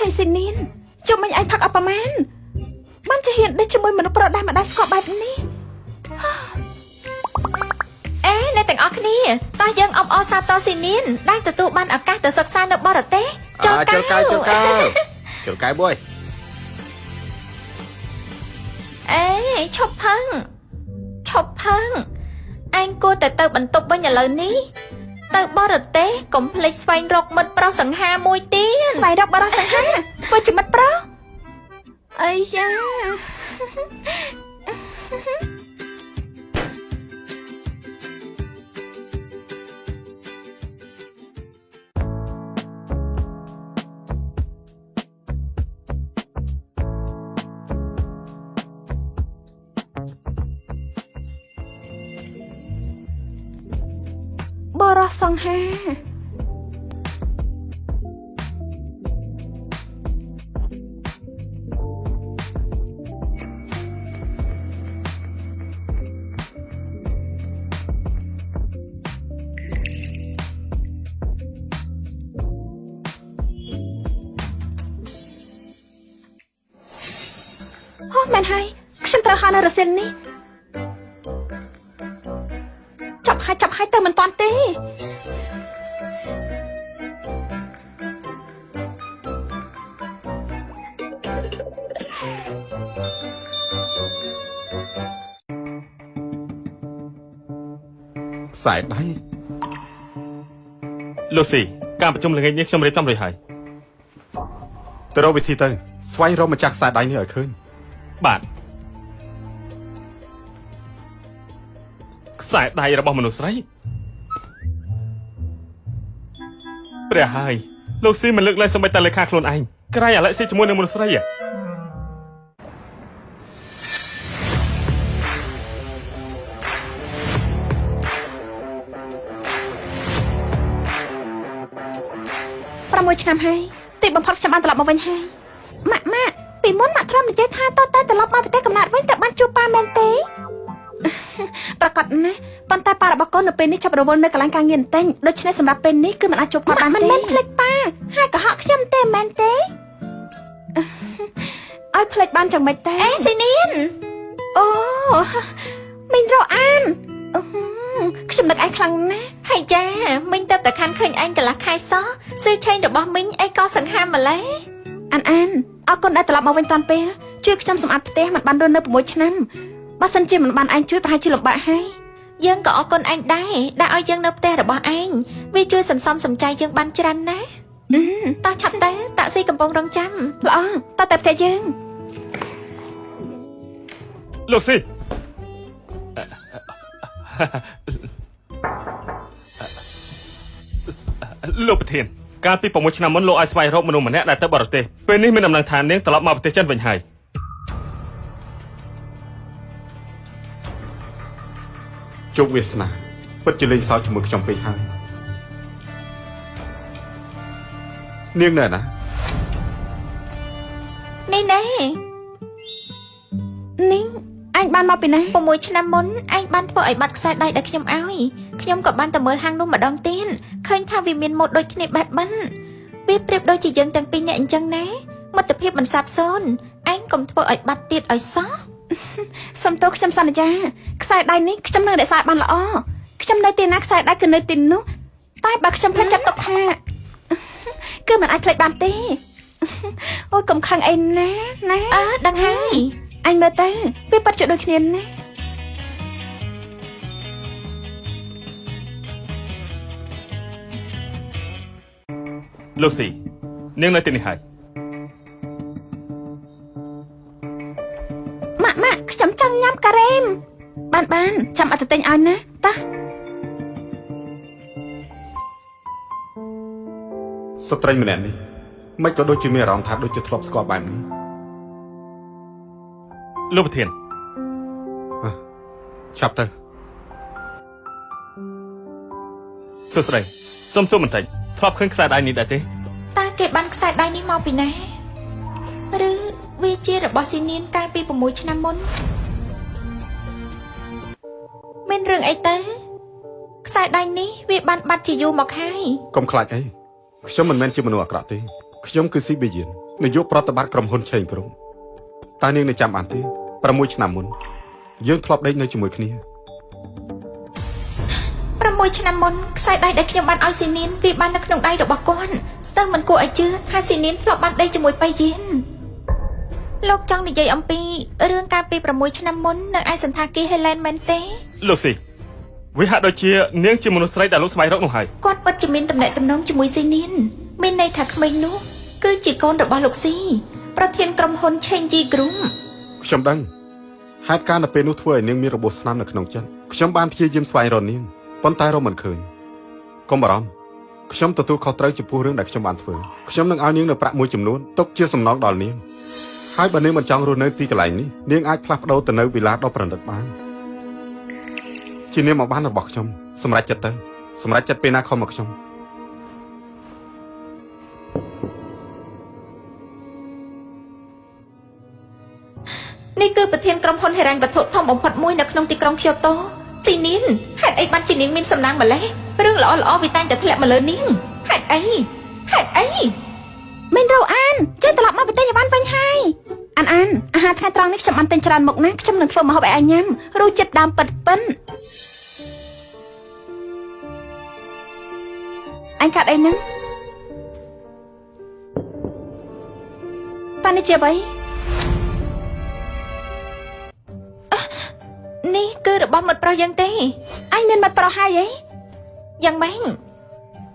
ឆៃស៊ីនីនជុំមិញឯងផឹកអបម៉ានបានជាហ៊ានដេកជាមួយមនុស្សប្រុសដែរមិនដែរស្គាល់បែបនេះអ្នកទាំងអស់គ្នាតោះយើងអបអរសាទរស៊ីនីនដែលទទួលបានឱកាសទៅសិក្សានៅបរទេសចូលកៅបុយឈប់ផឹងឯងគួរតែទៅបន្ទប់វិញឥឡូវនេះទៅបរទេសកុំភ្លេចស្វែងរកមិត្តប្រុសសង្ហាមួយទៀតស្វែងរកបរិសសង្ហាធ្វើជាមិត្តប្រុសអីយ៉ាបរិសសង្ហាមែនហើយខ្ញុំត្រូវហៅនៅរ៉ាស៊ីននេះចាប់ហើយទៅមិនតាន់ទេខ្សែដៃលូស៊ីការប្រជុំល្ងាចនេះខ្ញុំរៀបចំរួចហើយទៅរកវិធីទៅស្វែងរកម្ចាស់ខ្សែដៃនេះឲ្យឃើញបាទខ្សែដៃរបស់មនុស្សស្រីព្រះហើយលោកស៊ីមិនលើកលែងសំបីតែលេខាខ្លួនឯងក្រៃអាឡែស៊ីជាមួយនឹងមនុស្សស្រី6 ឆ្នាំហើយទីបំផុតខ្ញុំបានត្រឡប់មកវិញហើយម៉ាក់ពីមុនម៉ាក់ធ្លាប់និយាយថាតើត្រឡប់មកប្រទេសកំណើតវិញតើបានជួបប៉ាមែនទេប្រកាសណាប៉ុន្តែប៉ារបស់កូននៅពេលនេះចាប់រវល់នៅកន្លែងការងារបន្តិចដូច្នេះសម្រាប់ពេលនេះគឺមិនអាចជួបគាត់បានទេមិនមែនភ្លេចប៉ាហើយកុហកខ្ញុំទេមែនទេឲ្យភ្លេចបានយ៉ាងម៉េចទេស៊ីនីនអូមីងរកអានខ្ញុំនឹកឯងខ្លាំងណាស់ហើយចាមីងទៅតែខាន់ឃើញឯងកន្លះខែសោះស៊ីឆេងរបស់មីងអីក៏សង្ហាម្លេះអានអរគុណដែលត្រឡប់មកវិញតាន់ពេលជួយខ្ញុំសម្អាតផ្ទះមិនបានរស់នៅ6ឆ្នាំបើសិនជាមិនបានឯងជួយប្រហែលជាលំបាកហើយយើងក៏អរគុណឯងដែរដែលឲ្យយើងនៅផ្ទះរបស់ឯងវាជួយសន្សំសំចៃយើងបានច្រើនណាស់តោះឆាប់ទៅតាក់ស៊ីកំពុងរងចាំល្អតើតែផ្ទះយើងលោកស៊ីលោកប្រធានកាលពី6ឆ្នាំមុនលោកឲ្យស្វែងរកមនុស្សម្នាក់ដែលទៅបរទេសពេលនេះមានដំណឹងថានាងត្រឡប់មកប្រទេសចិនវិញហើយជោគវាសនាពិតជាលេងសើចជាមួយខ្ញុំពេកហើយនាងនៅណានេះអញបានមកពីណា6ឆ្នាំមុនអញបានធ្វើឲ្យបាត់ខ្សែដៃដែលខ្ញុំឲ្យខ្ញុំក៏បានទៅមើលហាងនោះម្ដងទៀតឃើញថាវាមានម៉ូដដូចគ្នាបែបបិណ្ឌវាប្រៀបដូចជាយើងទាំងពីរនាក់អញ្ចឹងណាមិត្តភាពមិនសាបសូន្យឯងកុំធ្វើឲ្យបាត់ទៀតឲ្យសោះសំទោសខ្ញុំសន្យាខ្សែដៃនេះខ្ញុំនឹងរក្សាបានល្អខ្ញុំនៅទីណាខ្សែដៃគឺនៅទីនោះតែបើខ្ញុំភ្លេចចាប់ទុកថាគឺមិនអាចភ្លេចបានទេអូយកុំខឹងអីណាដឹងហើយអញមើលទៅវាប៉ັດជាដូចគ្នាណាលោកស៊ីនាងនៅទីនេះហើយម៉ាក់ខ្ញុំចង់ញ៉ាំការ៉េមបានចាំអត់ទៅទិញឲ្យណាតោះស្ត្រីម្នាក់នេះមិនក៏ដូចជាមានអារម្មណ៍ថាដូចជាធ្លាប់ស្គាល់បែបនេះលោកប្រធានឆាប់ទៅសួស្តីសូមជួបបន្តិចធ្លាប់ឃើញខ្សែដៃនេះដែរទេតើគេបានខ្សែដៃនេះមកពីណាឬវាជារបស់ស៊ីនីនកាលពី6ឆ្នាំមុនមានរឿងអីទៅខ្សែដៃនេះវាបានបាត់ជាយូរមកហើយកុំខ្លាចអីខ្ញុំមិនមែនជាមនុស្សអាក្រក់ទេខ្ញុំគឺស៊ីបេយៀន នាយកប្រតិបត្តិក្រុមហ៊ុនឆេងក្រុមតើនាងនៅចាំបានទេ6ឆ្នាំមុនយើងធ្លាប់ដេកនៅជាមួយគ្នា6ឆ្នាំមុនខ្សែដៃដែលខ្ញុំបានឲ្យស៊ីនីនវាបាននៅក្នុងដៃរបស់គាត់ស្ទើរមិនគួរឲ្យជឿថាស៊ីនីនធ្លាប់បានដេកជាមួយប៉ៃយៀនលោកចង់និយាយអំពីរឿងកាលពី6ឆ្នាំមុននៅឯសន្តាគារ Helen មែនទេ លោកស៊ីវាហាក់ដូចជានាងជាមនុស្សស្រីដែលលោកស្វែងរកនោះហើយ គាត់ពិតជាមានទំនាក់ទំនងជាមួយស៊ីនីនមានន័យថាក្មេងនោះគឺជាកូនរបស់លោកស៊ីប្រធានក្រុមហ៊ុន Chenji Group ខ្ញុំដឹងហេតុការណ៍នៅពេលនោះធ្វើឲ្យនាងមានរបួសស្នាមនៅក្នុងចិត្តខ្ញុំបានព្យាយាមស្វែងរកនាងប៉ុន្តែរកមិនឃើញកុំបារម្ភខ្ញុំទទួលខុសត្រូវចំពោះរឿងដែលខ្ញុំបានធ្វើខ្ញុំនឹងឲ្យនាងនៅប្រាក់មួយចំនួនទុកជាសំណងដល់នាងហើយបើនាងមិនចង់រស់នៅទីកន្លែងនេះនាងអាចផ្លាស់ប្ដូរទៅនៅវិឡាដ៏ប្រណិតបានជានាមមកបានរបស់ខ្ញុំសម្រាប់ចិត្តទៅសម្រាប់ចិត្តពេលណាខំមកខ្ញុំនេះគឺប្រធានក្រុមហ៊ុនហិរញ្ញវត្ថុធំបំផុតមួយនៅក្នុងទីក្រុង Kyoto ស៊ីនីនហេតុអីបានជានាងមានសំណាងម្លេះរឿងល្អៗវាតែងតែធ្លាក់មកលើនាងហេតុអីមិនរោអានចេះត្រឡប់មកប្រទេសយវ៉ាន់វិញហើយអានអាហារថ្ងៃត្រង់នេះខ្ញុំបានទិញច្រើនមុខណាស់ខ្ញុំនឹងធ្វើម្ហូបឲ្យឯងញ៉ាំរសជាតិដើមពិតអញកាត់អីហ្នឹងតានេះជាអ្វីនេះគឺរបស់មិត្តប្រុសយើងទេអញមានមិត្តប្រុសហើយអីយ៉ាងម៉េច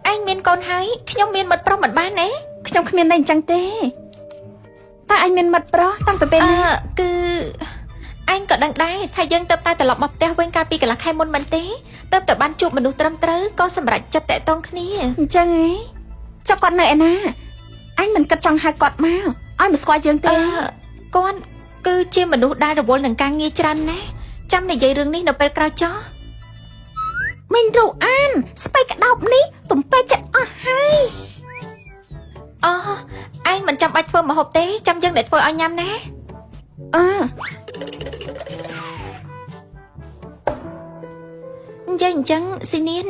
អញមានកូនហើយខ្ញុំមានមិត្តប្រុសមិនបានទេខ្ញុំគ្មានន័យអញ្ចឹងទេតែអញមានមិត្តប្រុសតាំងពីពេលនេះគឺអញក៏ដឹងដែរថាយើងទៅតែត្រឡប់មកផ្ទះវិញកាលពីកន្លះខែមុនមិនទេទៅតែបានជួបមនុស្សត្រឹមត្រូវក៏សម្រេចចិត្តតាក់ទងគ្នាអញ្ចឹងហ៎ចុះគាត់នៅឯណាអញមិនគិតចង់ហៅគាត់មកឲ្យមកស្គាល់យើងទេគាត់គឺជាមនុស្សដែលរវល់នឹងការងារច្រើនណាស់ចាំនិយាយរឿងនេះនៅពេលក្រោយចុះមិនរូអានស្បែកក្តោបនេះទំពេកចិត្តអស់ហើយអញមិនចាំបាច់ធ្វើម្ហូបទេចាំយើងអ្នកធ្វើឲ្យញ៉ាំណានិយាយអញ្ចឹងស៊ីនីន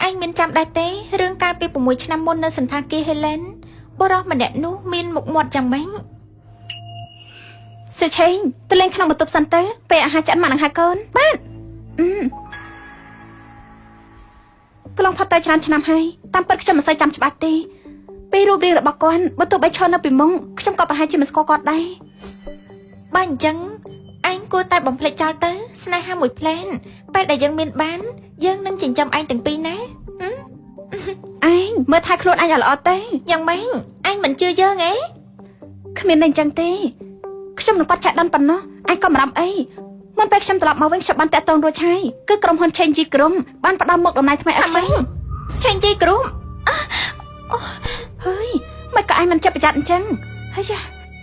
អញមានចាំដែរទេរឿងកាលពី6ឆ្នាំមុននៅសន្តាគារ Helen បុរសម្នាក់នោះមានមុខមាត់យ៉ាងម៉េចសិលឆេងទៅលេងក្នុងបន្ទប់សិនទៅពេលអាហារឆ្អិនមកនឹងហៅកូនបាទកន្លងផុតទៅច្រើនឆ្នាំហើយតាមពិតខ្ញុំមិនសូវចាំច្បាស់ទេពីរូបរាងរបស់គាត់បើទោះបីឈរនៅពីមុខខ្ញុំក៏ប្រហែលជាមិនស្គាល់គាត់ដែរបើអញ្ចឹងអញគួរតែបំភ្លេចចោលទៅស្នេហាមួយផ្លែនពេលដែលយើងមានបានយើងនឹងចិញ្ចឹមឯងទាំងពីរណាឯងមើលថែខ្លួនឯងឲ្យល្អទេយ៉ាងម៉េចឯងមិនជឿយើងហ៎គ្មានន័យអញ្ចឹងទេខ្ញុំនឹងគាត់ចាក់ដន់ប៉ុណ្ណោះឯងក៏មិនរំអីមុនពេលខ្ញុំត្រឡប់មកវិញខ្ញុំបានតាក់ទងរួចហើយគឺក្រុមហ៊ុន Chenji Group បានផ្ដល់មុខតំណែងថ្មីឲ្យខ្ញុំ Chenji Group ហើយមិនក៏ឯងមិនចាប់ប្រយ័ត្នអញ្ចឹងហើយយ៉ា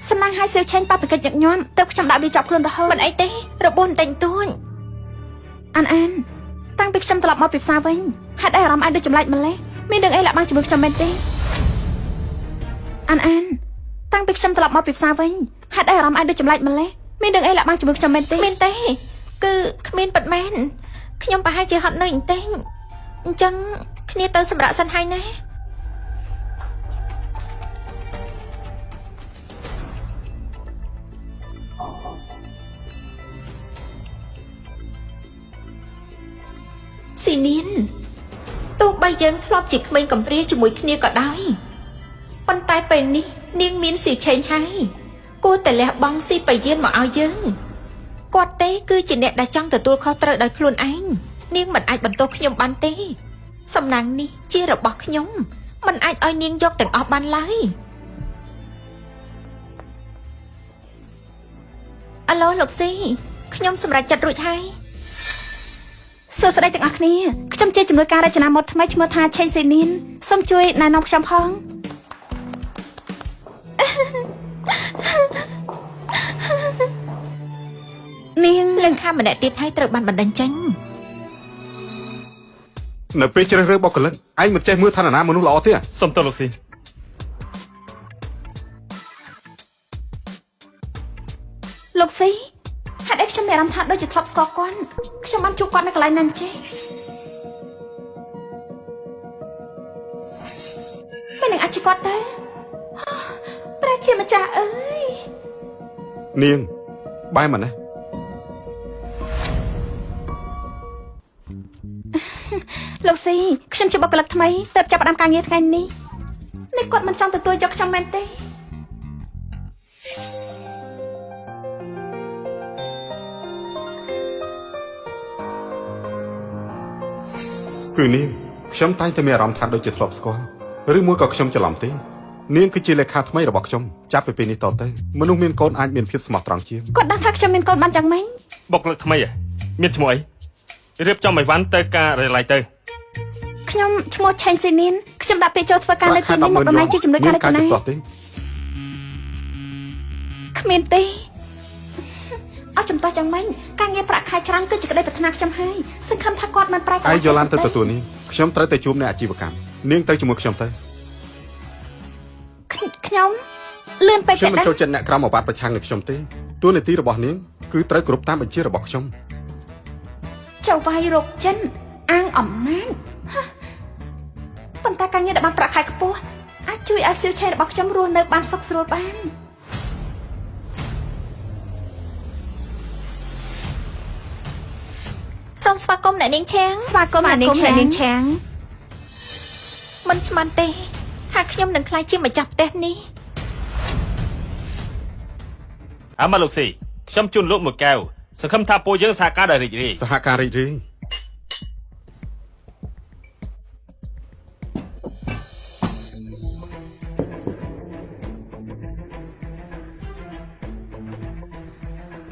សំណាងឲ្យសិលឆេងប៉ាប្រកិច្ចញឹកញាប់ទៅខ្ញុំដាក់វាជាប់ខ្លួនរហូតមិនអីទេរបួសតែងទួញអានតាំងពីខ្ញុំត្រឡប់មកពីផ្សារវិញហេតុអីអារម្មណ៍ឯងដូចចម្លែកម្លេះមានរឿងអីលាក់បាំងជាមួយខ្ញុំមែនទេអានតាំងពីខ្ញុំត្រឡប់មកពីផ្សារវិញហេតុអីអារម្មណ៍ឯងដូចចម្លែកម្លេះមានរឿងអីលាក់បាំងជាមួយខ្ញុំមែនទេមានទេគឺគ្មានពិតមែនខ្ញុំប្រហែលជាហត់នឿយបន្តិចអញ្ចឹងគ្នាទៅសម្រាប់សិនហើយណាស៊ីនីនទោះបីយើងធ្លាប់ជាក្មេងកំព្រាជាមួយគ្នាក៏ដោយប៉ុន្តែពេលនេះនាងមានស៊ីឆេងហើយគួរតែលះបង់ស៊ីប៉ាយានមកឲ្យយើងគាត់ទេគឺជាអ្នកដែលចង់ទទួលខុសត្រូវដោយខ្លួនឯងនាងមិនអាចបន្ទោសខ្ញុំបានទេសំណាងនេះជារបស់ខ្ញុំមិនអាចឲ្យនាងយកទាំងអស់បានឡើយអាឡូលោកស៊ីខ្ញុំសម្រេចចិត្តរួចហើយសួស្តីទាំងអស់គ្នាខ្ញុំជាជំនួយការរចនាម៉ូដថ្មីឈ្មោះថាឆេងសេនីនសូមជួយណែនាំខ្ញុំផងនាងលឹងខាម្នាក់ទៀតហើយត្រូវបានបណ្ដឹងចេញនៅពេលជ្រើសរើសបុគ្គលិកឯងមិនចេះមើលឋានៈមនុស្សល្អទេសុំទោសលោកស៊ីលោកស៊ីហេតុអីខ្ញុំមានអារម្មណ៍ថាដូចជាធ្លាប់ស្គាល់គាត់ខ្ញុំបានជួបគាត់នៅកន្លែងណាចេះមិននឹងអាចគាត់ទៅព្រះ ជាម្ចាស់អើយ នាងបែរមកណា លោកស៊ីខ្ញុំជាបុគ្គលិកថ្មីទើបចាប់ផ្ដើមការងារថ្ងៃនេះនេះគាត់មិនចង់ទទួលយកខ្ញុំមែនទេ គឺនាងខ្ញុំតែងតែមានអារម្មណ៍ថាដូចជាធ្លាប់ស្គាល់ឬមួយក៏ខ្ញុំច្រឡំទេនាងគឺជាលេខាថ្មីរបស់ខ្ញុំចាប់ពីពេលនេះតទៅមនុស្សមានកូនអាចមានភាពស្មោះត្រង់ជាង គាត់ដឹងថាខ្ញុំមានកូនបានយ៉ាងម៉េច បុគ្គលិកថ្មីហ៎មានឈ្មោះអីរៀបចំឲ្យវ៉ាន់ទៅការរលាយទៅ ខ្ញុំឈ្មោះឆេងស៊ីនីនខ្ញុំដាក់ពេលចូលធ្វើការនៅទីនេះមកតំណែងជាជំនួយការលេខណា ទេ គ្មានទេអត់ចំតោះយ៉ាងម៉េចការងារប្រាក់ខែច្រើនគឺជាក្តីប្រាថ្នាខ្ញុំហើយសង្ឃឹមថាគាត់មិនប្រែ ឯយឡានទៅទទួលនាងខ្ញុំត្រូវតែជួបអ្នកអាជីវកម្មនាងទៅជាមួយខ្ញុំទៅ ខ្ញុំលឿនពេក ខ្ញុំ ទេ មិនចូលចិត្តអ្នកក្រៅមកបាត់ប្រឆាំងនឹងខ្ញុំទេតួនាទីរបស់នាងគឺត្រូវគ្រប់តាមបញ្ជារបស់ខ្ញុំ ចៅវាយរោគចិនអាងអំណាចប៉ុន្តែការងារដែលបានប្រាក់ខែខ្ពស់អាចជួយឲ្យសៀវឆេរបស់ខ្ញុំរស់នៅបានសុខស្រួលបានសូមស្វាគមន៍អ្នកនាងឆាំងស្វាគមន៍អ្នកនាងឆាំងមិនស្មានទេថាខ្ញុំនឹងក្លាយជាម្ចាស់ផ្ទះនេះ អាម៉ាលោកស៊ីខ្ញុំជូនលោកមួយកែវសង្ឃឹមថាពួកយើងសហការដោយរីករាយ សហការរីករាយ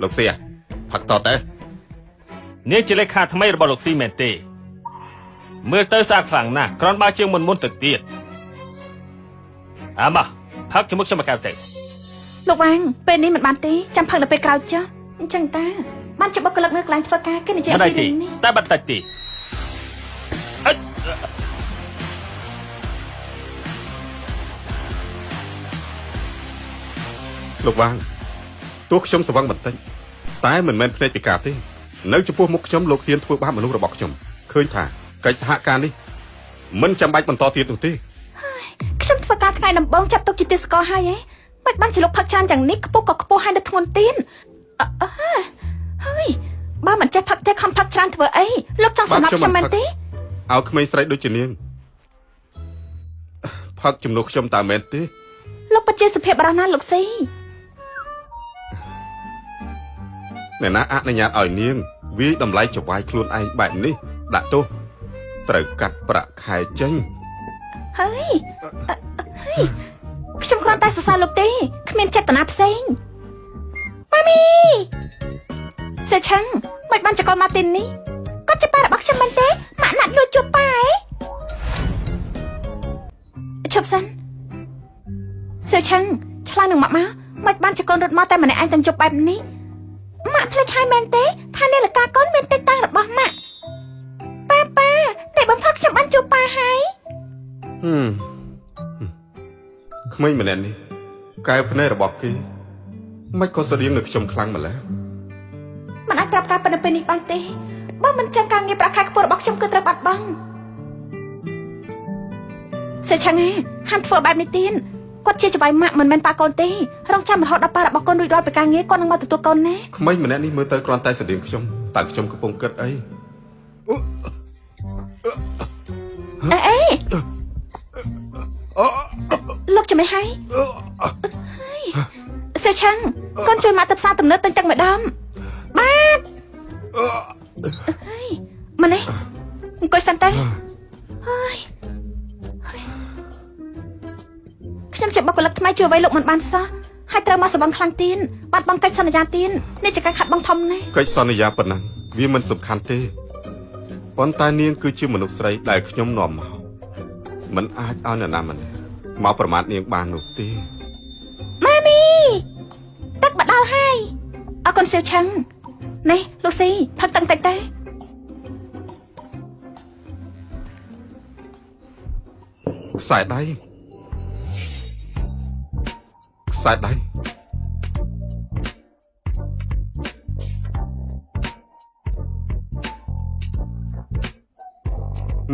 លោកស៊ីផឹកតតើ នាងជាលេខាថ្មីរបស់លោកស៊ីមែនទេមើលទៅស្អាតខ្លាំងណាស់គ្រាន់បើជាងមុនទៅទៀតអាម៉ាផឹកជាមួយខ្ញុំមួយកែវទៅ លោកវាងពេលនេះមិនបានទេចាំផឹកនៅពេលក្រោយចុះអញ្ចឹងតាបានជាបុគ្គលិកនៅកន្លែងធ្វើការគេនិយាយ មិន ពី អីទេ រឿងនេះ តែបាត់តិចទេអិច លោកវាងទោះខ្ញុំស្វឹងបន្តិចតែមិនមែនភ្នែកពិការទេនៅចំពោះមុខខ្ញុំលោកហ៊ានធ្វើបាបមនុស្សរបស់ខ្ញុំឃើញថាកិច្ចសហការនេះមិនចាំបាច់បន្តទៀតនោះទេ ខ្ញុំធ្វើការថ្ងៃដំបូងចាប់ទុកជាទេសកលហើយហ៎មិនបានជាលោកផឹកច្រើនយ៉ាងនេះខ្ពស់ក៏ខ្ពស់ហើយនៅធ្ងន់ទៀតហើយបើមិនចេះផឹកទេខំផឹកច្រើនធ្វើអីលោកចង់សម្លាប់ខ្ញុំមែនទេ ឲ្យក្មេងស្រីដូចជានាងផឹកជំនួសខ្ញុំតើមែនទេ លោកពិតជាសុភាពបរោះណាលោកស៊ី អ្នកណាអនុញ្ញាតឲ្យនាងវាយតម្លៃចវាយខ្លួនឯងបែបនេះដាក់ទោសត្រូវកាត់ប្រាក់ខែចេញ ហើយខ្ញុំគ្រាន់តែសរសើរលោកទេគ្មានចេតនាផ្សេងម៉ាមីសេឆាំងមិនបានចកលមកទីនេះគាត់ជាប៉ារបស់ខ្ញុំមែនទេម៉ាក់ណាត់លួចជួបប៉ាឈប់សិនសេឆាំងឆ្លើយនឹងម៉ាក់មកមិនបានចកលរត់មកតែម្នាក់ឯងទាំងជប់បែបនេះម៉ាក់ផ្លេចហើយមែនទេថានាឡិកាកូនមានតិចតាំងរបស់ម៉ាក់ប៉ាតែបំផឹកខ្ញុំបានជួបប៉ាហើយ ក្មេងម្នាក់នេះកែវភ្នែករបស់គេមិនក៏ស្រៀងនឹងខ្ញុំខ្លាំងម្ល៉េះ មិនអាចប្រាប់ការប៉ុណ្ណឹងពេលនេះបានទេបើមិនចឹងការងារប្រាក់ខែខ្ពស់របស់ខ្ញុំគឺត្រូវបាត់បង់សេឆាំងហាន់ធ្វើបែបនេះទៀតគាត់ជាចវាយម៉ាក់មិនមែនប៉ាកូនទេរងចាំរហូតដល់ប៉ារបស់កូនរួចរាល់ពីការងារគាត់នឹងមកទទួលកូនណា ក្មេងម្នាក់នេះមើលទៅគ្រាន់តែស្រៀងខ្ញុំតើខ្ញុំកំពុងគិតអី អេលោកចាំមិនហើយសេឆាំងកូនជួយម៉ាក់ទៅផ្សារទំនើបទិញទឹកម្ដងបាទម៉ានេះអង្គុយសិនទៅហើយខ្ញុំជាបុគ្គលិកថ្មីជួយអ្វីលោកមិនបានសោះហើយត្រូវមកសបងខ្លាំងទៀនបាត់បង់កិច្ចសន្យាទៀននេះជាការខាត់បង់ធំណាស់ កិច្ចសន្យាប៉ុណ្ណឹងវាមិនសំខាន់ទេប៉ុន្តែនាងគឺជាមនុស្សស្រីដែលខ្ញុំនាំមកមិនអាចឲ្យអ្នកណាម្នាក់មកប្រមាថនាងបាននោះទេ ម៉ាមីទឹកមកដល់ហើយអរគុណសៀវឆាំងនេះលោកស៊ីផឹកទឹកតិចទៅ ខ្សែដៃ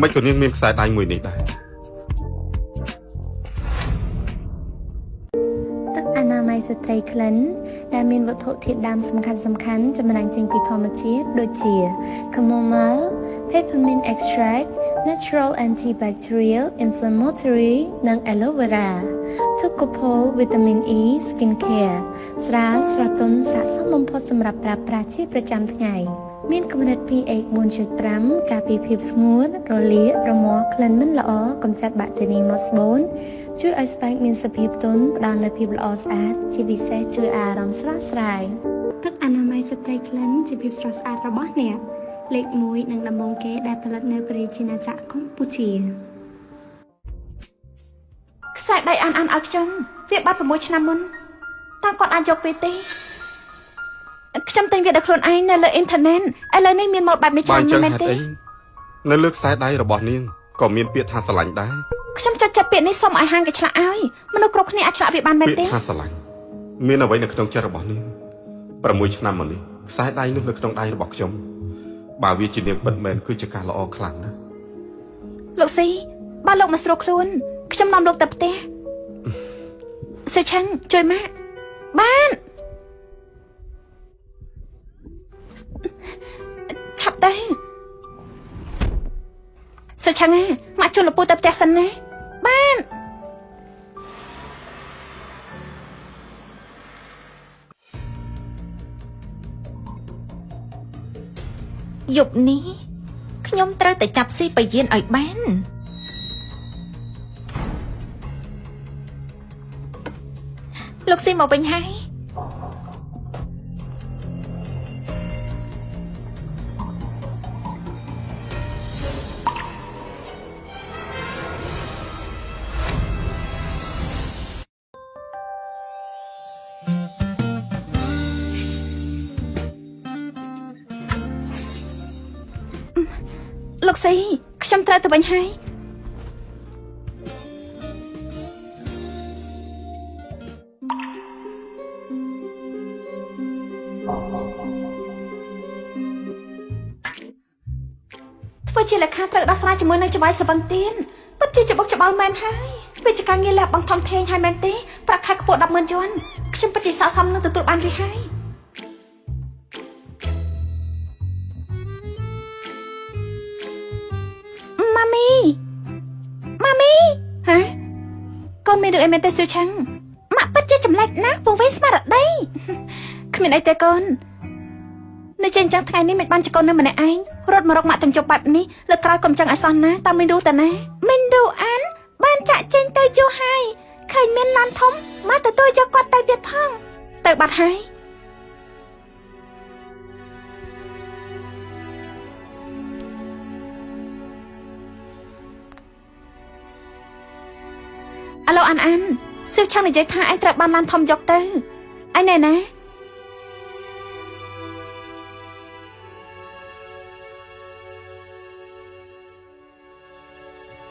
មិនក៏នាងមានខ្សែដៃមួយនេះដែរ ទឹក ស្ត្រីក្លិនដែលមានវត្ថុធាតុដើមសំខាន់ៗចម្រាញ់ចេញពីធម្មជាតិដូចជា chamomile, peppermint extract, natural antibacterial, inflammatory និង aloe vera, tocopol, vitamin E, skin care ស្រាលស្រទន់ស័ក្តិសមបំផុតសម្រាប់ប្រើប្រាស់ជាប្រចាំថ្ងៃមានកម្រិត pH 4.5 ការពារភាពស្ងួតរលាករមាស់ក្លិនមិនល្អកម្ចាត់បាក់តេរីមកស្បូនជួយឲ្យស្បែកមានសភាពទន់ផ្ដល់នូវភាពល្អស្អាតជាពិសេសជួយអារម្មណ៍ស្រស់ស្រាយទឹកអនាម័យស្ត្រីក្លិនជាភាពស្រស់ស្អាតរបស់អ្នកលេខ1និងដំបូងគេដែលផលិតនៅប្រទេសណាចក្រកម្ពុជាខ្សែដៃអានឲ្យខ្ញុំវាបាត់6ឆ្នាំមុនតើគាត់អាចយកពេលទេខ្ញុំទិញវាដោយខ្លួនឯងនៅលើអ៊ីនធឺណិតឥឡូវនេះមានម៉ូដបែបនេះច្រើនមែនទេនៅលើខ្សែដៃរបស់នាងក៏មានពាក្យថាស្រឡាញ់ដែរខ្ញុំចង់ចាត់ពាក្យនេះសុំឲ្យហាងគេឆ្លាក់ឲ្យមនុស្សគ្រប់គ្នាអាចឆ្លាក់វាបានមែនទេពាក្យថាស្រឡាញ់មានអ្វីនៅក្នុងចិត្តរបស់នាង6ឆ្នាំមកនេះខ្សែដៃនោះនៅក្នុងដៃរបស់ខ្ញុំបើវាជានាងពិតមែនគឺជាការល្អខ្លាំងណាស់លោកស៊ីបើលោកមកស្រួលខ្លួនខ្ញុំនាំលោកទៅផ្ទះសិឆាំងជួយម៉ាក់បានឆាប់ទៅសិឆាំងម៉ាក់ជួយលពូទៅផ្ទះសិនណាបានយប់នេះខ្ញុំត្រូវតែចាប់ស៊ីបយានឲ្យបានលោកស៊ីមកវិញហើយលោកស៊ីខ្ញុំត្រូវទៅវិញហើយធ្វើជាលក្ខណៈត្រូវដោះស្រាយជាមួយនឹងច្បាយសវឹងទៀនពិតជាច្បុកច្បល់មែនហើយវាជាការងារលះបង់ធំធេងហើយមែនទេប្រាក់ខែខ្ពស់100000យួនខ្ញុំពិតជាស័ក្តិសមនឹងទទួលបានវាហើយម៉ាមីហ៎កូនមានរឿងអីមែនទេសឿឆាំងម៉ាក់ពិតជាចម្លែកណាស់ពងវែងស្មារតីគ្មានអីទេកូននៅចេញចាំថ្ងៃនេះមិនបានចកូននៅម្នាក់ឯងរត់មករកម៉ាក់ទាំងជប់បែបនេះលើក្រោយកុំចឹងឲ្យសោះណាតើមិនรู้តាណាមិនรู้អានបានចាក់ចេញទៅយូរហើយឃើញមានឡានធំមកទទួលយកគាត់ទៅទៀតផងទៅបាត់ហើយអាឡូអានសៀវឆាំងនិយាយថាឯងត្រូវបានឡានធំយកទៅឯងណែណា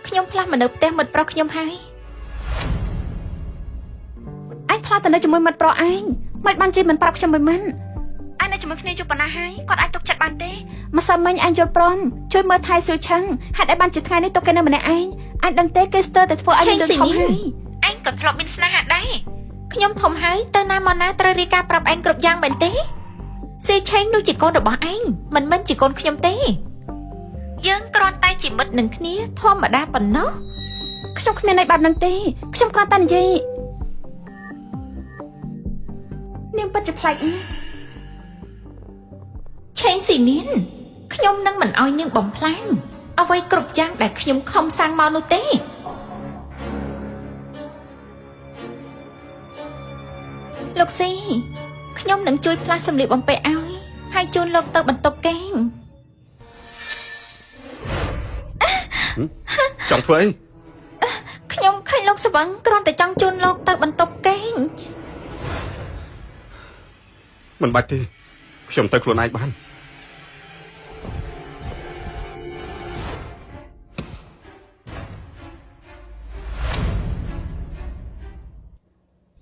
ខ្ញុំផ្លាស់មកនៅផ្ទះមិត្តប្រុសខ្ញុំហើយឯងផ្លាស់ទៅនៅជាមួយមិត្តប្រុសឯងមិនបានជិះមិនប្រាប់ខ្ញុំមួយមិនឯងនៅជាមួយគ្នាយូរប៉ុណ្ណាហើយគាត់អាចទុកចិត្តបានទេម្សិលមិញឯងយល់ព្រមជួយមើលថែសៀវឆាំងហេតុអីបានជាថ្ងៃនេះទុកគេនៅម្នាក់ឯងឯងដឹងទេគេស្ទើរតែធ្វើឲ្យយើងធំហើយឯងក៏ធ្លាប់មានស្នេហាដែរខ្ញុំធំហើយទៅណាមកណាត្រូវរាយការណ៍ប្រាប់ឯងគ្រប់យ៉ាងមែនទេសៀវឆាំងនោះជាកូនរបស់ឯងមិនមែនជាកូនខ្ញុំទេយើងគ្រាន់តែជាមិត្តនឹងគ្នាធម្មតាប៉ុណ្ណោះខ្ញុំគ្មានន័យបែបហ្នឹងទេខ្ញុំគ្រាន់តែនិយាយនាងពិតជាប្លែកណាស់ឆេងស៊ីនាងខ្ញុំនឹងមិនអោយនាងបំផ្លាញអ្វីគ្រប់យ៉ាងដែលខ្ញុំខំសាងមកនោះទេលោកស៊ីខ្ញុំនឹងជួយផ្លាស់សម្លៀកបំពាក់ឲ្យហើយជូនលោកទៅបន្ទប់គេងចង់ធ្វើអីខ្ញុំឃើញលោកស្វឹងគ្រាន់តែចង់ជូនលោកទៅបន្ទប់គេងមិនបាច់ទេខ្ញុំទៅខ្លួនឯងបាន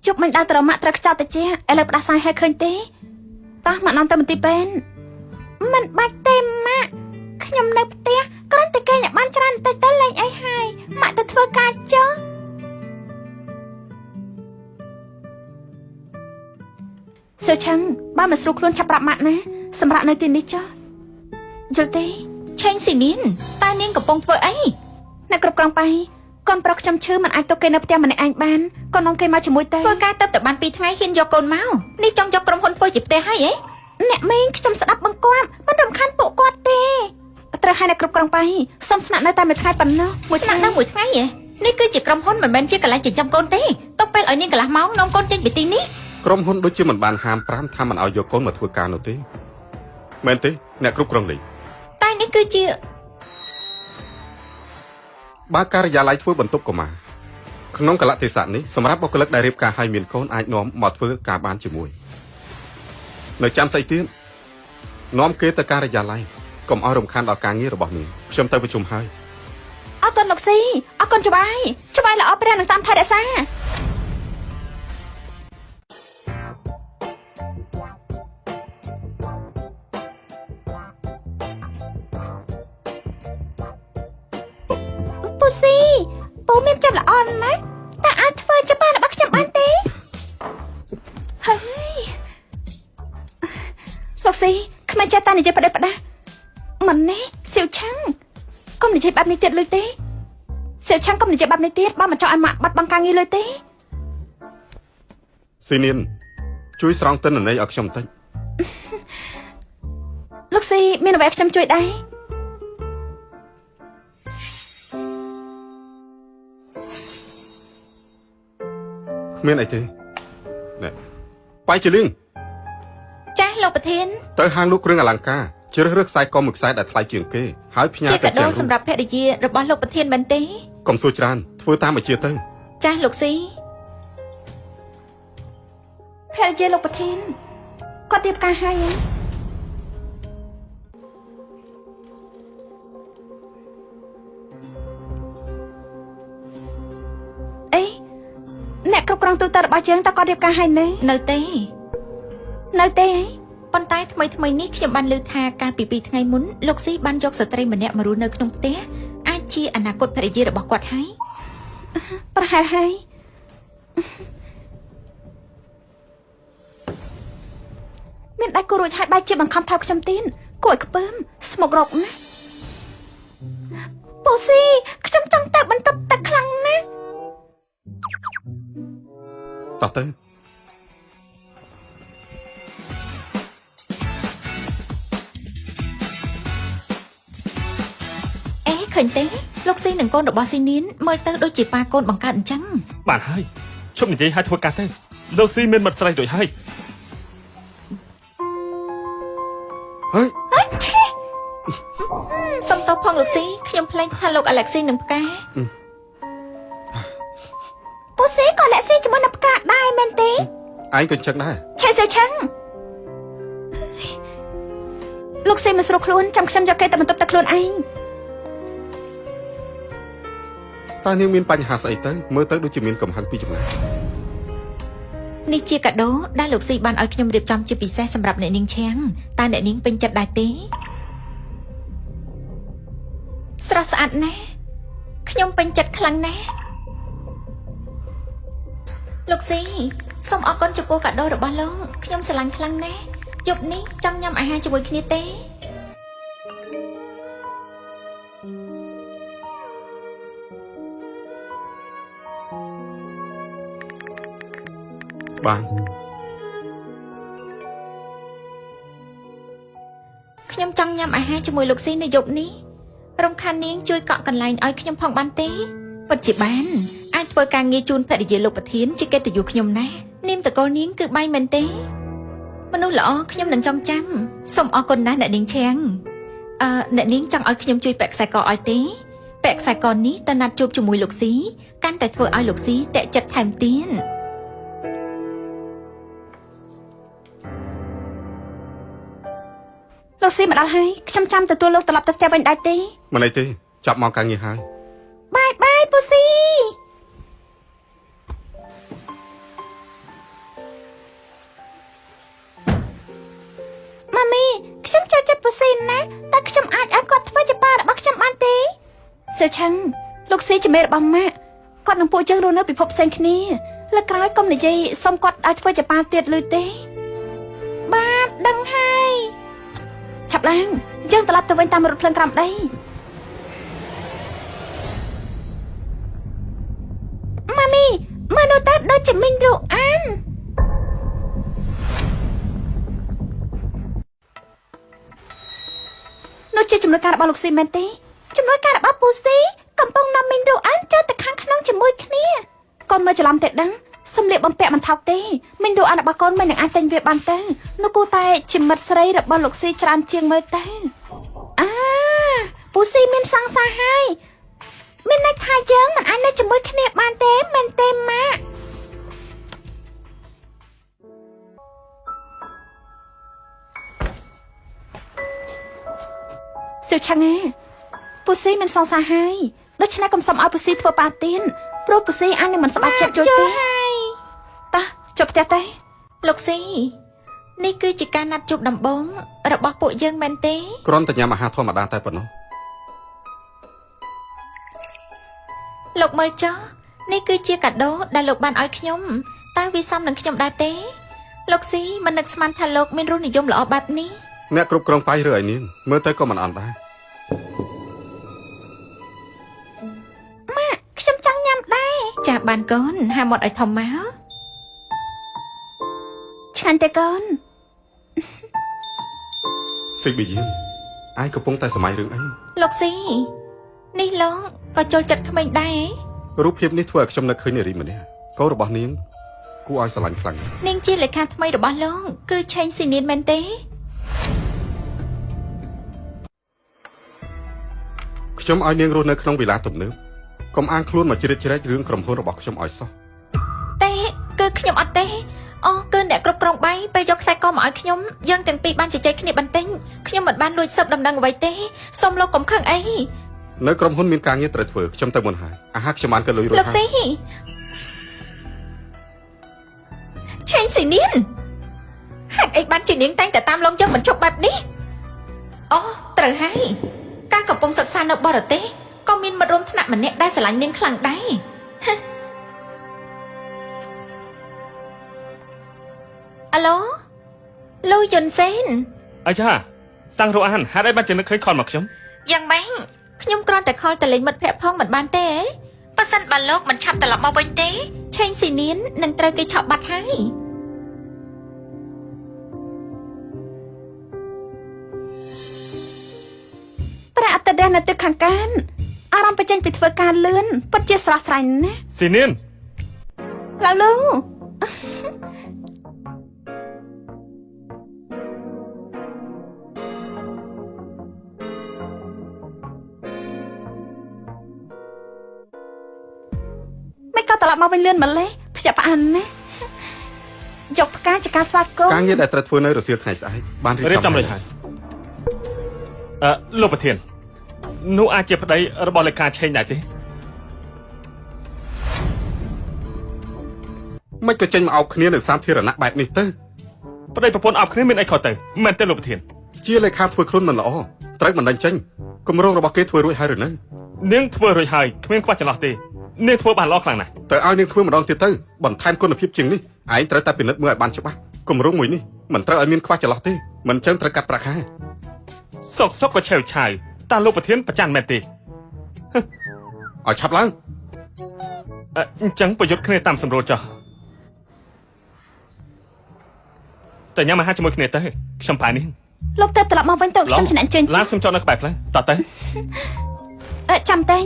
ជប់មិនដើរត្រម៉ាក់ត្រូវខ្ចោតតិចឥឡូវផ្ដាសាយឲ្យឃើញទេតោះមកនាំទៅមន្ទីរពេទ្យមិនបាច់ទេម៉ាក់ខ្ញុំនៅផ្ទះគ្រាន់តែគេអ្នកបានច្រើនទៅលេងអីហើយម៉ាក់ទៅធ្វើការចុះ Sơ Chăng, ba mà sưu khuôn chắp rạp mạng nè. Xâm rạp nơi tiền đi cho. Dùl tê. ឆេងស៊ីនីនតើនាងកំពុងធ្វើអី Nè cục rong bay. Con prok chăm chư mình ai tao cây nấp tiêu mà này anh ban. Con nông cây mau chỉ mũi tê. ធ្វើការទៅបាន2ថ្ងៃហ៊ានយកកូនមកនេះចង់យកក្រុមហ៊ុនធ្វើជាផ្ទះហើយហ៎ Nè mình chăm sẵn đắp bằng quạt. Mình rầm khăn bộ quạt tê. Trời hai nè cục rong bay. Xâm sẵn nơi tay mệt khai bẩn nó. មួយឆ្នាំដល់មួយថ្ងៃហ៎នេះគឺជាក្រុមហ៊ុនមិនមែនជាកន្លែងចិញ្ចឹមកូនទេទុកពេលឲ្យនាងកន្លះម៉ោងនាំកូនចេញពីទីនេះ ក្រុមហ៊ុនដូចជាមិនបានហាម5ថាមិនឲ្យយកកូនមកធ្វើការនោះទេមែនទេអ្នកគ្រប់គ្រងនេះ តែនេះគឺជា បើការិយាល័យធ្វើបន្ទប់កុមារក្នុងកលៈទេសៈនេះសម្រាប់បុគ្គលិកដែលរៀបការឲ្យមានកូនអាចនាំមកធ្វើការបានជាមួយនៅចាំស្អីទៀតនាំគេទៅការិយាល័យកុំឲ្យរំខានដល់ការងាររបស់នាងខ្ញុំទៅប្រជុំហើយ Ở con lộc xí. Ở con cho bay là ở bên đằng tam thay đại xa. Pussy, bố miên chăm là on đấy. Ta ai phơi cho ba là bắt chăm ăn tí. Hơi. Lộc xí, không ai cha ta này chơi bà đây. Mình nè, siêu trắng. Con để chơi bắp này tiệt lưới tí. Siêu trắng con để chơi bắp này tiệt. Ba mà cho ai mặc bắt băng ca nghi lưới tí. ស៊ីនៀនជួយស្រង់ទិន្នន័យឲ្យខ្ញុំតិច Lúc xí, miên là chăm chui đây. គ្មានអីទេណែបាយជាលៀង ចាស់លោកប្រធាន ទៅហាងលក់គ្រឿងអលង្ការជ្រើសរើសខ្សែកមួយខ្សែដែលថ្លៃជាងគេហើយផ្ញើ ជា ទៅ កាដូសម្រាប់ភរិយារបស់លោកប្រធានមែនទេ កុំសួរច្រើនធ្វើតាមអាជាទៅ ចាស់លោកស៊ី Phê dê lục bật thiên. Con điệp ca hai ấy. Ê, nè cục rong tôi tờ bà chướng ta con điệp ca hai này. នៅទេ Nơi tê ấy. ប៉ុន្តែថ្មីនេះខ្ញុំបានលើថាកាលពី2ថ្ងៃមុនលោកស៊ីបានយកស្ត្រីម្នាក់មករស់នៅក្នុងផ្ទះអាចជាអនាគតភរិយារបស់គាត់ហើយ Bà hai hai. Miền đại cô rồi hai ba chia bằng khăm thao chăm tin. Cô ấy bơm, smoke rộng nè. Bố xì, chăm chăm ta bắn tập ta khăn nè. តោះទៅ អេឃើញទេលោកស៊ីនិងកូនរបស់ស៊ីនៀនមើលទៅដូចជាប៉ាកូនបង្កើតអញ្ចឹង បានហើយឈប់និយាយឲ្យធ្វើការទៅលោកស៊ីមានមិត្តស្រីដូចហើយ ហើយ សុំតបផងលោកស៊ីខ្ញុំភ្លេចថាលោកអាឡែកស៊ីនឹងផ្កា Bố xí còn lại xí cho mơ nập cả đai men tí. ឯងក៏អញ្ចឹងដែរ Chạy xe chăng. Lúc xí mà srok luôn chăm chăm cho cây ta mình tập luôn anh. តើនាងមានបញ្ហាស្អីទៅមើលទៅដូចជាមានកំហឹងពីចំណុច នេះជាកាដូដែលលោកស៊ីបានឲ្យខ្ញុំរៀបចំជាពិសេសសម្រាប់អ្នកនាងឈាំងតើអ្នកនាងពេញចិត្តដែរទេស្រស់ស្អាតណាស់ខ្ញុំពេញចិត្តខ្លាំងណាស់លោកស៊ីសូមអរគុណចំពោះកាដូរបស់លោកខ្ញុំស្រឡាញ់ខ្លាំងណាស់យប់នេះចង់ញ៉ាំអាហារជាមួយគ្នាទេ បាន ខ្ញុំចង់ញ៉ាំអាហារជាមួយលោកស៊ីនៅយប់នេះរំខាននាងជួយកក់កន្លែងឲ្យខ្ញុំផងបានទេពិតជាបានអាចធ្វើការងារជូនភរិយាលោកប្រធានជាកិត្តិយសខ្ញុំណាស់នាមតកូលនាងគឺបាយមែនទេមនុស្សល្អខ្ញុំនឹងចងចាំសូមអរគុណណាស់អ្នកនាងឈាំងអ្នកនាងចង់ឲ្យខ្ញុំជួយពាក់ខ្សែកឲ្យទេពាក់ខ្សែកនេះទៅណាត់ជួបជាមួយលោកស៊ីកាន់តែធ្វើឲ្យលោកស៊ីតាក់ចិត្តថែមទៀត Lúc xí mà đào hai. Chăm chăm từ tôi lúc tập lập tập theo bên đại tí. មិនអីទេចាប់មកការងារហើយ Bye bye bố xí. Mami, chăm cho chất bố xí nè. Ta chăm ai áp quạt với cho ba đã bắt chăm ăn tí. Sơ chăng. Lúc xí cho mẹ đã bằng mẹ. Quạt nâng bộ chân rồi nó bị phộp xanh khní. Là cái công này dây xong quạt ai với cho ba tiệt lưới tí. បាទដឹងហើយឆាប់ឡើងយើងត្រឡប់ទៅវិញតាមរថភ្លើងក្រោមដីម៉ាមីមើលនោះទៅដូចជាមីងរូអាននោះជាចំនួនការរបស់លោកស៊ីមែនទេចំនួនការរបស់ពូស៊ីកំពុងនាំមីងរូអានចូលទៅខាងក្នុងជាមួយគ្នាកូនមើលច្រឡំតែដឹងសំលៀកបំពាក់មិនថោកទេមីងរូអានរបស់កូនមិននឹងអាចទិញវាបានទៅនោះគូតែជាមិត្តស្រីរបស់លោកស៊ីច្រើនជាងមើលទៅពូស៊ីមានសង្សារហើយមានន័យថាយើងមិនអាចនៅជាមួយគ្នាបានទេមែនទេម៉ាក់សិវឆាងាពូស៊ីមានសង្សារហើយដូច្នេះកុំសុំឲ្យពូស៊ីធ្វើបាបទៀតព្រោះពូស៊ីអាចនឹងមិនសប្បាយចិត្តយល់ទេតោះចុះផ្ទះទៅលោកស៊ីនេះគឺជាការណាត់ជួបដំបូងរបស់ពួកយើងមែនទេគ្រាន់តែញ៉ាំអាហារធម្មតាតែប៉ុណ្ណោះលោកមើលចុះនេះគឺជាកាដូដែលលោកបានឲ្យខ្ញុំតើវាសមនឹងខ្ញុំដែរទេលោកស៊ីមិននឹកស្មានថាលោកមានរសនិយមល្អបែបនេះអ្នកគ្រប់គ្រងបាយឬឲ្យនាងមើលទៅក៏មិនអន់ដែរម៉ាក់ខ្ញុំចង់ញ៉ាំដែរចាបានកូនហាមាត់ឲ្យធំមកឆ្ងាញ់ទេកូនស៊ីប៊ីយើងឯងកំពុងតែសម័យរឿងអីលោកស៊ីនេះលោកក៏ចូលចិត្តក្មេងដែររូបភាពនេះធ្វើឲ្យខ្ញុំនឹកឃើញនារីម្នាក់កូនរបស់នាងគួរឲ្យស្រឡាញ់ខ្លាំងនាងជាលេខាថ្មីរបស់លោកគឺឆេងស៊ីនៀនមែនទេខ្ញុំឲ្យនាងរស់នៅក្នុងវិឡាទំនើបកុំអាងខ្លួនមកជ្រៀតជ្រែករឿងក្រុមហ៊ុនរបស់ខ្ញុំឲ្យសោះទេគឺខ្ញុំអត់ទេអូគឺអ្នកគ្រប់គ្រងបាយពេលយកខ្សែកមកឲ្យខ្ញុំយើងទាំងពីរបានជជែកគ្នាបន្តិចខ្ញុំមិនបានលួចស៊ើបដំណឹងអ្វីទេសូមលោកកុំខឹងអីនៅក្រុមហ៊ុនមានការងារត្រូវធ្វើខ្ញុំទៅមុនហើយអាហារខ្ញុំបានក៏លុយរួចហើយលោកស៊ីឆេងស៊ីនៀនហេតុអីបានជានាងតែងតែតាមលងយើងមិនជប់បែបនេះអូត្រូវហើយការកំពុងសិក្សានៅបរទេសក៏មានមិត្តរួមថ្នាក់ម្នាក់ដែលស្រឡាញ់នាងខ្លាំងដែរអាឡូលូយុនសេនអាចាសាំងរੂអានហេតុអីបានជានឹកឃើញខលមកខ្ញុំយ៉ាងម៉េចខ្ញុំគ្រាន់តែខលទៅលេងមិត្តភ័ក្តិផងមិនបានទេប៉ះសិនបើលោកមិនឆាប់ត្រឡប់មកវិញទេឆេងស៊ីនៀននឹងត្រូវគេឆក់បាត់ហើយប្រាក់អត្តរនៅទឹកខាងកានអារម្មណ៍បញ្ចេញពីធ្វើការលឿនពិតជាស្រស់ស្រាយណាស់ស៊ីនៀនឡាលូមិនក៏ត្រឡប់មកវិញលឿនម្លេះភ្ញាក់ផ្អើលណាយកផ្កាជាការស្វាគមន៍ការងារដែលត្រូវធ្វើនៅរសៀលថ្ងៃស្អែកបានរៀបចំរួចហើយលោកប្រធាននោះអាចជាប្តីរបស់លេខាឆេងដែរទេមិនក៏ចេញមកអោបគ្នានៅសាធារណៈបែបនេះទៅប្តីប្រពន្ធអោបគ្នាមានអីខុសទៅមែនទេលោកប្រធានជាលេខាធ្វើខ្លួនមិនល្អត្រូវមិនដេញចេញគម្រោងរបស់គេធ្វើរួចហើយឬនៅនាងធ្វើរួចហើយគ្មានខ្វះចន្លោះទេនាងធ្វើបានល្អខ្លាំងណាស់ទៅឲ្យនាងធ្វើម្ដងទៀតទៅបន្ថែមគុណភាពជាងនេះឯងត្រូវតែពិនិត្យមើលឲ្យបានច្បាស់គម្រោងមួយនេះមិនត្រូវឲ្យមានខ្វះចន្លោះទេមិនចឹងត្រូវកាត់ប្រាក់ខែសុកក៏ឆេវឆាវតើលោកប្រធានប្រច័ណ្ឌមែនទេឲ្យឆាប់ឡើងអញ្ចឹងប្រយុទ្ធគ្នាតាមសម្រួលចុះតែញ៉ាំអាហារជាមួយគ្នាទៅខ្ញុំប៉ានេះលោកទៅត្រឡប់មកវិញទៅខ្ញុំឆ្នាក់ជើងឡើងខ្ញុំចុះនៅក្បែរផ្លូវតោះទៅចាំតែង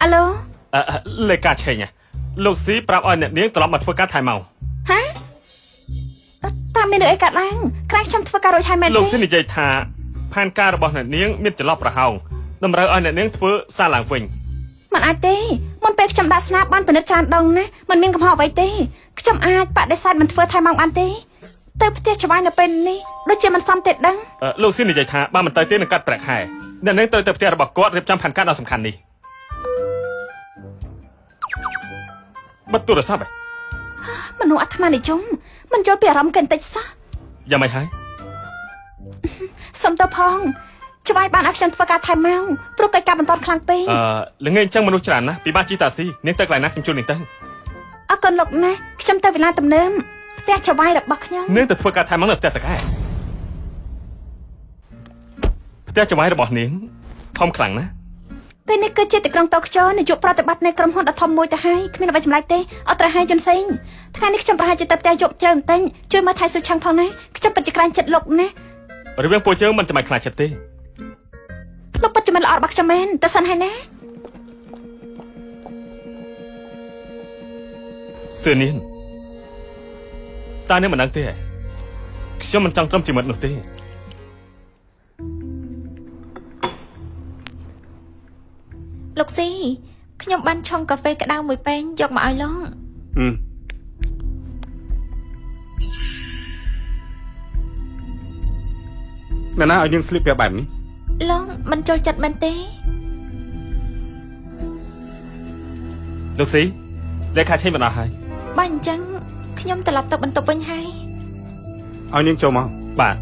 អាឡូលេខាឆេងលោកស៊ីប្រាប់ឲ្យអ្នកនាងត្រឡប់មកធ្វើការថែមមកហាតាមមានអីកាត់ឡើងក្រែងខ្ញុំធ្វើការរួចហើយមែនទេលោកស៊ីនិយាយថាផែនការរបស់អ្នកនាងមានចន្លោះប្រហោងតម្រូវឲ្យអ្នកនាងធ្វើសារឡើងវិញមិនអាចទេមុនពេលខ្ញុំដាក់ស្នាបានពិនិត្យច្រើនដងណាមិនមានកំហុសអ្វីទេខ្ញុំអាចបដិសេធមិនធ្វើថែមមកបានទេទៅផ្ទះច្បាយនៅពេលនេះដូចជាមិនសមទេដឹងលោកស៊ីនិយាយថាបើមិនទៅទេនឹងកាត់ប្រាក់ខែអ្នកនាងត្រូវទៅផ្ទះរបស់គាត់រៀបចំផែនការដ៏សំខាន់នេះបិទទូរស័ព្ទមនុស្សអាត្មានិយមមិនយល់ពីអារម្មណ៍កិនតិចសោះយ៉ាងម៉េចហើយសុំទៅផងច្បាយបានឲ្យខ្ញុំធ្វើការថែមមកព្រោះកិច្ចការបន្តខ្លាំងពេកល្ងាចអញ្ចឹងមនុស្សច្រើនណាស់ពិបាកជីតាស៊ីនាងទៅកន្លែងណាខ្ញុំជួលនាងទៅអរគុណលោកណា ខ្ញុំទៅវិឡាទំនើបផ្ទះចៅហ្វាយរបស់ខ្ញុំ នាងទៅធ្វើការថែមនៅផ្ទះតកែផ្ទះចៅហ្វាយរបស់នាងធំខ្លាំងណាស់ តែនេះគឺជាទីក្រុងតូក្យូនាយកប្រតិបត្តិនៃក្រុមហ៊ុនដ៏ធំមួយទៅហើយគ្មានអ្វីចម្លែកទេអត់ត្រូវហើយយន្តសេងថ្ងៃនេះខ្ញុំប្រហែលជាទៅផ្ទះយកច្រើនតែជួយមើលថែស៊ូឆាំងផងណាខ្ញុំពិតជាក្រាញ់ចិត្តលោកណា រវាងពួកយើងមិនចាំបាច់ខ្លាចចិត្តទេ លោកពិតជាមិនល្អរបស់ខ្ញុំមែនតែសិនហើយណា សឿននាងតើនាងមិនដឹងទេខ្ញុំមិនចង់ត្រឹមជាមិត្តនោះទេ លោកស៊ីខ្ញុំបានឆុងកាហ្វេក្តៅមួយពែងយកមកឲ្យលោក អ្នកណាឲ្យនាងស្លៀកពាក់បែបនេះ លោកមិនចូលចិត្តមែនទេ លោកស៊ីលេខាឆេញបណ្ដោះហើយ បើអញ្ចឹងខ្ញុំត្រឡប់ទៅបន្ទប់វិញហើយ ឲ្យនាងចូលមក បាទ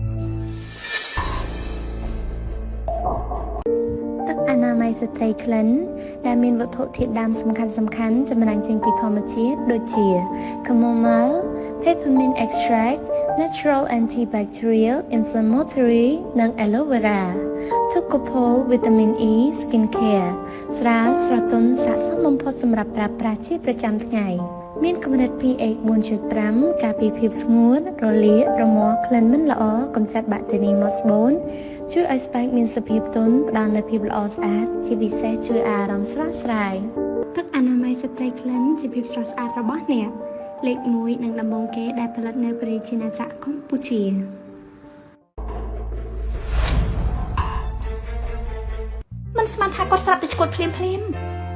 ទឹកអនាម័យស្ត្រីក្លិនដែលមានវត្ថុធាតុដើមសំខាន់ៗចម្រាញ់ចេញពីធម្មជាតិដូចជា chamomile, peppermint extract, natural antibacterial, inflammatory និង aloe vera, tocopol, vitamin E, skin care ស្រាលស្រទន់ស័ក្តិសមបំផុតសម្រាប់ប្រើប្រាស់ជាប្រចាំថ្ងៃ មានកម្រិត pH 4.5 ការពារភាពស្ងួត រលាក រមាស់ ក្លិនមិនល្អ កម្ចាត់បាក់តេរីមកស្បូន ជួយឲ្យស្បែកមានសភាពទន់ ផ្ដល់នូវភាពល្អស្អាត ជាពិសេសជួយអារម្មណ៍ស្រស់ស្រាយ ទឹកអនាម័យស្ត្រីក្លិនជាភាពស្រស់ស្អាតរបស់អ្នកលេខ1និងដំបូងគេដែលផលិតនៅប្រទេសណាចក្រកម្ពុជា មិនស្មានថាគាត់ស្រាប់តែឈួតភ្លាម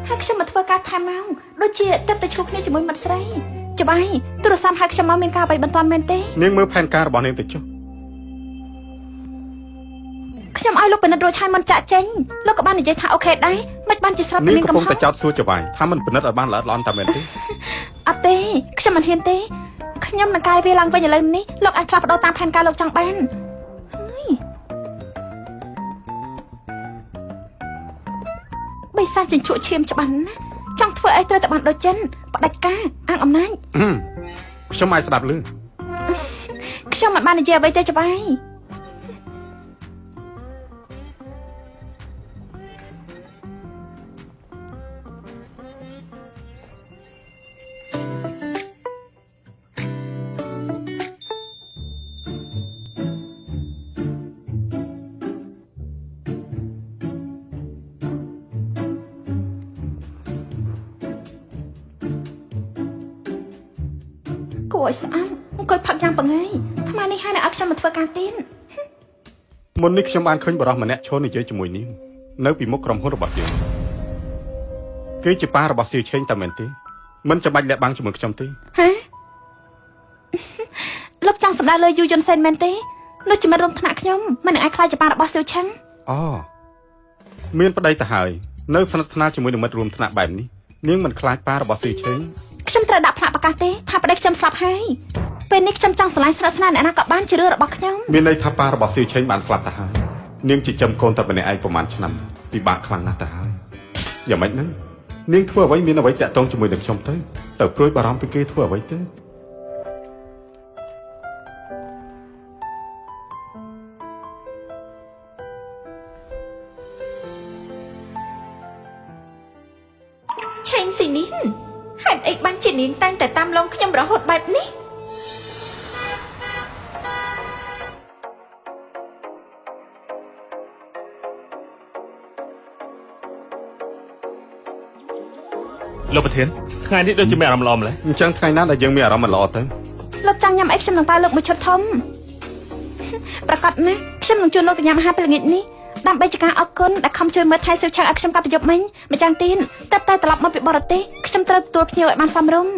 ហើយខ្ញុំមកធ្វើការថែមមកដូចជាទឹកទៅឆ្លុះគ្នាជាមួយមិត្តស្រីច្បាយទូរស័ព្ទហៅខ្ញុំមកមានការអ្វីបន្ទាន់មែនទេ នាងមើលផែនការរបស់នាងទៅចុះ ខ្ញុំឲ្យលោកពិនិត្យរួចហើយមិនចាក់ចេញលោកក៏បាននិយាយថាអូខេដែរមិនបានជាស្រាប់តែ នាង មាន កំ កំ ពុង ហុស តែចោទសួរចៅហ្វាយថាមិនពិនិត្យឲ្យបានល្អិតល្អន់តាមមែនទេ អត់ទេខ្ញុំមិនហ៊ានទេខ្ញុំនឹងកាយវាឡើងវិញឥឡូវនេះលោកអាចផ្លាស់ប្ដូរតាមផែនការលោកចង់បានហើយបីសាចិញ្ចក់ឈាមច្បាស់ណាចង់ធ្វើអីត្រូវតែបានដូចចិនបដិការអាងអំណាច ខ្ញុំអាចស្ដាប់ឮ ខ្ញុំមិនបាននិយាយអ្វីទេច្បាយ គួរឲ្យស្អប់អង្គុយផឹកយ៉ាងបង្ងាយថ្មនេះហើយអ្នកឲ្យខ្ញុំមកធ្វើការទៀន មុននេះខ្ញុំបានឃើញបរិសម្នាក់ឈរនិយាយជាមួយនាងនៅពីមុខក្រុមហ៊ុនរបស់យើងគេជាប៉ារបស់សៀវឆេងតែមែនទេមិនចាំបាច់លាក់បាំងជាមួយខ្ញុំទេ ហ៎លោកចង់សម្ដៅលើយូយុនសេនមែនទេនោះជាមិត្តរួមថ្នាក់ខ្ញុំមិននឹងអាចខ្លាចជាប៉ារបស់សៀវឆឹង អូមានប្តីទៅហើយនៅស្និទ្ធស្នាលជាមួយនឹងមិត្តរួមថ្នាក់បែបនេះនាងមិនខ្លាចប៉ារបស់សៀវឆេង ខ្ញុំត្រូវដាក់ផ្លាកប្រកាសទេថាប្តីខ្ញុំស្លាប់ហើយពេលនេះខ្ញុំចង់ឆ្លៃស្និទ្ធស្នាលអ្នកណាក៏បានជារឿងរបស់ខ្ញុំ មានន័យថាប៉ារបស់សៀវឆេងបានស្លាប់ទៅហើយនាងចិញ្ចឹមកូនតែម្នាក់ឯងប្រហែលឆ្នាំពិបាកខ្លាំងណាស់ទៅហើយយ៉ាងម៉េចហ្នឹងនាងធ្វើអ្វីមានអ្វីតាក់ទងជាមួយនឹងខ្ញុំទៅព្រួយបារម្ភពីគេធ្វើអ្វីទៅ ឆេងស៊ីនីនហេតុអីបានជានាងតែងតែតាមឡងខ្ញុំរហូតបែបនេះ លោកប្រធានថ្ងៃនេះដូចជាមានអារម្មណ៍ល្អម្ល៉េះ អញ្ចឹងថ្ងៃណាដែលយើងមានអារម្មណ៍មិនល្អទៅ លោកចង់ញ៉ាំអីខ្ញុំនឹងប៉ាលោកមួយឈុតធំប្រកាសណាខ្ញុំនឹងជួយលោកទៅញ៉ាំអាហារពេលល្ងាចនេះដើម្បីជាការអរគុណដែលខំជួយមើលថែសិវឆាំងឲ្យខ្ញុំកាប់ប្រយុទ្ធមិញម្យ៉ាងទៀតតែត្រឡប់មកពីបរទេសខ្ញុំត្រូវទទួលភ្ញៀវឲ្យបានសមរម្យ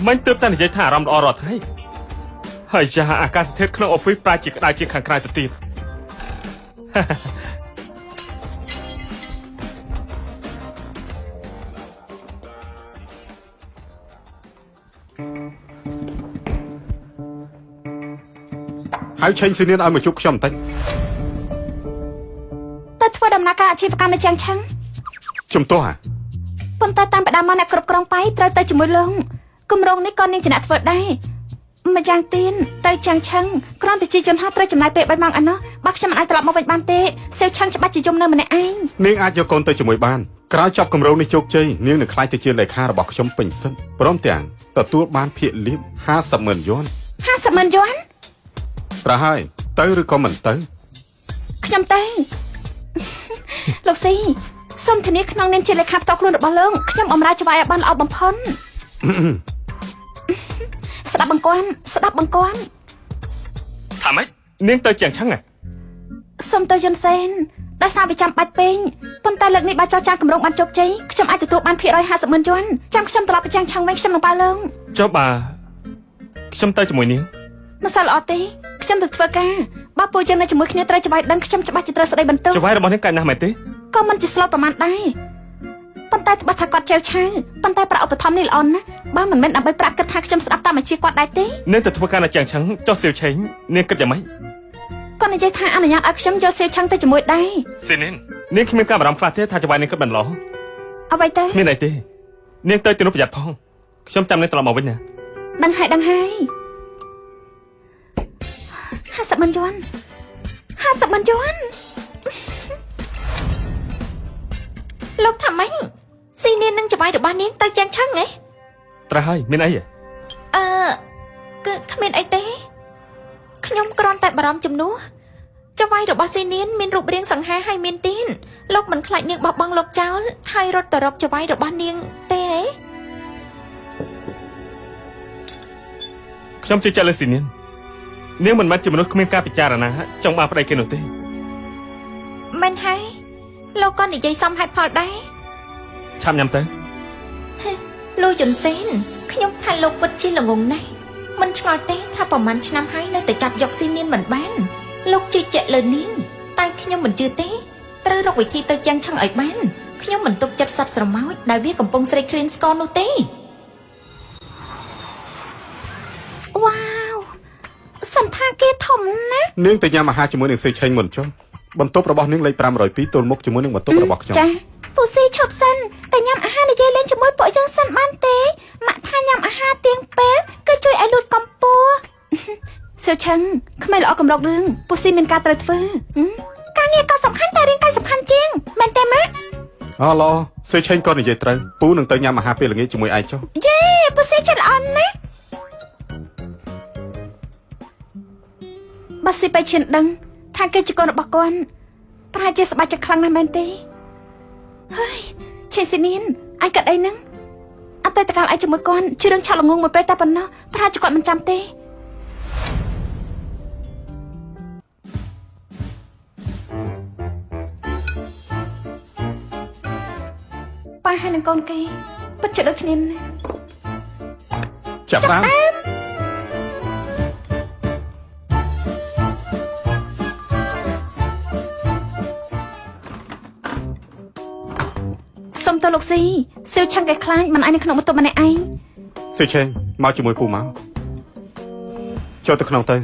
មិនទើបតែនិយាយថាអារម្មណ៍ល្អរាល់ថ្ងៃហើយចាអាកាសធាតុក្នុងអอฟហ្វិសប្រាជាក្តៅជាងខាងក្រៅទៅទៀត ហើយឆេងស៊ីនីនឲ្យមកជួបខ្ញុំបន្តិច ទៅធ្វើដំណើរការអាជីវកម្មនៅជាងឆាំង ជំទាស់ហ่ะ ព ប៉ុន្តែតាមបដាមកអ្នកគ្រប់គ្រងបៃត្រូវទៅជាមួយលោកគម្រោងនេះក៏នាងជាអ្នកធ្វើដែរម្យ៉ាងទៀតទៅចាំងឆឹងគ្រាន់តែជាជនហោះត្រូវចំណាយពេល3ម៉ោងអានោះបើខ្ញុំមិនអាចត្រឡប់មកវិញបានទេសេវឆឹងច្បាស់ជាយំនៅម្នាក់ឯង នាងអាចយកកូនទៅជាមួយបានក្រោយចប់គម្រោងនេះជោគជ័យនាងនឹងក្លាយទៅជាលេខារបស់ខ្ញុំពេញសិនព្រមទាំងទទួលបានភាគលាភ 50,000 យួន 50,000 យួន ប្រហើយទៅឬក៏មិនទៅ ខ្ញុំទៅ លោកស៊ីសូមធានាក្នុងនាមជាលេខាផ្ទាល់ខ្លួនរបស់លោកខ្ញុំបម្រើច្បាយឲ្យបានល្អបំផុត ស្ដាប់បង្គាំថាម៉េចនាងទៅជាងឆឹងហ៎ សូមទៅយន្តសេនដោយសារវាចាំបាច់ពេកប៉ុន្តែលើកនេះបើចោះចាស់គម្រោងបានជោគជ័យខ្ញុំអាចទទួលបានភាគរយ 50,000 យួនចាំខ្ញុំត្រឡប់ទៅជាងឆឹងវិញខ្ញុំនឹងបើលោក ចុះបាទខ្ញុំទៅជាមួយនាង មិនសូវល្អទេខ្ញុំទៅធ្វើការបើពួកយើងនៅជាមួយគ្នាត្រូវច្បាយដឹងខ្ញុំច្បាស់ជាត្រូវស្ដីបន្ទោស ច្បាយរបស់នាងកាច់ណាស់មែនទេ ក៏មិនជាស្លូតប្រមាណដែរប៉ុន្តែត្បិតថាគាត់ចែវឆៅប៉ុន្តែប្រាក់ឧបត្ថម្ភនេះល្អណាស់បើមិនមែនដើម្បីប្រាក់គិតថាខ្ញុំស្ដាប់តាមបញ្ជាគាត់ដែរទេ នាងទៅធ្វើការនៅជាងឆឹងចុះសៀវឆេងនាងគិតយ៉ាងម៉េច គាត់និយាយថាអនុញ្ញាតឲ្យខ្ញុំយកសៀវឆឹងទៅជាមួយដែរ ស៊ីនាងគ្មានការបារម្ភខ្លះទេថាច្បាយនាងគិតមិនល្អ អ្វីទៅ មានអីទេនាងទៅជំនួសប្រយ័ត្នផងខ្ញុំចាំនាងត្រឡប់មកវិញណា ដឹងហើយ50,000 យួន50,000 យួន លោកថាម៉េចស៊ីនាងនឹងច្បាយរបស់នាងទៅចាំងឆឹងហ៎ ត្រូវហើយមានអី គឺគ្មានអីទេខ្ញុំគ្រាន់តែបារម្ភជំនួសច្បាយរបស់ស៊ីនាងមានរូបរាងសង្ហាហើយមានទៀនលោកមិនខ្លាចនាងបោះបង់លោកចោលហើយរត់ទៅរកច្បាយរបស់នាងទេហ៎ ខ្ញុំជឿជាក់លើស៊ីនាងមិនមែនជាមនុស្សគ្មានការពិចារណាចង់បានប្តីគេនោះទេ មិនហើយលោកក៏និយាយសមហេតុផលដែរ ឆាប់ញ៉ាំទៅ លោកយុនសេនខ្ញុំថាលោកពិតជាល្ងងណាស់មិនឆ្ងល់ទេថាប្រហែលឆ្នាំហើយនៅតែចាប់យកស៊ីនាងមិនបានលោកជឿជាក់លើនាងតែខ្ញុំមិនជឿទេត្រូវរកវិធីទៅចាំងឆឹងឲ្យបានខ្ញុំមិនទុកចិត្តសត្វស្រមោចដែលវាកំពុងស្រេកឃ្លានស្គរនោះទេ វ៉ាវសន្តាគារធំណាស់ នាងទៅញ៉ាំអាហារជាមួយនឹងសេឆេងមុនចុះបន្ទប់របស់នាងលេខ502ទល់មុខជាមួយនឹងបន្ទប់របស់ខ្ញុំ ចាពូស៊ីឈប់សិនតែញ៉ាំអាហារនិយាយលេងជាមួយពួកយើងសិនបានទេម៉ាក់ថាញ៉ាំអាហារទៀងពេលគឺជួយឲ្យលូតកម្ពស់សៀវឆឹងក្មេងល្អកម្រោករឿងពូស៊ីមានការត្រូវធ្វើការងារក៏សំខាន់តែរាងកាយសំខាន់ជាងមែនទេម៉ាក់ អូឡូសេឆេងក៏និយាយត្រូវពូនឹងទៅញ៉ាំអាហារពេលល្ងាចជាមួយឯងចុះ យេពូស៊ីចិត្តល្អណាស់បើស៊ីបៃឈិនដឹងថាគេជាកូនរបស់គាត់ប្រហែលជាសប្បាយចិត្តខ្លាំងណាស់មែនទេហើយឆេស៊ីនីនអញកាត់អីហ្នឹងអតីតកាលឯងជាមួយគាត់ជារឿងឆាប់ល្ងងមួយពេលតែប៉ុណ្ណោះប្រហែលជាគាត់មិនចាំទេប៉ាហើយនឹងកូនគេពិតជាដូចគ្នាណាស់ ចាប់តាម សុំទៅលោកស៊ីសៀវឆឹងកែខ្លាញ់មិនអាចនៅក្នុងបន្ទប់ម្នាក់ឯង សេឆេងមកជាមួយពូមកចូលទៅក្នុងទៅ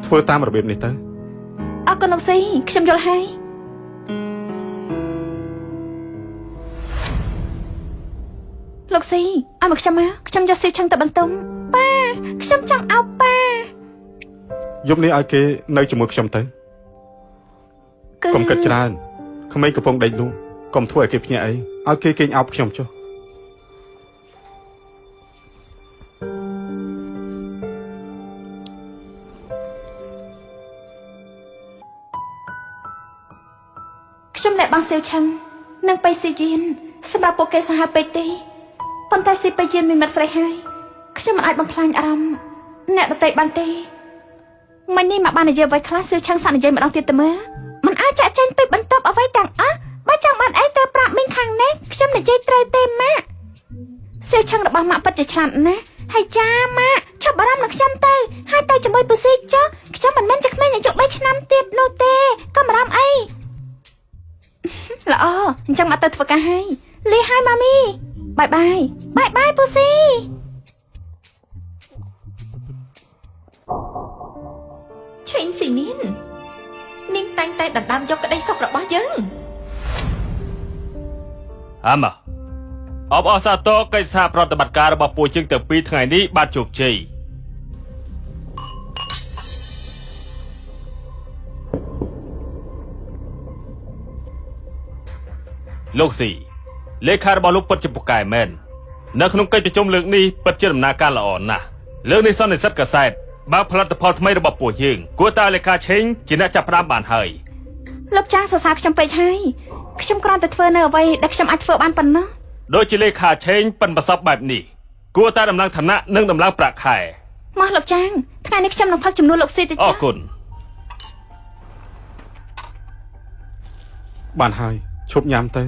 ធ្វើតាមរបៀបនេះទៅ អរគុណលោកស៊ីខ្ញុំយល់ហើយលោកស៊ីឲ្យមកខ្ញុំយកស៊ីឆឹងទៅបន្ទំប៉ាខ្ញុំចង់អោបប៉ា យប់នេះឲ្យគេនៅជាមួយខ្ញុំទៅកុំគិតច្រើនក្មេងកំពុងដេកលក់កុំធ្វើឲ្យគេភ្ញាក់អីឲ្យគេគេងអោបខ្ញុំចុះ ខ្ញុំអ្នកបងសៀវឆឹងនិងបៃស៊ីយៀនសម្រាប់ពួកគេសាហាវពេកទេប៉ុន្តែស៊ីបៃយៀនមានមិត្តស្រីហើយខ្ញុំមិនអាចបំផ្លាញអារម្មណ៍អ្នកដទៃបានទេមិញនេះមកបាននិយាយអ្វីខ្លះសៀវឆឹងសាក់និយាយម្ដងទៀតទៅមើលមិនអាចចាក់ចែងពេកបន្ទប់អ្វីទាំងអស់បើចង់បានអីត្រូវប្រាប់មីងខាងនេះខ្ញុំនិយាយត្រូវទេម៉ាក់សៀវឆឹងរបស់ម៉ាក់ពិតជាឆ្លាតណាស់ហើយចាម៉ាក់ឈប់បារម្ភនឹងខ្ញុំទៅហើយទៅជាមួយពូស៊ីចុះខ្ញុំមិនមែនជាក្មេងអាយុ3ឆ្នាំទៀតនោះទេកុំបារម្ភអី ណាហើយលាហើយម៉ាមីបាយបាយបាយបាយពូស៊ីឆេងស៊ីនាងនាងតែងតែដណ្ដើមយកក្តីសុខរបស់យើង អាម៉ាអបអរសាទរកិច្ចសហប្រតិបត្តិការរបស់ពួកយើងទាំងពីរថ្ងៃនេះបានជោគជ័យលោកស៊ីលេខារបស់លោកពិតជាពូកែមែននៅក្នុងកិច្ចប្រជុំលើកនេះពិតជាដំណើរការល្អណាស់លើកនេះសន្និសីទកាសែតបើផលិតផលថ្មីរបស់ពួកយើងគួរតែលេខាឆេងជាអ្នកចាប់ផ្ដើមបានហើយ លោកចាស់សរសើរខ្ញុំពេកហើយខ្ញុំគ្រាន់តែធ្វើនៅអ្វីដែលខ្ញុំអាចធ្វើបានប៉ុណ្ណោះ ដូចជាលេខាឆេងប៉ិនប្រសពបែបនេះគួរតែដំឡើងឋានៈនិងដំឡើងប្រាក់ខែ មកលោកចាងថ្ងៃនេះខ្ញុំនឹងផឹកចំនួនលោកស៊ីទៅ អ ចា រគុណ បានហើយឈប់ញ៉ាំទៅ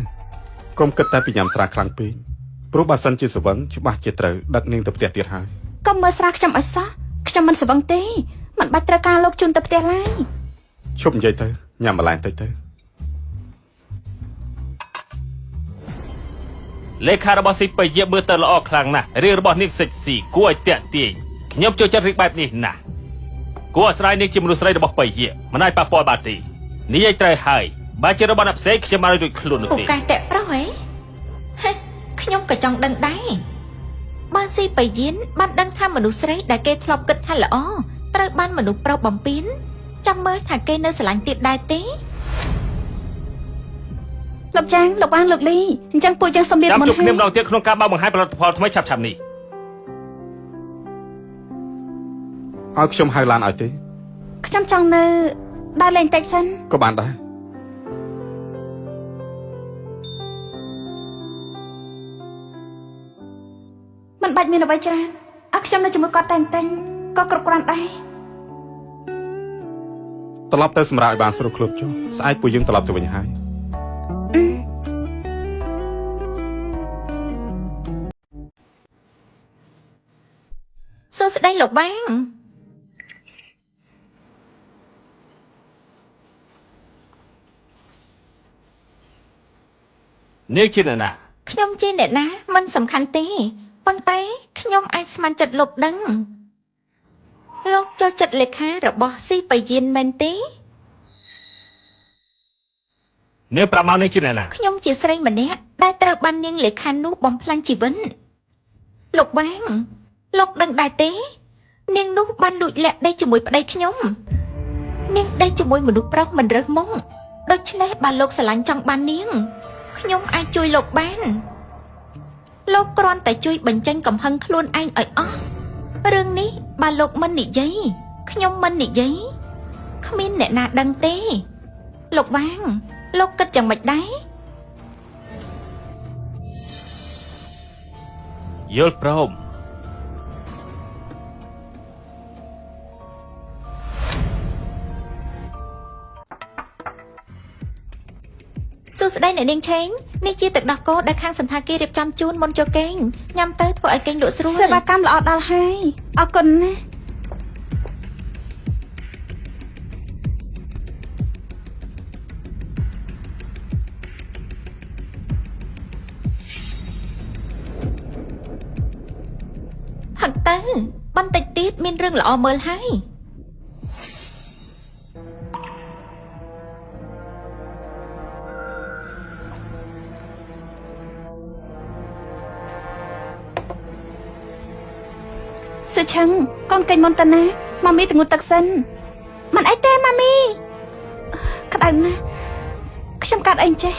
កុំគិតតែពីញ៉ាំស្រាខ្លាំងពេកព្រោះបើសិនជាសវឹងច្បាស់ជាត្រូវដឹកនាងទៅផ្ទះទៀតហើយក ុំមើលស្រាខ្ញុំឲ្យសោះខ្ញុំមិនស្វឹងទេមិនបាច់ត្រូវការលោកជូនទៅផ្ទះឡើយ ឈប់និយាយទៅញ៉ាំបន្លែតិចទៅ លេខារបស់ស៊ីបៃយាមើលទៅល្អខ្លាំងណាស់រឿងរបស់នាងសិចស៊ីគួរឲ្យតាក់ទាញខ្ញុំចូលចិត្តរឿងបែបនេះណាស់គួរអាស្រ័យនាងជាមនុស្សស្រីរបស់បៃយាមិនអាចប៉ះពាល់បានទេនេះឯងត្រូវហើយបើជារបស់អ្នកផ្សេងខ្ញុំមិនឲ្យរួចខ្លួននោះ ពូ ទេ កែតែប្រុសហេហេខ្ញុំក៏ចង់ដឹងដែរបើស៊ីបៃយៀនបានដឹងថាមនុស្សស្រីដែលគេធ្លាប់គិតថាល្អត្រូវបានមនុស្សប្រុសបំពេញចាំមើលថាគេនៅស្រឡាញ់ទៀតដែរទេលោកចាងលោកបានលោកលីអញ្ចឹងពួកយើងសូមលា ចាំ មុន ជួបគ្នា ហើយ ម្ដងទៀតក្នុងការបើកបង្ហាញផលិតផលថ្មីឆាប់ៗនេះ ឲ្យខ្ញុំហៅឡានឲ្យទេ ខ្ញុំចង់នៅដើរលេងតិចសិន ក៏បានដែរ មិនបាច់មានអ្វីច្រើនឲ្យខ្ញុំនៅជាមួយគាត់តែបន្តិចក៏គ្រប់គ្រាន់ដែរ ត្រឡប់ទៅសម្រាប់ឲ្យបានស្រួលខ្លួនចុះស្អែកពួកយើងត្រឡប់ទៅវិញហើយ សួស្តីលោកបាង នាងជាអ្នកណា ខ្ញុំជាអ្នកណាមិនសំខាន់ទេប៉ុន្តែខ្ញុំអាចស្មានចិត្តលោកដឹងលោកចូលចិត្តលេខារបស់ស៊ីបៃយៀនមែនទេ នាងប្រាប់មកនាងជាអ្នកណា ខ្ញុំជាស្រីម្នាក់ដែលត្រូវបាននាងលេខានោះបំផ្លាញជីវិតលោកបាងលោកដឹងដែរទេនាងនោះបានលួចលាក់ដេកជាមួយប្តីខ្ញុំនាងដេកជាមួយមនុស្សប្រុសមិនរើសមុខដូច្នេះបើលោកស្រឡាញ់ចង់បាននាងខ្ញុំអាចជួយលោកបានលោកគ្រាន់តែជួយបញ្ចេញកំហឹងខ្លួនឯងឲ្យអស់រឿងនេះបើលោកមិននិយាយខ្ញុំមិននិយាយគ្មានអ្នកណាដឹងទេលោកបាងលោកគិតយ៉ាងម៉េចដែរ យល់ព្រម សួស្តីអ្នកនាងឆេងនេះជាទឹកដោះគោដែលខាងសន្តាគាររៀបចំជូនមុនចូលគេងញ៉ាំទៅធ្វើឲ្យគេងលក់ស្រួលសេវាកម្មល្អដល់ហើយអរគុណណាហឹកទៅបន្តិចទៀតមានរឿងល្អមើលហើយ សុឆឹងកូនកេងមុនតាណាម៉ាមីទៅងូតទឹកសិនមិនអីទេម៉ាមីក្តៅណាស់ខ្ញុំកាត់អីចេះ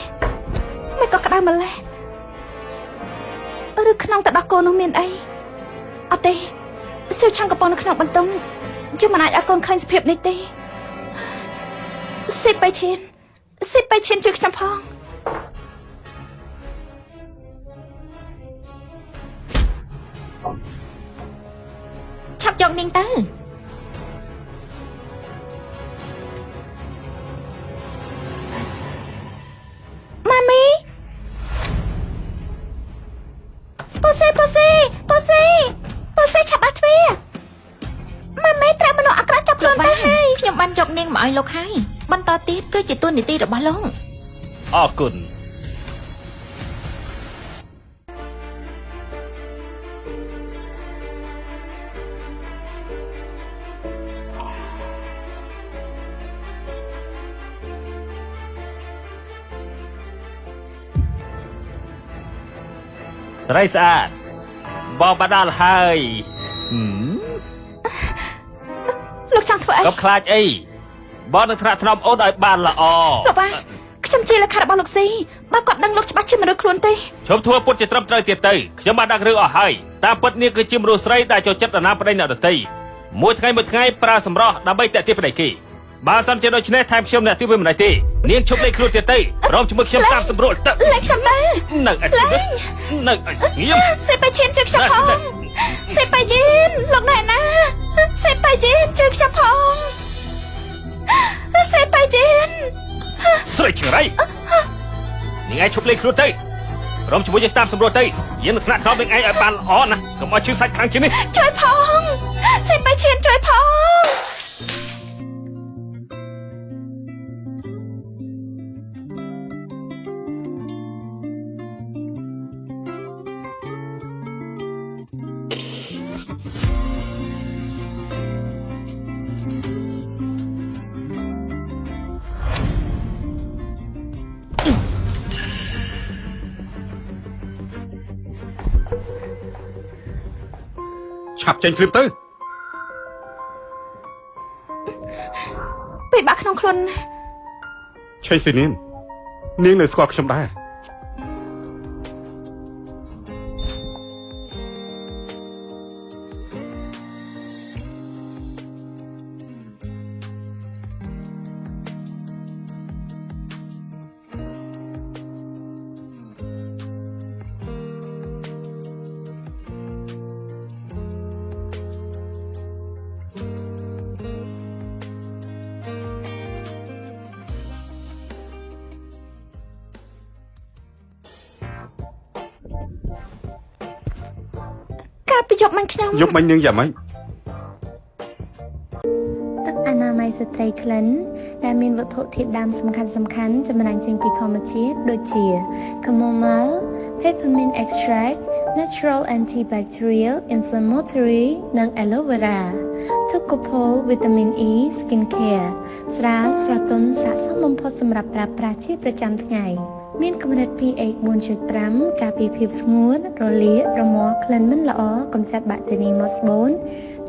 មិនក៏ក្តៅម្លេះឬក្នុងទឹកដោះគោនោះមានអីអត់ទេសុឆឹងកំពុងនៅក្នុងបន្ទង់យើងមិនអាចឲ្យកូនឃើញសភាពនេះទេសិបបៃឈិនជួយខ្ញុំផង ឆាប់យកនាងទៅម៉ាមីពូសេឆាប់អត់ទ្វារម៉ាមីត្រូវមនុស្សអាក្រក់ចាប់ខ្លួនទៅហើយខ្ញុំបានយកនាងមកឲ្យលោកហើយបន្តទៀតគឺជាទួនាទីរបស់លោក អរគុណ ស្រីស្អាតបងបដាល់ហើយហឹម លោកចង់ធ្វើអី កុំខ្លាចអីបងនឹងថ្នាក់ថ្នមអូនឲ្យបានល្អ លោកប៉ាខ្ញុំជាលេខារបស់លោកស៊ីបើគាត់ដឹងលោកច្បាស់ជាមនុស្សខ្លួនទេ ជុំធ្វើពុតជាត្រឹមត្រូវទៀតទៅខ្ញុំបានដាក់រឿងអស់ហើយតាមពិតនាងគឺជាមនុស្សស្រីដែលចូលចិត្តដំណាំប្តីអ្នកដទៃមួយថ្ងៃប្រើសម្រស់ដើម្បីតាក់ទាញប្តីគេបើសិនជាដូច្នេះថែមខ្ញុំអ្នកទីវាមិនដែរទេនាងជប់លេខខ្លួនទៀតទៅព្រមជាមួយខ្ញុំតាមសម្រួលទៅ លេខខ្ញុំទៅ នៅអត់ស្ងៀមនៅអត់ស្ងៀម សេប៉ាឈៀនជួយខ្ញុំផងសេប៉ាយៀនលោកណែណាសេប៉ាយៀនជួយខ្ញុំផងសេប៉ាយៀន ស្រីឆ្ងៃនាងឯងជប់លេខខ្លួនទៅព្រមជាមួយយើងតាមសម្រួលទៅយើងនឹងថ្នាក់ក្រោមនាងឯងឲ្យបានល្អណាស់កុំឲ្យឈឺសាច់ខាងជាងនេះ ជួយផងសេប៉ាឈៀនជួយផង ឆាប់ចេញឃ្លីបទៅ ពិបាកក្នុងខ្លួន ឆេស៊ីនីននាងនៅស្គាល់ខ្ញុំដែរ កាលពីយប់មិញខ្ញុំ យប់មិញនាងយ៉ាងម៉េច ទឹកអនាម័យស្ត្រីក្លិនដែលមានវត្ថុធាតុដើមសំខាន់ៗចម្រាញ់ចេញពីធម្មជាតិដូចជា chamomile, peppermint extract, natural antibacterial, inflammatory និង aloe vera, tocopherol, vitamin E, skin care ស្រាលស្រទន់ស័ក្តិសមបំផុតសម្រាប់ប្រើប្រាស់ជាប្រចាំថ្ងៃមានកម្រិត pH 4.5 ការពារភាពស្ងួតរលាករមាស់ក្លិនមិនល្អកម្ចាត់បាក់តេរីម៉ូសបូន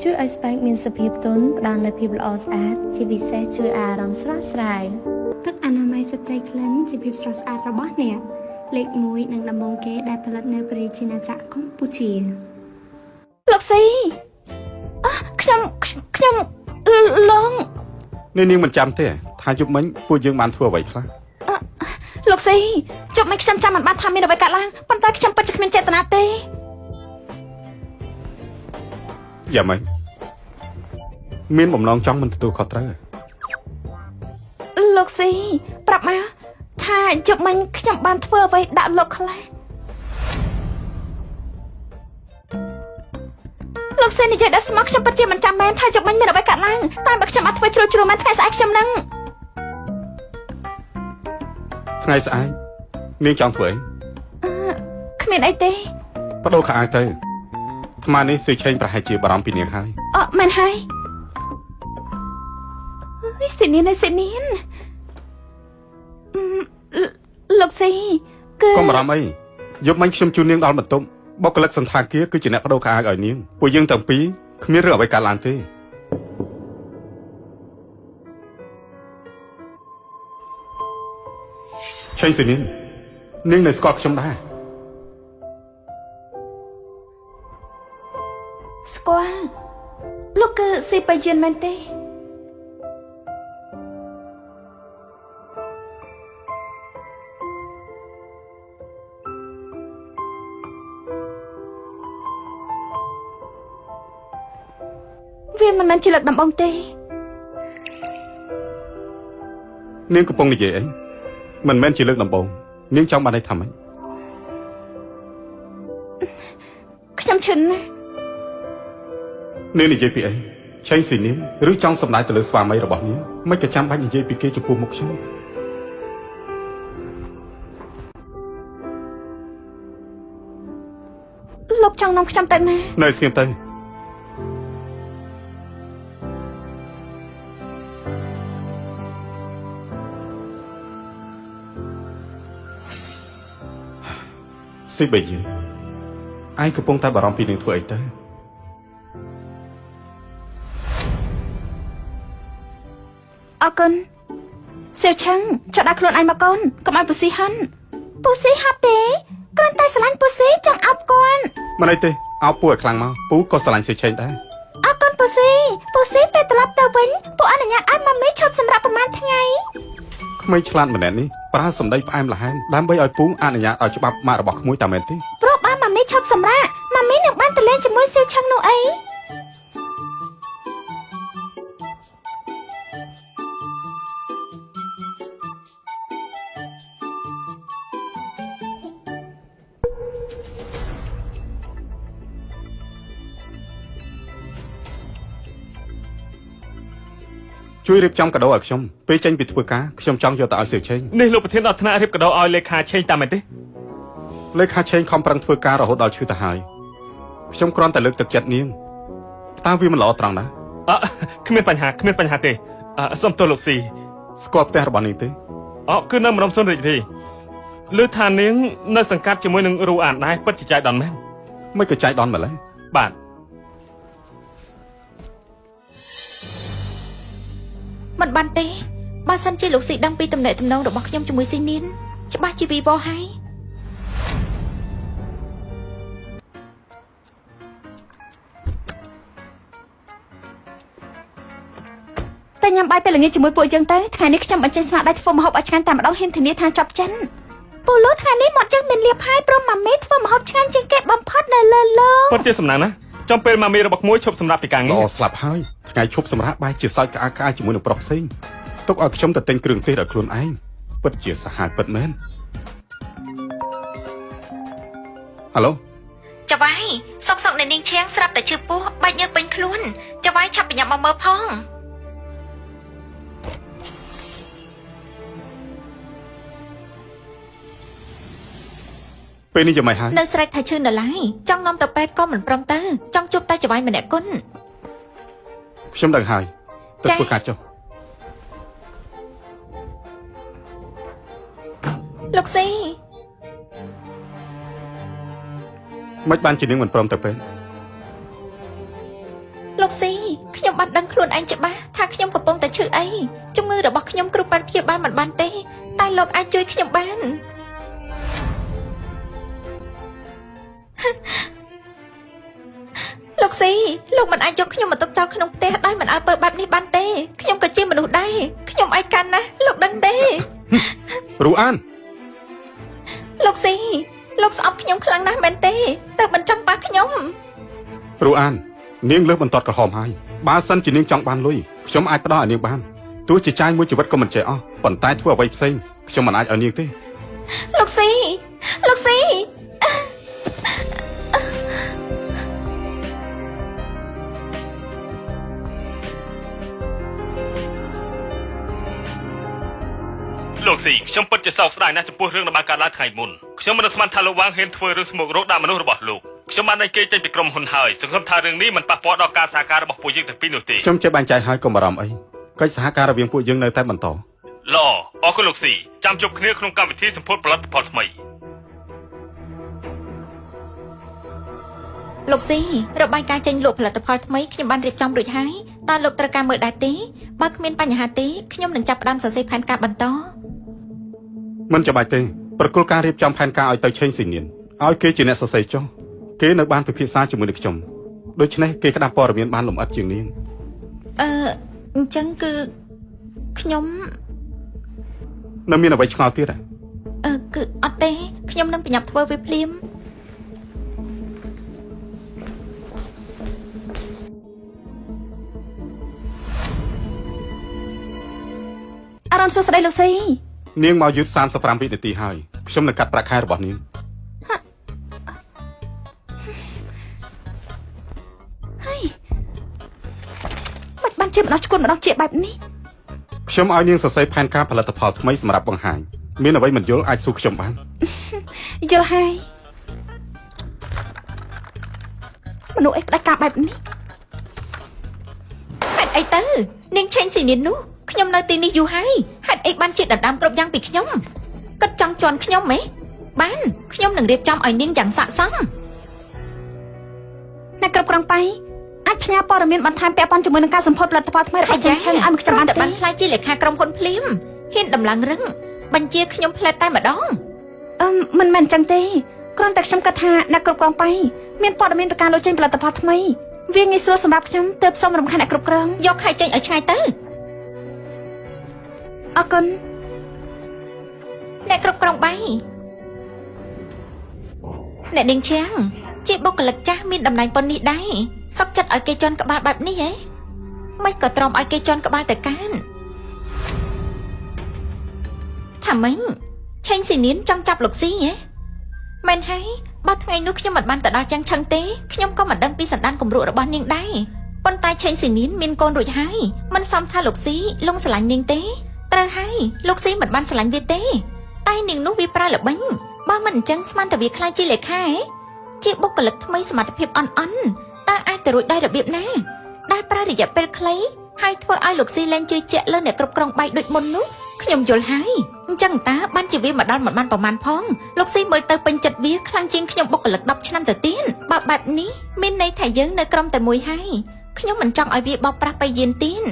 ជួយឲ្យស្បែកមានសភាពទន់ផ្ដល់នូវភាពល្អស្អាតជាពិសេសជួយឲ្យអារម្មណ៍ស្រស់ស្រាយទឹកអនាម័យស្ត្រីក្លិនជាភាពស្រស់ស្អាតរបស់អ្នកលេខ1និងដំបូងគេដែលផលិតនៅប្រទេសជាណាចក្រកម្ពុជា លោកស៊ីខ្ញុំឡង នេះនាងមិនចាំទេថាយប់មិញពួកយើងបានធ្វើអ្វីខ្លះ លោកស៊ីជប់មិញខ្ញុំចាំមិនបានថាមានអ្វីកើតឡើងប៉ុន្តែខ្ញុំពិតជាគ្មានចេតនាទេ យ៉ាងម៉េចមានបំណងចង់មិនទទួលខុសត្រូវ លោកស៊ីប្រាប់មកថាយប់មិញខ្ញុំបានធ្វើអ្វីដាក់លោកខ្លះលោកស៊ីនិយាយដល់ស្មោះខ្ញុំពិតជាមិនចាំមែនថាយប់មិញមានអ្វីកើតឡើងតែបើខ្ញុំអត់ធ្វើជ្រុលជ្រួមែនថ្ងៃស្អែកខ្ញុំនឹង ថ្ងៃស្អែកនាងចង់ធ្វើអី គ្មានអីទេ បដូរខោអាវទៅអាត្មានេះស៊ឺឆេងប្រហែលជាបារម្ភពីនាងហើយ មែនហើយអើយសិនៀនហើយសិនៀនលោកស៊ីគឺ កុំបារម្ភអីយប់មិញខ្ញុំជូននាងដល់បន្ទប់បុគ្គលិកសន្តាគារគឺជាអ្នកបដូរខោអាវឲ្យនាងពួកយើងទាំងពីរគ្មានរឿងអ្វីកើតឡើងទេឆេងស៊ីនីននាងនៅស្គាល់ខ្ញុំដែរ ស្គាល់លោកគឺស៊ីប៉ាយៀនមែនទេវាមិនមែនជាលើកដំបូងទេ នាងកំពុងនិយាយអីមិនមែនជាលើកដំបូងនាងចង់បានន័យថាម៉េច ខ្ញុំឈឺណាស់ នាងនិយាយពីអីឆេងស៊ីនាងឬចង់សម្ដៅទៅលើស្វាមីរបស់នាងមិនក៏ចាំបាច់និយាយពីគេចំពោះមុខខ្ញុំ លោកចង់នាំខ្ញុំទៅណា នៅស្ងៀមទៅស៊ីបីយើង ឯងកំពុងតែបារម្ភពីនឹងធ្វើអីទៅ អរគុណសៀវឆឹងចុះដាក់ខ្លួនឯងមកកូនកុំឲ្យពូស៊ីហិនពូស៊ីហត់ទេគ្រាន់តែស្រឡាញ់ពូស៊ីចង់អោបគាត់ មិនអីទេអោបពូឲ្យខ្លាំងមកពូក៏ស្រឡាញ់សេឆេងដែរ អរគុណពូស៊ីពេលត្រឡប់ទៅវិញពូអនុញ្ញាតឲ្យម៉ាមីឈប់សម្រាប់ប្រហែលថ្ងៃ ក្មេងឆ្លាតម្នាក់នេះប្រើសម្ដីផ្អែមល្ហែមដើម្បីឲ្យពូអនុញ្ញាតឲ្យច្បាប់ម៉ាក់របស់ក្មួយតែមែនទេ ព្រោះបើម៉ាមីឈប់សម្រាកម៉ាមីនឹងបានទៅលេងជាមួយសៀវឆឹងនោះអី ជួយរៀបចំកាដូឲ្យខ្ញុំពេលចេញពីធ្វើការខ្ញុំចង់យកទៅឲ្យសេឆេង នេះលោកប្រធានដល់ថ្នាក់រៀបកដោឲ្យលេខាឆេងតាមមែនទេ លេខាឆេងខំប្រឹងធ្វើការរហូតដល់ឈឺទៅហើយខ្ញុំគ្រាន់តែលើកទឹកចិត្តនាងតើវាមិនល្អត្រង់ណា គ្មានបញ្ហាទេសុំទោសលោកស៊ី ស្គាល់ផ្ទះរបស់នាងទេ គឺនៅម្ដុំសុនរាជរីឮថានាងនៅសង្កាត់ជាមួយនឹងរូអានដែរពិតជាចៃដន្យមែន មិនក៏ចៃដន្យម្ល៉េះ បាទ មិនបានទេបើសិនជាលោកស៊ីដឹងពីទំនាក់ទំនងរបស់ខ្ញុំជាមួយស៊ីនីនច្បាស់ជាវីវ៉ហើយតែញ៉ាំបាយពេលល្ងាចជាមួយពួកយើងទៅថ្ងៃនេះខ្ញុំបញ្ចេញស្នាដៃធ្វើម្ហូបឲ្យឆ្ងាញ់តែម្ដងហ៊ានធានាថាចប់ចិនពូលូថ្ងៃនេះមកយើងមានលៀបហើយព្រមម៉ាមីធ្វើម្ហូបឆ្ងាញ់ជាងគេបំផុតនៅលើលោក ពិតជាសំណាងណាស់ចំពេលម៉ាមីរបស់ក្មួយឈប់សម្រាប់ពីការងារ ល្អស្លាប់ហើយថ្ងៃឈប់សម្រាប់បាយជាសើចក្អាកក្អាយជាមួយនឹងប្រុសផ្សេងទុកឲ្យខ្ញុំទៅទិញគ្រឿងទេសឲ្យខ្លួនឯងពិតជាសាហាវពិតមែនហៅឡូ ចៅវាយសុកនៅនាងឈៀងស្រាប់តែឈឺពោះបាច់ញើសពេញខ្លួនចៅវាយឆាប់បញ្ញាប់មកមើលផងពេលនេះយ៉ាងម៉េចហើយ នៅស្រែកថាឈឺនៅឡើយចង់នាំទៅពេទ្យក៏មិនព្រមទៅចង់ជួបតែចៅវាយម្នាក់គុណ ខ្ញុំដឹងហើយទៅធ្វើការចុះ លោកស៊ី មិនបានជានាងមិនព្រមទៅពេទ្យ លោកស៊ីខ្ញុំបានដឹងខ្លួនឯងច្បាស់ថាខ្ញុំកំពុងតែឈឺអីជំងឺរបស់ខ្ញុំគ្រូពេទ្យព្យាបាលមិនបានទេតែលោកអាចជួយខ្ញុំបាន លោកស៊ីលោកមិនអាចយកខ្ញុំមកទុកចោលក្នុងផ្ទះដោយមិនអើពើបែបនេះបានទេខ្ញុំក៏ជាមនុស្សដែរខ្ញុំឯកានណាស់លោកដឹងទេ រូអាន លោកស៊ីលោកស្អប់ខ្ញុំខ្លាំងណាស់មែនទេតែមិនចាំប៉ះខ្ញុំ រូអាននាងលើសបន្ទាត់ក្រហមហើយបើសិនជានាងចង់បានលុយខ្ញុំអាចផ្ដល់ឲ្យនាងបានទោះជាចាយមួយជីវិតក៏មិនចេះអស់ប៉ុន្តែធ្វើអ្វីផ្សេងខ្ញុំមិនអាចឲ្យនាងទេ លោកស៊ីលោកស៊ី លោកស៊ីខ្ញុំពិតជាសោកស្ដាយណាស់ចំពោះរឿងដែលបានកើតឡើងថ្ងៃមុនខ្ញុំមិនស្មានថាលោកវ៉ាងហ៊ានធ្វើរឿងស្មុគរោគដាក់មនុស្សរបស់លោកខ្ញុំបានតែគេចេញពីក្រុមហ៊ុនហើយសង្ឃឹមថារឿងនេះមិនប៉ះពាល់ដល់ការសហការរបស់ពួកយើងទាំងពីរនោះទេ ខ្ញុំចេះបែងចែកហើយកុំបារម្ភអីកិច្ចសហការរវាងពួកយើងនៅតែបន្ត ល្អអរគុណលោកស៊ីចាំជួបគ្នាក្នុងកម្មវិធីសម្ពោធផលិតផលថ្មី លោកស៊ីរបាយការណ៍ចេញលក់ផលិតផលថ្មីខ្ញុំបានរៀបចំរួចហើយតើលោកត្រូវការមើលដែរទេបើគ្មានបញ្ហាទេខ្ញុំនឹងចាប់ផ្ដើមសរសេរផែនការបន្ត មិនចាំបាច់ទេប្រគល់ការរៀបចំផែនការឲ្យទៅឆេងស៊ីនៀនឲ្យគេជាអ្នកសរសេរចុះគេនៅបានពិភាក្សាជាមួយនឹងខ្ញុំដូច្នេះគេក្តាប់ព័ត៌មានបានលម្អិតជាងនាង អញ្ចឹងគឺខ្ញុំ នៅមានអ្វីឆ្ងល់ទៀត គឺអត់ទេខ្ញុំនឹងប្រញាប់ធ្វើវាភ្លាមអរុនសួស្ដីលោកស៊ី នាងមកយឺត35វិនាទីហើយខ្ញុំនឹងកាត់ប្រាក់ខែរបស់នាង មិនបានជាម្ដងឈ្គន់ម្ដងជាបែបនេះ ខ្ញុំឲ្យនាងសរសេរផែនការផលិតផលថ្មីសម្រាប់បង្ហាញមានអ្វីមិនយល់អាចសួរខ្ញុំបាន យល់ហើយមនុស្សអីផ្ដាច់ការបែបនេះហេតុអីទៅនាងឆេងស៊ីនីននោះខ្ញុំនៅទីនេះយូរហើយហេតុអីបានជាដណ្ដើមគ្រប់យ៉ាងពីខ្ញុំគិតចង់ជន់ខ្ញុំហ៎បានខ្ញុំនឹងរៀបចំឲ្យនាងយ៉ាងស័ក្តិសម អ្នកគ្រប់គ្រងបៃអាចផ្ញើព័ត៌មានបន្ថែមពាក់ព័ន្ធជាមួយនឹងការសម្ពោធផលិតផលថ្មីរបស់យើងឆឹងឲ្យខ្ញុំបាន តែ ទេ បានខ្លាចជាលេខាក្រុមហ៊ុនភ្លាមហ៊ានដំឡើងរឹងបញ្ជាខ្ញុំផ្លែតតែម្ដង មិនមែនចឹងទេគ្រាន់តែខ្ញុំគិតថាអ្នកគ្រប់គ្រងបៃមានព័ត៌មានពីការលុបចេញផលិតផលថ្មីវាងាយស្រួលសម្រាប់ខ្ញុំទើបសូមរំខានអ្នកគ្រប់គ្រង យកខែចេញឲ្យឆ្ងាយទៅ អរគុណ អ្នកគ្រប់គ្រងបៃអ្នកនាងជាងជាបុគ្គលិកចាស់មានតំណែងប៉ុននេះដែរសុកចិត្តឲ្យគេជន់ក្បាលបែបនេះហ៎មិនក៏ទ្រាំឲ្យគេជន់ក្បាលទៅកានថាម៉េចឆេងស៊ីនៀនចង់ចាប់លោកស៊ីហ៎មែនហើយបើថ្ងៃនោះខ្ញុំមិនបានទៅដល់ចាំងឆឹងទេខ្ញុំក៏មិនដឹងពីសន្តានគំរក់របស់នាងដែរប៉ុន្តែឆេងស៊ីនៀនមានកូនរួចហើយមិនសមថាលោកស៊ីលងស្រឡាញ់នាងទេត្រូវហើយលោកស៊ីមិនបានស្រឡាញ់វាទេតែនាងនោះវាប្រើល្បិញបើមិនអញ្ចឹងស្មានតែវាខ្លាចជាលេខាជាបុគ្គលិកថ្មីសមត្ថភាពអន់តើអាចទៅរួចដោយរបៀបណាដែលប្រើរយៈពេលខ្លីហើយធ្វើឲ្យលោកស៊ីលែងជឿជាក់លើអ្នកគ្រប់គ្រងបែកដូចមុននោះខ្ញុំយល់ហើយអញ្ចឹងតើបានជាវាមកដល់មិនបានប្រមាណផងលោកស៊ីមើលទៅពេញចិត្តវាខ្លាំងជាងខ្ញុំបុគ្គលិក10ឆ្នាំទៅទៀតបើបែបនេះមានន័យថាយើងនៅក្រុមតែមួយហើយខ្ញុំមិនចង់ឲ្យវាបោកប្រាស់បៃយានទៀត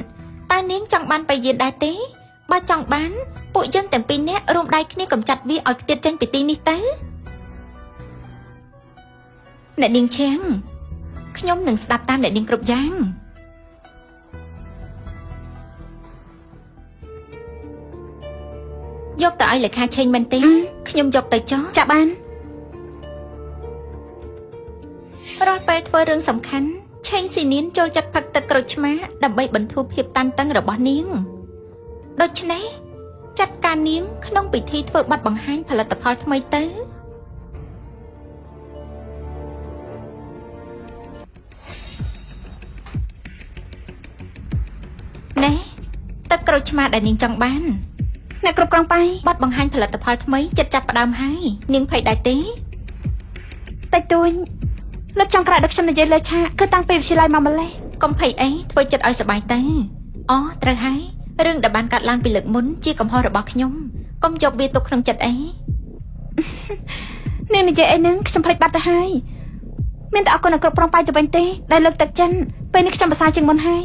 តើនាងចង់បានបៃយានដែរទេបើចង់បានពួកយើងទាំងពីរនាក់រួមដៃគ្នាកម្ចាត់វាឲ្យខ្ទាតចេញពីទីនេះទៅអ្នកនាងឈាំងខ្ញុំនឹងស្ដាប់តាមអ្នកនាងគ្រប់យ៉ាងយកទៅឲ្យលេខាឆេងមែនទេខ្ញុំយកទៅចោះចាក់បាន រាល់ពេលធ្វើរឿងសំខាន់ឆេងស៊ីនៀនចូលចិត្តផឹកទឹកក្រូចឆ្មាដើម្បីបន្ធូរភាពតានតឹងរបស់នាងដូច្នេះចាត់ការនាងក្នុងពិធីធ្វើបទបង្ហាញផលិតផលថ្មីទៅណែទឹកក្រូចឆ្មាដែលនាងចង់បាន អ្នកគ្រប់គ្រងបៃ បទបង្ហាញផលិតផលថ្មីចិត្តចាប់ផ្ដើមហើយនាងភ័យដែរទេ តិចតួចលើកចុងក្រោយដែលខ្ញុំនិយាយលើឆាកគឺតាំងពីវិទ្យាល័យមកម្លេះ កុំភ័យអីធ្វើចិត្តឲ្យសប្បាយទៅអូត្រូវហើយរឿងដែលបានកាត់ឡើងពីលើកមុនជាកំហុសរបស់ខ្ញុំកុំយកវាទុកក្នុងចិត្តអី អ្នកនិយាយអីហ្នឹងខ្ញុំភ្លេចបាត់ទៅហើយមានតែអរគុណអ្នកគ្រប់គ្រងបៃទៅវិញទេដែលលើកទឹកចិនពេលនេះខ្ញុំប្រសើរជាងមុនហើយ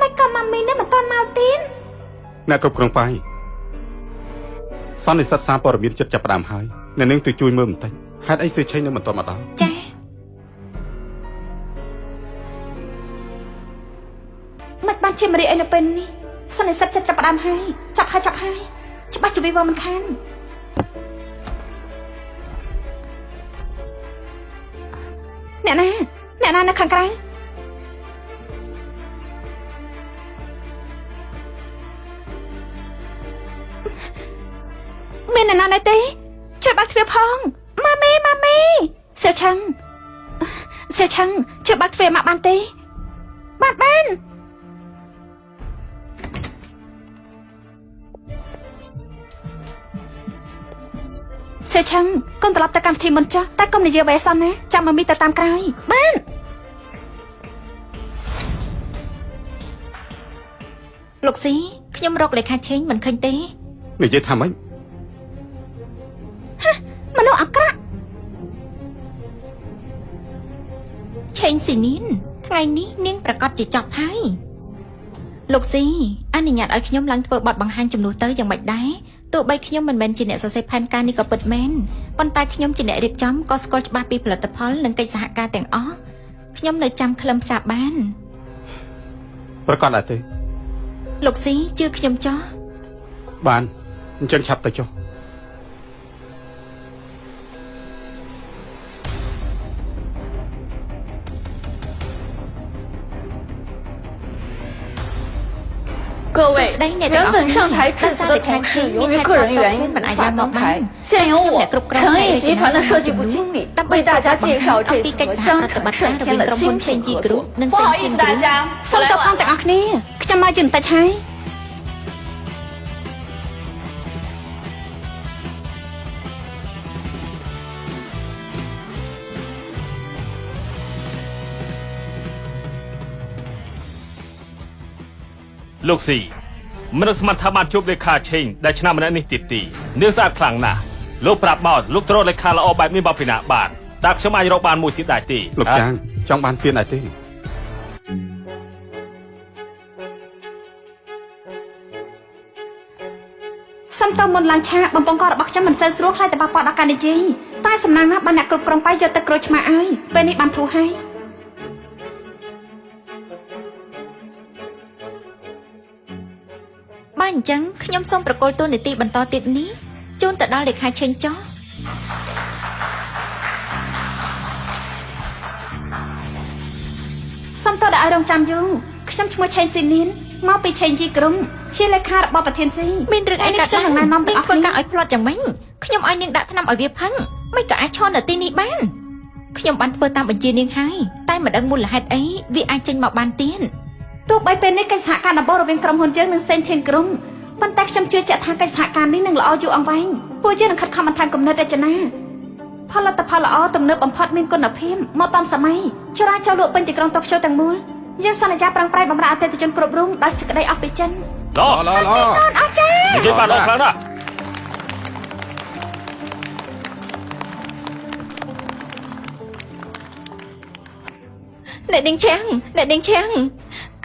មិនក៏ម៉ាមីនេះមិនតន់មកទៀត អ្នកគ្រប់គ្រងបាយសន្និសិទសារព័ត៌មានចិត្តចាប់ផ្ដើមហើយអ្នកនាងទៅជួយមើលបន្តិចហេតុអីសឿឆេងនៅមិនទាន់មកដល់ ចា មិនបានជាមរីអីនៅពេលនេះសន្និសិទចិត្តចាប់ផ្ដើមហើយចាប់ហើយច្បាស់ជាវាមិនខានអ្នកណានៅខាងក្រៅ មានអ្នកណានៅទេជួយបើកទ្វារផងម៉ាមីសៀវឆឹងជួយបើកទ្វារមកបានទេបាន សៀវឆឹងកុំត្រឡប់ទៅកម្មវិធីមុនចុះតែកុំនិយាយអ្វីអសោះណាចាំម៉ាមីទៅតាមក្រោយបាន លោកស៊ីខ្ញុំរកលេខាឆេងមិនឃើញទេ និយាយថាម៉េច មនុស្សអាក្រក់ ឆេងស៊ីនៀនថ្ងៃនេះនាងប្រកាសជាចប់ហើយលោកស៊ីអនុញ្ញាតឲ្យខ្ញុំឡើងធ្វើបទបង្ហាញចំនួនទៅយ៉ាងម៉េចដែរទោះបីខ្ញុំមិនមែនជាអ្នកសរសេរផែនការនេះក៏ពិតមែនប៉ុន្តែខ្ញុំជាអ្នករៀបចំក៏ស្គាល់ច្បាស់ពីផលិតផលនិងកិច្ចសហការទាំងអស់ខ្ញុំនៅចាំខ្លឹមសារបាន ប្រកាសដែរទេ លោកស៊ីជឿខ្ញុំចោះ បានអញ្ចឹងឆាប់ទៅចុះ 各位，原本上台致辞的同事由于个人原因无法登台，现由我诚毅集团的设计部经理为大家介绍这次和江城盛天的新品合作。不好意思，大家， សូម 我 ត 来 ប 晚 ផងទាំង 了 អស់គ្នាខ្ញុំមកជាបន្តិចហើយ 各លោកស៊ីមិននឹកស្មានថាបានជួបលេខាឆេងដែលឆ្នាំម្នាក់នេះទៀតទីនាងស្អាតខ្លាំងណាស់លោកប្រាប់មកលោកត្រូវលេខាល្អបែបនេះមកពីណាបានតើខ្ញុំអាចរកបានមួយទៀតដែរទេ លោកចាងចង់បានពៀនដែរទេ សំតើមុនឡើងឆាកបំពង់ករបស់ខ្ញុំមិនសូវស្រួលខ្លាចតែប៉ះពាល់ដល់ការនិយាយតែសំណាងណាស់បានអ្នកគ្រប់គ្រងបាយយកទឹកក្រូចឆ្មាឲ្យពេលនេះបានធូរហើយបើអញ្ចឹងខ្ញុំសូមប្រកល់តួនាទីបន្តទៀតនេះជូនទៅដល់លេខាឆេងចុះសំតើឲ្យរងចាំយូរខ្ញុំឈ្មោះឆេងស៊ីនីនមកពីឆេងជីក្រុមជាលេខារបស់ប្រធានស៊ីមានរឿងអីកើតឡើងណានាំទៅធ្វើការឲ្យផ្លត់យ៉ាងម៉េចខ្ញុំឲ្យនាងដាក់ថ្នាំឲ្យវាផឹងមិនក៏អាចឈរនៅទីនេះបានខ្ញុំបានធ្វើតាមបញ្ជានាងហើយតែមិនដឹងមូលហេតុអីវាអាចចេញមកបានទៀតទោះបីពេលនេះកិច្ចសហការដំបូងរវាងក្រុមហ៊ុនយើងនិងសេនធានក្រុមប៉ុន្តែខ្ញុំជឿជាក់ថាកិច្ចសហការនេះនឹងល្អយូរអង្វែងពួកយើងនឹងខិតខំបន្ថែមគំនិតរចនាផលិតផលល្អទំនើបបំផុតមានគុណភាពមកតាមសម័យចរាចរណ៍លក់ពេញទីក្រុងតូក្យូទាំងមូលយើងសន្យាប្រឹងប្រែងបម្រើអតិថិជនគ្រប់រូបដោយសេចក្តីអស់ពីចិន ល្អ ល្អល្អ អរចា៎ និយាយបានល្អខ្លាំងណាស់ អ្នកនាងចាំង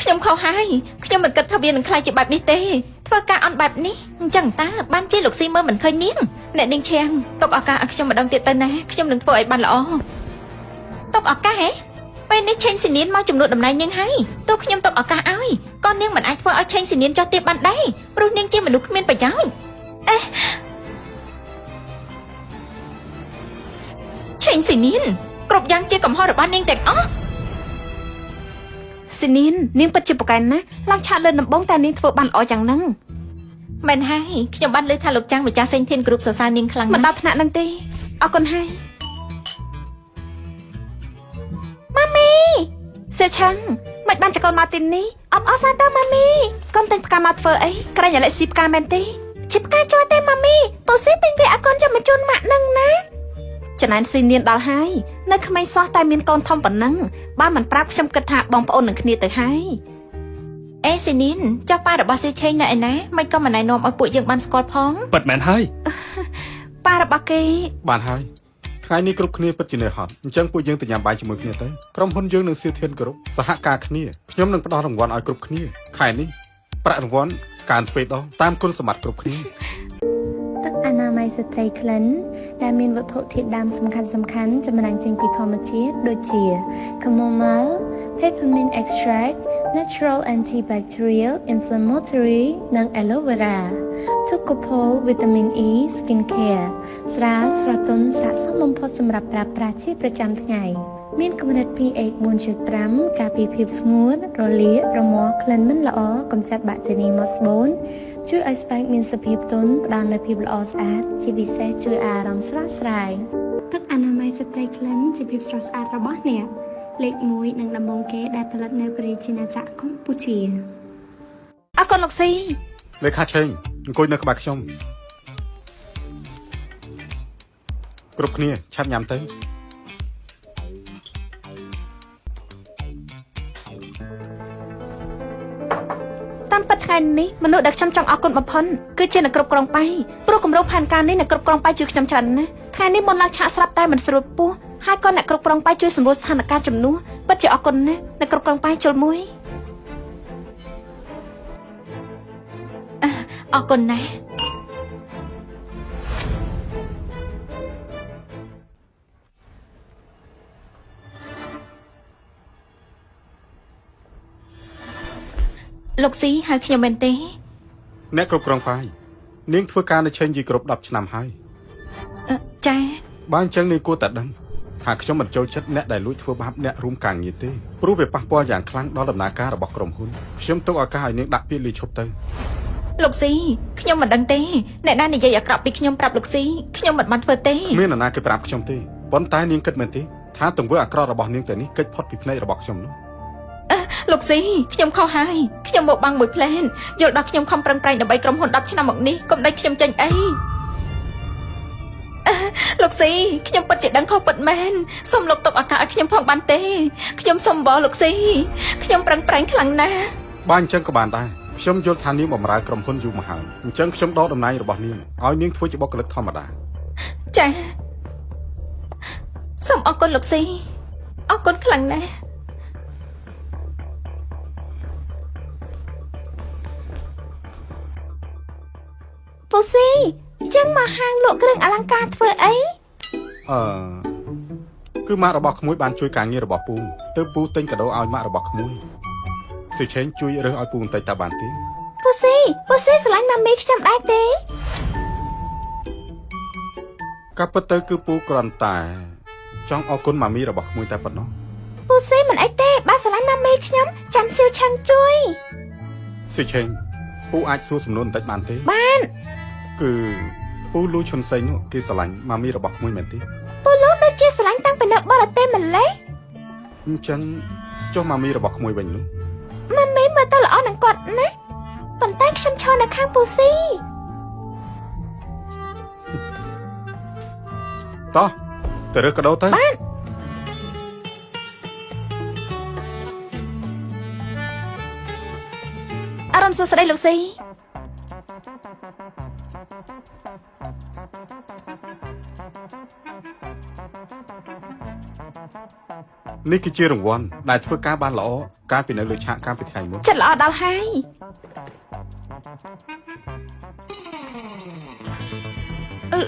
ខ្ញុំខុសហើយខ្ញុំមិនគិតថាវានឹងខ្លាចជាបែបនេះទេធ្វើការអន់បែបនេះអញ្ចឹងតើបានជាលោកស៊ីមើលមិនឃើញនាងអ្នកនាងចាំងទុកឱកាសឲ្យខ្ញុំម្ដងទៀតទៅណាខ្ញុំនឹងធ្វើឲ្យបានល្អទុកឱកាសហ៎ពេលនេះឆេងស៊ីនីនមកចំនួនតំណែងនាងហើយទោះខ្ញុំទុកឱកាសឲ្យក៏នាងមិនអាចធ្វើឲ្យឆេងស៊ីនីនចោះទៀតបានដែរព្រោះនាងជាមនុស្សគ្មានប្រយោជន៍ឆេងស៊ីនីនគ្រប់យ៉ាងជាកំហុសរបស់នាងទាំងអស់ស៊ីនីននាងពិតជាពូកែណាស់ឡើងឆាកលើដំបងតែនាងធ្វើបានល្អយ៉ាងហ្នឹងមែនហើយខ្ញុំបានលើថាលោកចាំងម្ចាស់សេងធានគ្រប់សរសើរនាងខ្លាំងណាស់មិនដល់ថ្នាក់ហ្នឹងទេអរគុណហើយម៉ាមីសៀលឆាំងមិនបានចកូនមកទីនេះអបអរសាទរម៉ាមីកុំតែផ្កាមកធ្វើអីក្រែងអាឡែស៊ីផ្កាមែនទេជាផ្កាជ័រទេម៉ាមីពូស៊ីទិញវាឲ្យកូនយកមកជូនម៉ាក់នឹងណាចំណែនស៊ីនានដល់ហើយនៅក្មេងសោះតែមានកូនធំប៉ុណ្ណឹងបើមិនប្រាប់ខ្ញុំគិតថាបងប្អូននឹងគ្នាទៅហើយអេស៊ីនានចុះប៉ារបស់ស៊ីឆេងនៅឯណាមិនក៏មិនណែនាំឲ្យពួកយើងបានស្គាល់ផង ពិតមែនហើយ ប៉ារបស់គេ បានហើយថ្ងៃនេះគ្រប់គ្នាពិតជានៅហត់អញ្ចឹងពួកយើងទៅញ៉ាំបាយជាមួយគ្នាទៅក្រុមហ៊ុនយើងនឹងសៀធានគ្រប់សហការគ្នាខ្ញុំនឹងផ្ដល់រង្វាន់ឲ្យគ្រប់គ្នាខែនេះប្រាក់រង្វាន់កើនទ្វេដងតាមគុណសម្បត្តិគ្រប់គ្នា ទឹកអនាម័យស្ត្រីក្លិនដែលមានវត្ថុធាតុដើមសំខាន់ៗចម្រាញ់ចេញពីធម្មជាតិដូចជា chamomile, peppermint extract, natural antibacterial, inflammatory និង aloe vera, tocopol, vitamin E, skin care ស្រាលស្រទន់ស័ក្តិសមបំផុតសម្រាប់ប្រើប្រាស់ជាប្រចាំថ្ងៃមានកម្រិត pH 4.5 ការពារភាពស្ងួតរលាករមាស់ក្លិនមិនល្អកម្ចាត់បាក់តេរីមកស្បូនជួយឲ្យស្បែកមានសភាពទន់ផ្ដល់នូវភាពល្អស្អាតជាពិសេសជួយអារម្មណ៍ស្រស់ស្រាយទឹកអនាម័យស្ត្រីក្លិនជាភាពស្រស់ស្អាតរបស់អ្នកលេខ1និងដំបូងគេដែលផលិតនៅប្រទេសជាណាចក្រកម្ពុជាអរគុណលោកស៊ី លេខាឆេងអង្គុយនៅក្បែរខ្ញុំគ្រប់គ្នាឆាប់ញ៉ាំទៅ តាមពិតថ្ងៃនេះមនុស្សដែលខ្ញុំចង់អរគុណបំផុតគឺជាអ្នកគ្រប់គ្រងបាយព្រោះគម្រោងផែនការនេះអ្នកគ្រប់គ្រងបាយជួយខ្ញុំច្រើនណាស់ថ្ងៃនេះមុនឡើងឆាកស្រាប់តែមិនស្រួលពោះហើយក៏អ្នកគ្រប់គ្រងបាយជួយសម្រួលស្ថានភាពជំនួសពិតជាអរគុណណាស់អ្នកគ្រប់គ្រងបាយជុលមួយអរគុណណាស់លោកស៊ីហៅខ្ញុំមែនទេ អ្នកគ្រប់គ្រងបាយនាងធ្វើការនៅឆេងជីគ្រប់10ឆ្នាំហើយ ចា៎ បើអញ្ចឹងនាងគួរតែដឹងថាខ្ញុំមិនចូលចិត្តអ្នកដែលលួចធ្វើបាបអ្នករួមការងារទេព្រោះវាប៉ះពាល់យ៉ាងខ្លាំងដល់ដំណើរការរបស់ក្រុមហ៊ុនខ្ញុំទុកឱកាសឲ្យនាងដាក់ពាក្យលីឈប់ទៅ លោកស៊ីខ្ញុំមិនដឹងទេអ្នកណានិយាយអាក្រក់ពីខ្ញុំប្រាប់លោកស៊ីខ្ញុំមិនបានធ្វើទេ គ្មាននរណាគេប្រាប់ខ្ញុំទេប៉ុន្តែនាងគិតមែនទេថាទង្វើអាក្រក់របស់នាងទៅនេះកិច្ចផុតពីភ្នែករបស់ខ្ញុំនោះ លោកស៊ីខ្ញុំខុសហើយខ្ញុំមកបាំងមួយផ្លែនយល់ដល់ខ្ញុំខំប្រឹងប្រែងដើម្បីក្រុមហ៊ុន10ឆ្នាំមកនេះកុំដេញខ្ញុំចេញអីលោកស៊ីខ្ញុំពិតជាដឹងខុសពិតមែនសូមលោកទុកឱកាសឲ្យខ្ញុំផងបានទេខ្ញុំសូមបងលោកស៊ីខ្ញុំប្រឹងប្រែងខ្លាំងណាស់ បើអញ្ចឹងក៏បានដែរ ខ្ញុំយល់ថានាងបម្រើក្រុមហ៊ុនយូរមកហើយអញ្ចឹងខ្ញុំដកតំណែងរបស់នាងឲ្យនាងធ្វើជាបុគ្គលិកធម្មតា ចាសូមអរគុណលោកស៊ីអរគុណខ្លាំងណាស់ពូស៊ីយើងមកហាងលក់គ្រឿងអលង្ការធ្វើអី គឺម៉ាក់របស់ក្មួយបានជួយការងាររបស់ពូទើបពូទិញកាដូឲ្យម៉ាក់របស់ក្មួយស៊ីឆេងជួយរើសឲ្យពូបន្តិចតើបានទេ ពូស៊ីស្រឡាញ់ម៉ាមីខ្ញុំដែរទេ ការពិតទៅគឺពូគ្រាន់តែចង់អរគុណម៉ាមីរបស់ក្មួយតែប៉ុណ្ណោះ ពូស៊ីមិនអីទេបើស្រឡាញ់ម៉ាមីខ្ញុំចាំសៀវឆាំងជួយ ស៊ីឆេងពូអាចសួរសំណួរបន្តិចបានទេ បាន គឺពូលូឈុនសេងនោះគេស្រឡាញ់ម៉ាមីរបស់ក្មួយមែនទេ ពូលូដូចជាស្រឡាញ់តាំងពីនៅបរទេសម្លេះ អញ្ចឹងចុះម៉ាមីរបស់ក្មួយវិញនោះ ម៉ាមីមើលទៅល្អនឹងគាត់ណាប៉ុន្តែខ្ញុំឈរនៅខាងពូស៊ី តោះទៅរើសកាដូទៅ បានអរុនសួស្ដីលោកស៊ី នេះគឺជារង្វាន់ដែលធ្វើការបានល្អកាលពីនៅលើឆាកកាលពីថ្ងៃមុន ចិត្តល្អដល់ហើយ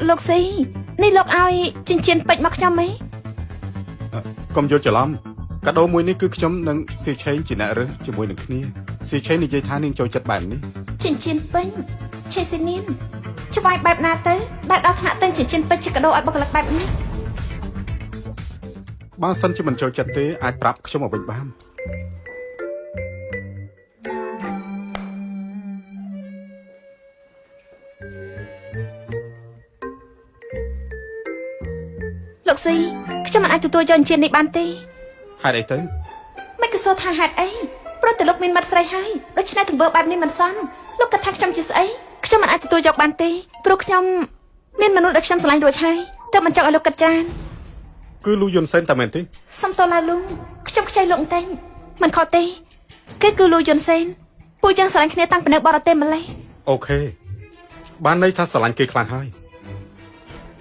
លោកស៊ីនេះលោកឲ្យចិញ្ចៀនពេជ្រមកខ្ញុំហី កុំយល់ច្រឡំកាដូមួយនេះគឺខ្ញុំនិងស៊ីឆេងជាអ្នករើសជាមួយនឹងគ្នាស៊ីឆេងនិយាយថានាងចូលចិត្តបែបនេះ ចិញ្ចៀនពេជ្រឆេស៊ីនីនច្បាយបែបណាទៅបែបដល់ថ្នាក់ទិញចិញ្ចៀនពេជ្រជាកាដូឲ្យបុគ្គលិកបែបនេះ បើសិនជាមិនចូលចិត្តទេអាចប្រាប់ខ្ញុំមកវិញបាន លោកស៊ីខ្ញុំមិនអាចទទួលយកអញ្ជើញនេះបានទេ ហេតុអីទៅ មិនក៏សួរថាហេតុអីព្រោះតែលោកមានមាត់ស្រីហើយដូច្នេះទង្វើបែបនេះមិនសមលោកគិតថាខ្ញុំជាស្អីខ្ញុំមិនអាចទទួលយកបានទេព្រោះខ្ញុំមានមនុស្សដែលខ្ញុំស្រឡាញ់រួចហើយទើបមិនចង់ឲ្យលោកគិតច្រើន គឺលូយុនសេនតែមែនទេ សំតឡាលូខ្ញុំខ្ចីលោកបន្តិចមិនខុសទេគេគឺលូយុនសេនពូយ៉ាងស្រឡាញ់គ្នាតាំងពីនៅបរទេសម្លេះ អូខេបានន័យថាស្រឡាញ់គេខ្លាំងហើយ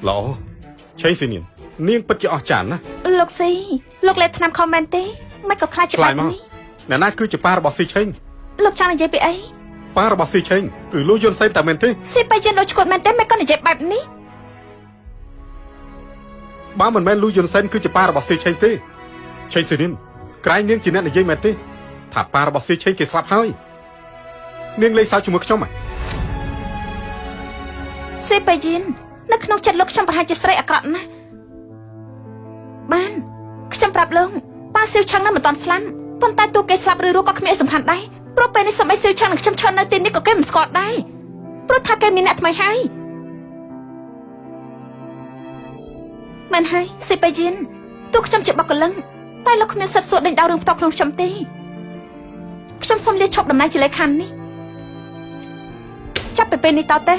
ល្អឆេងស៊ីនីននាងពិតជាអស្ចារ្យណាស់ លោកស៊ីលោកលេបថ្នាំខមមែនទេមិនក៏ខ្លាចច្បាស់នេះ អ្នកណាគឺជាប៉ារបស់ស៊ីឆេង លោកចង់និយាយពីអី ប៉ារបស់ស៊ីឆេងគឺលូយុនសេនតែមែនទេ ស៊ីបៃជិនដូចឈួតមែនទេមិនក៏និយាយបែបនេះ បើមិនមែនលូយុនសេនគឺជាប៉ារបស់ស៊ីឆេងទេឆេងស៊ីនីនក្រែងនាងជាអ្នកនិយាយមែនទេថាប៉ារបស់ស៊ីឆេងគេស្លាប់ហើយនាងលេងសើចជាមួយខ្ញុំហ៎ ស៊ីបៃជិននៅក្នុងចិត្តលោកខ្ញុំប្រហែលជាស្រីអាក្រក់ណាស់បានខ្ញុំប្រាប់លោកប៉ាសៀវឆាំងនៅមិនតាន់ស្លាប់ប៉ុន្តែទោះគេស្លាប់ឬរស់ក៏គ្មានសំខាន់ដែរព្រោះពេលនេះសម័យសៀវឆាំងនិងខ្ញុំឈរនៅទីនេះក៏គេមិនស្គាល់ដែរព្រោះថាគេមានអ្នកថ្មីហើយមិនហើយស៊ីបៃជិនទោះខ្ញុំជាបុគ្គលិកតែលោកគ្មានសិទ្ធិសួរដេញដោលរឿងផ្ទាល់ខ្លួនខ្ញុំទេខ្ញុំសូមលាឈប់តំណែងជាលេខានេះចាប់ពីពេលនេះតទៅ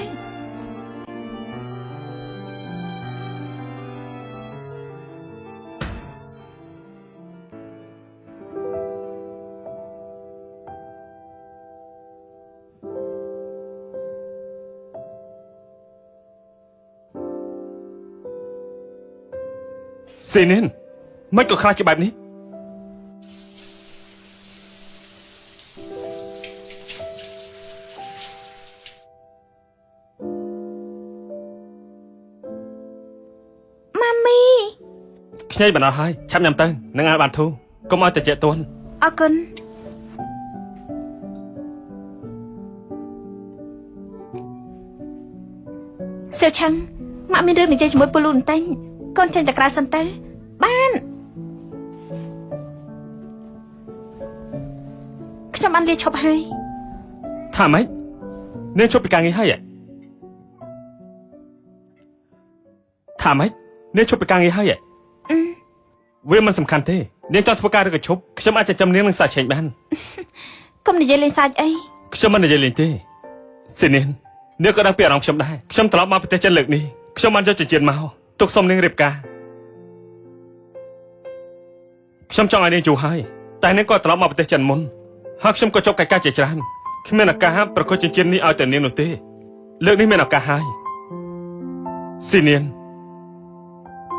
សេនេនមិនក៏ខ្លាចជាបែបនេះ ម៉ាមី ខ្ញីបណ្ដោះហើយឆាប់ញ៉ាំទៅនឹងឲ្យបានធូរកុំឲ្យតែជែកទន់ អរគុណសៀវឆាំងម៉ាក់មានរឿងនិយាយជាមួយពូលូនតែងកូនចេញតែក្រៅសិនទៅបានខ្ញុំបានលាឈប់ហើយ ថាម៉េចនាងជប់ពីការងារហើយថាម៉េចនាងជប់ពីការងារហើយវាមិនសំខាន់ទេនាងចង់ធ្វើការឬក៏ឈប់ខ្ញុំអាចចាំនាងនឹងសាច់ឆេងបានក ុំនិយាយលេងសើចអី ខ្ញុំមិននិយាយលេងទេសេនេននាងក៏ដឹងពីអារម្មណ៍ខ្ញុំដែរខ្ញុំត្រឡប់មកប្រទេសចិនលើកនេះខ្ញុំបានយកចិញ្ចៀនមកទុកសុំនាងរៀបការខ្ញុំចង់ឲ្យនាងជួហើយតែនាងក៏ត្រឡប់មកប្រទេសចិនមុនហើយខ្ញុំក៏ជប់កិច្ចការជាច្រើន គ្មានឱកាសប្រកួតចិញ្ចៀននេះឲ្យតែនាងនោះទេលើកនេះមានឱកាសហើយស៊ីនាង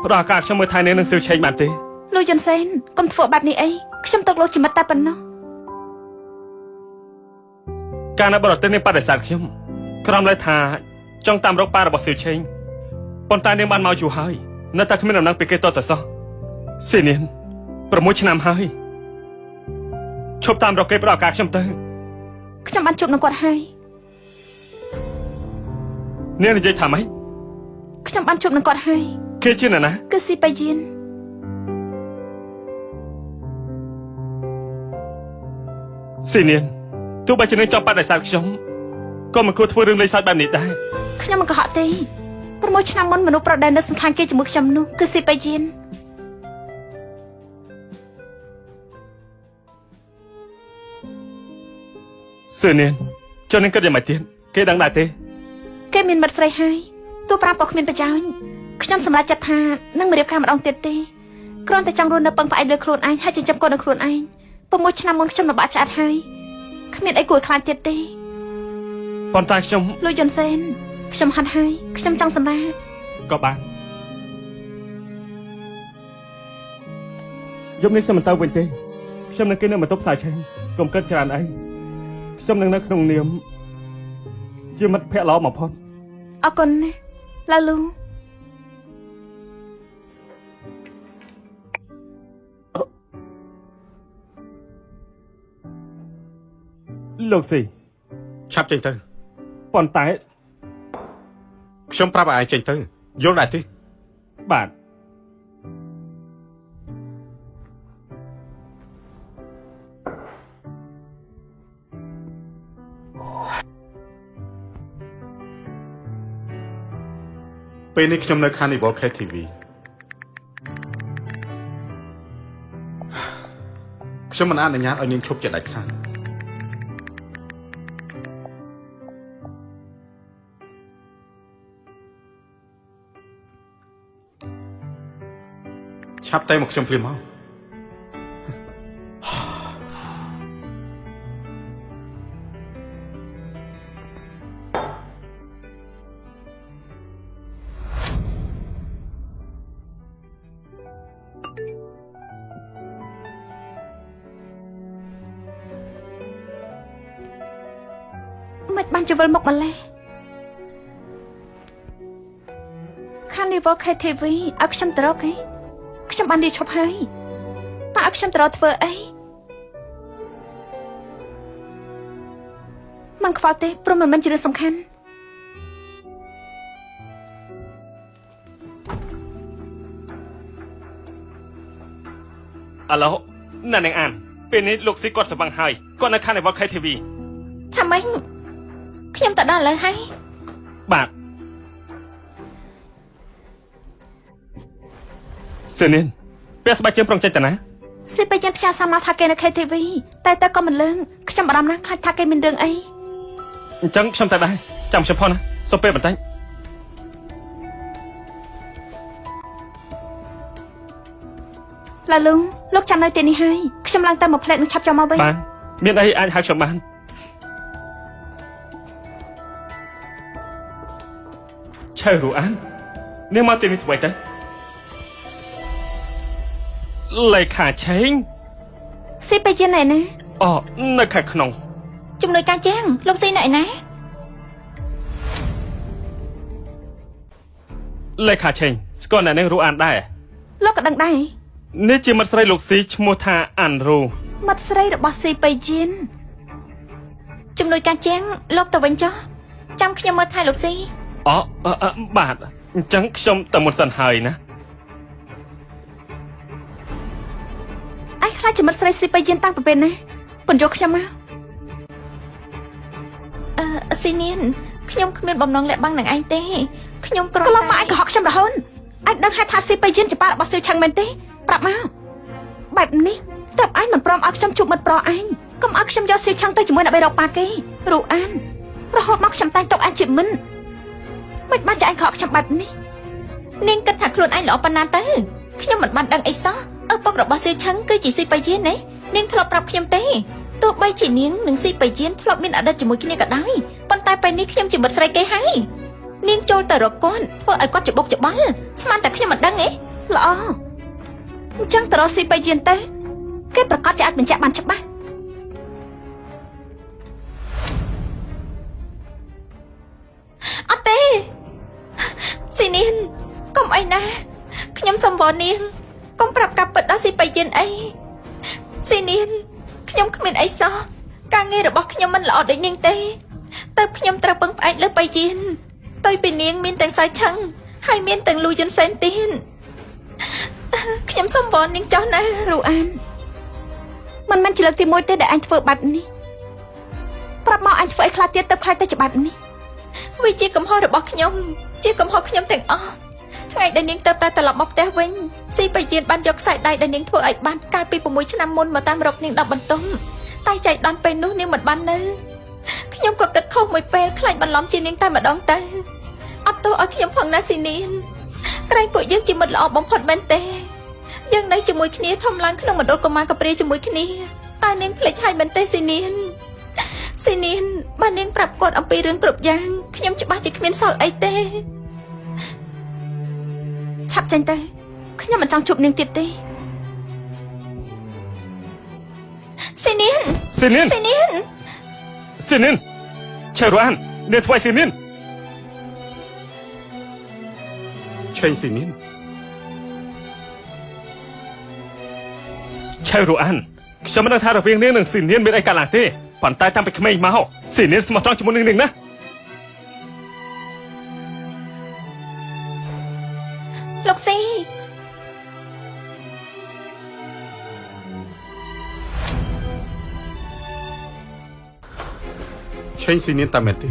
ផ្ដល់ឱកាសខ្ញុំមើលថែនាងនឹងសៀវឆេងបានទេ លោកយុនសេនកុំធ្វើបែបនេះអីខ្ញុំទុកលោកជាមិត្តតែប៉ុណ្ណោះ ការនៅបរទេសនេះបដិសេធខ្ញុំក្រំលើថាចង់តាមរកប៉ារបស់សៀវឆេងប៉ុន្តែនាងបានមកយូរហើយនៅតែគ្មានដំណឹងពីគេតតសោះស៊ីនាង6 ឆ្នាំហើយឈប់តាមរកគេផ្ដល់ឱកាសខ្ញុំទៅ ខ្ញុំបានជួបនឹងគាត់ហើយ នាងនិយាយថាម៉េច ខ្ញុំបានជួបនឹងគាត់ហើយ គេជាអ្នកណា គឺស៊ីប៉ាយៀន ស៊ីនាងទោះបីជានាងចង់បដិសេធខ្ញុំក៏មិនគួរធ្វើរឿងលេងសើចបែបនេះដែរ ខ្ញុំមិនកុហកទេ6 ឆ្នាំមុនមនុស្សប្រុសដែលនៅសង្ខាងគេជាមួយខ្ញុំនោះគឺស៊ីប៉ាយៀន សឿនាងចុះនាងគិតយ៉ាងម៉េចទៀតគេដឹងដែរទេ គេមានមិត្តស្រីហើយទោះប្រាប់ក៏គ្មានប្រយោជន៍ខ្ញុំសម្រេចចិត្តថានឹងមិនរៀបការម្ដងទៀតទេគ្រាន់តែចង់រស់នៅពឹងផ្អែកលើខ្លួនឯងហើយចិញ្ចឹមកូននឹងខ្លួនឯង6 ឆ្នាំមុនខ្ញុំលំបាកឆ្អែតហើយគ្មានអីគួរខ្លាចទៀតទេ ប៉ុន្តែខ្ញុំ លោកយុនសេនខ្ញុំហត់ហើយខ្ញុំចង់សម្រាក ក៏បានយប់នេះខ្ញុំមិនទៅវិញទេខ្ញុំនឹងគេនៅបន្ទប់ផ្សារឆេងកុំគិតច្រើនអីខ្ញុំនឹងនៅក្នុងនាមជាមិត្តភក្តិល្អបំផុត អរគុណណាឡាលូ លោកស៊ី ឆាប់ចេញទៅ ប៉ុន្តែ ខ្ញុំប្រាប់ឲ្យឯងចេញទៅយល់ដែរទេ បាទ ពេលនេះខ្ញុំនៅ Carnival KTV ខ្ញុំមិនអនុញ្ញាតឲ្យនាងឈប់ចិត្តដាច់ខាតឆាប់តែមកខ្ញុំភ្លាមមក មិនបានជវិលមកម្លេះ Carnival KTV ឲ្យខ្ញុំទៅរកគេខ្ញុំបាននិយាយឈប់ហើយតើឲ្យខ្ញុំទៅរកធ្វើអីមិនខ្វល់ទេព្រោះមិនមែនជារឿងសំខាន់ អាឡូណែនាងអានពេលនេះលោកស៊ីគាត់សម្បាំងហើយគាត់នៅ Carnival KTV ថាម៉េចខ្ញុំទៅដល់ឥឡូវហើយ បាទសឿនាងពេលស្បែកជើងប្រងចេញតាណា ស៊ីប៉ាយៀនផ្ញើសារមកថាគេនៅ KTV តែក៏មិនលឿងខ្ញុំបារម្ភណាស់ខ្លាចថាគេមានរឿងអី អញ្ចឹងខ្ញុំទៅដែរចាំខ្ញុំផុសណាសុំពេលបន្តិច ឡាលូលោកចាំនៅទីនេះហើយខ្ញុំឡើងទៅមកផ្លែកនឹងឆាប់ចូលមកវិញ បានមានអីអាចហៅខ្ញុំបានឆៅរូអាននាងមកទីនេះធ្វើអីទៅលេខាឆេង ស៊ីប៉ាយៀនណែណា អូនៅខាងក្នុង ជំនួយការចាងលោកស៊ីណែណា លេខាឆេងស្គាល់អ្នកនាងរូអានដែរ លោកក៏ដឹងដែរ នេះជាមិត្តស្រីលោកស៊ីឈ្មោះថាអានរូ មិត្តស្រីរបស់ស៊ីប៉ាយៀនជំនួយការចាងលោកទៅវិញចុះចាំខ្ញុំមើលថែលោកស៊ី អូបាទអញ្ចឹងខ្ញុំទៅមុនសិនហើយណា ឯងខ្លាចជាមិត្តស្រីស៊ីប៉ាយៀនតាំងពីពេលណាពន្យល់ខ្ញុំមកស៊ីនៀនខ្ញុំគ្មានបំណងលាក់បាំងនឹងឯងទេខ្ញុំគ្រាន់តែកន្លងមកឯងកុហកខ្ញុំរហូតឯងដឹងហេតុថាស៊ីប៉ាយៀនជាប៉ារបស់សៀវឆាំងមែនទេប្រាប់មកបែបនេះតើឯងមិនព្រមឲ្យខ្ញុំជួបមិត្តប្រុសឯងកុំឲ្យខ្ញុំយកសៀវឆាំងទៅជាមួយអ្នកបីរកប៉ាគេរូអានរហូតមកខ្ញុំតែងទុកឯងជាមិនមិនបានចាឯងកុហកខ្ញុំបែបនេះនាងគិតថាខ្លួនឯងល្អប៉ុណ្ណាទៅខ្ញុំមិនបានដឹងអីសោះឪពុករបស់សៀវឆាំងគឺជាស៊ីប៉ាយៀនណានាងធ្លាប់ប្រាប់ខ្ញុំទេ ទោះបីជានាងនិងស៊ីបៃជានធ្លាប់មានអតីតជាមួយគ្នាក៏ដោយប៉ុន្តែពេលនេះខ្ញុំជាមិត្តស្រីគេហើយនាងចូលទៅរកគាត់ធ្វើឲ្យគាត់ច្បុកច្បល់ស្មានតែខ្ញុំមិនដឹងទេល្អអញ្ចឹងទៅរកស៊ីបៃជានទៅគេប្រកាសជាអាចបញ្ជាក់បានច្បាស់អត់ទេស៊ីនាងកុំអីណាខ្ញុំសុំវល់នាងកុំប្រាប់កាប់ពិតដល់ស៊ីបៃជានអីស៊ីនាងខ្ញុំគ្មានអីសោះការងាររបស់ខ្ញុំមិនល្អដូចនាងទេទៅខ្ញុំត្រូវពឹងផ្អែកលើបៃជានទៅពីនាងមានទាំងសៅឆឹងហើយមានទាំងលូយុនសែនទៀតខ្ញុំសុំវល់នាងចោះណារូអានមិនមែនជាលើកទី1ទេដែលអញធ្វើបែបនេះប្រាប់មកអញធ្វើអីខ្លះទៀតទៅខ្លាចទៅច្បាប់នេះវាជាកំហុសរបស់ខ្ញុំជាកំហុសខ្ញុំទាំងអស់ថ្ងៃដែលនាងទៅតែត្រឡប់មកផ្ទះវិញស៊ីបៃជានបានយកខ្សែដៃដែលនាងធ្វើឲ្យបាត់កាលពី6ឆ្នាំមុនមកតាមរកនាងដល់បន្ទប់តែចៃដន្យពេលនោះនាងមិនបាននៅខ្ញុំក៏គិតខុសមួយពេលខ្លាចបន្លំជានាងតែម្ដងទៅអត់ទោសឲ្យខ្ញុំផងណាស៊ីនាងក្រែងពួកយើងជាមិត្តល្អបំផុតមែនទេយើងនៅជាមួយគ្នាធំឡើងក្នុងមណ្ឌលកុមារកព្រាជាមួយគ្នាតែនាងភ្លេចហើយមែនទេស៊ីនាងស៊ីនាងបាននាងប្រាប់គាត់អំពីរឿងគ្រប់យ៉ាងខ្ញុំច្បាស់ជាគ្មានសល់អីទេឆាប់ចេញទៅខ្ញុំមិនចង់ជួបនាងទៀតទេស៊ីនាងស៊ីនាងស៊ីនាងស៊ីនាងឆេរ៉ាននាងធ្វើស៊ីនាងឆេងស៊ីនាងឆេរ៉ានខ្ញុំមិនដឹងថារវាងនាងនិងស៊ីនាងមានអីកើតឡើងទេប៉ុន្តែតាំងពីក្មេងមកស៊ីនាងស្មោះត្រង់ជាមួយនឹងនាងណាលោកស៊ីឆេងស៊ីនាងតាមមែនទេ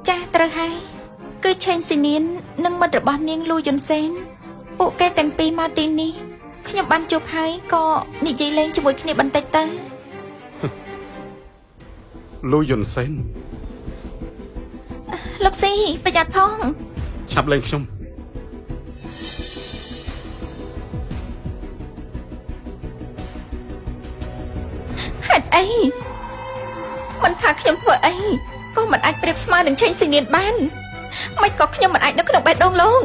ចាស់ត្រូវហើយគឺឆេងស៊ីនាងនិងមិត្តរបស់នាងលូយុនសេនពួកគេទាំងពីរមកទីនេះខ្ញុំបានជួបហើយក៏និយាយលេងជាមួយគ្នាបន្តិចទៅលូយុនសេនលោកស៊ីប្រយ័ត្នផងឆាប់លេងខ្ញុំហេតុអីមិនថាខ្ញុំធ្វើអីក៏មិនអាចប្រៀបស្មើនឹងឆេងស៊ីនាងបានមិនក៏ខ្ញុំមិនអាចនៅក្នុងបេះដូងលោក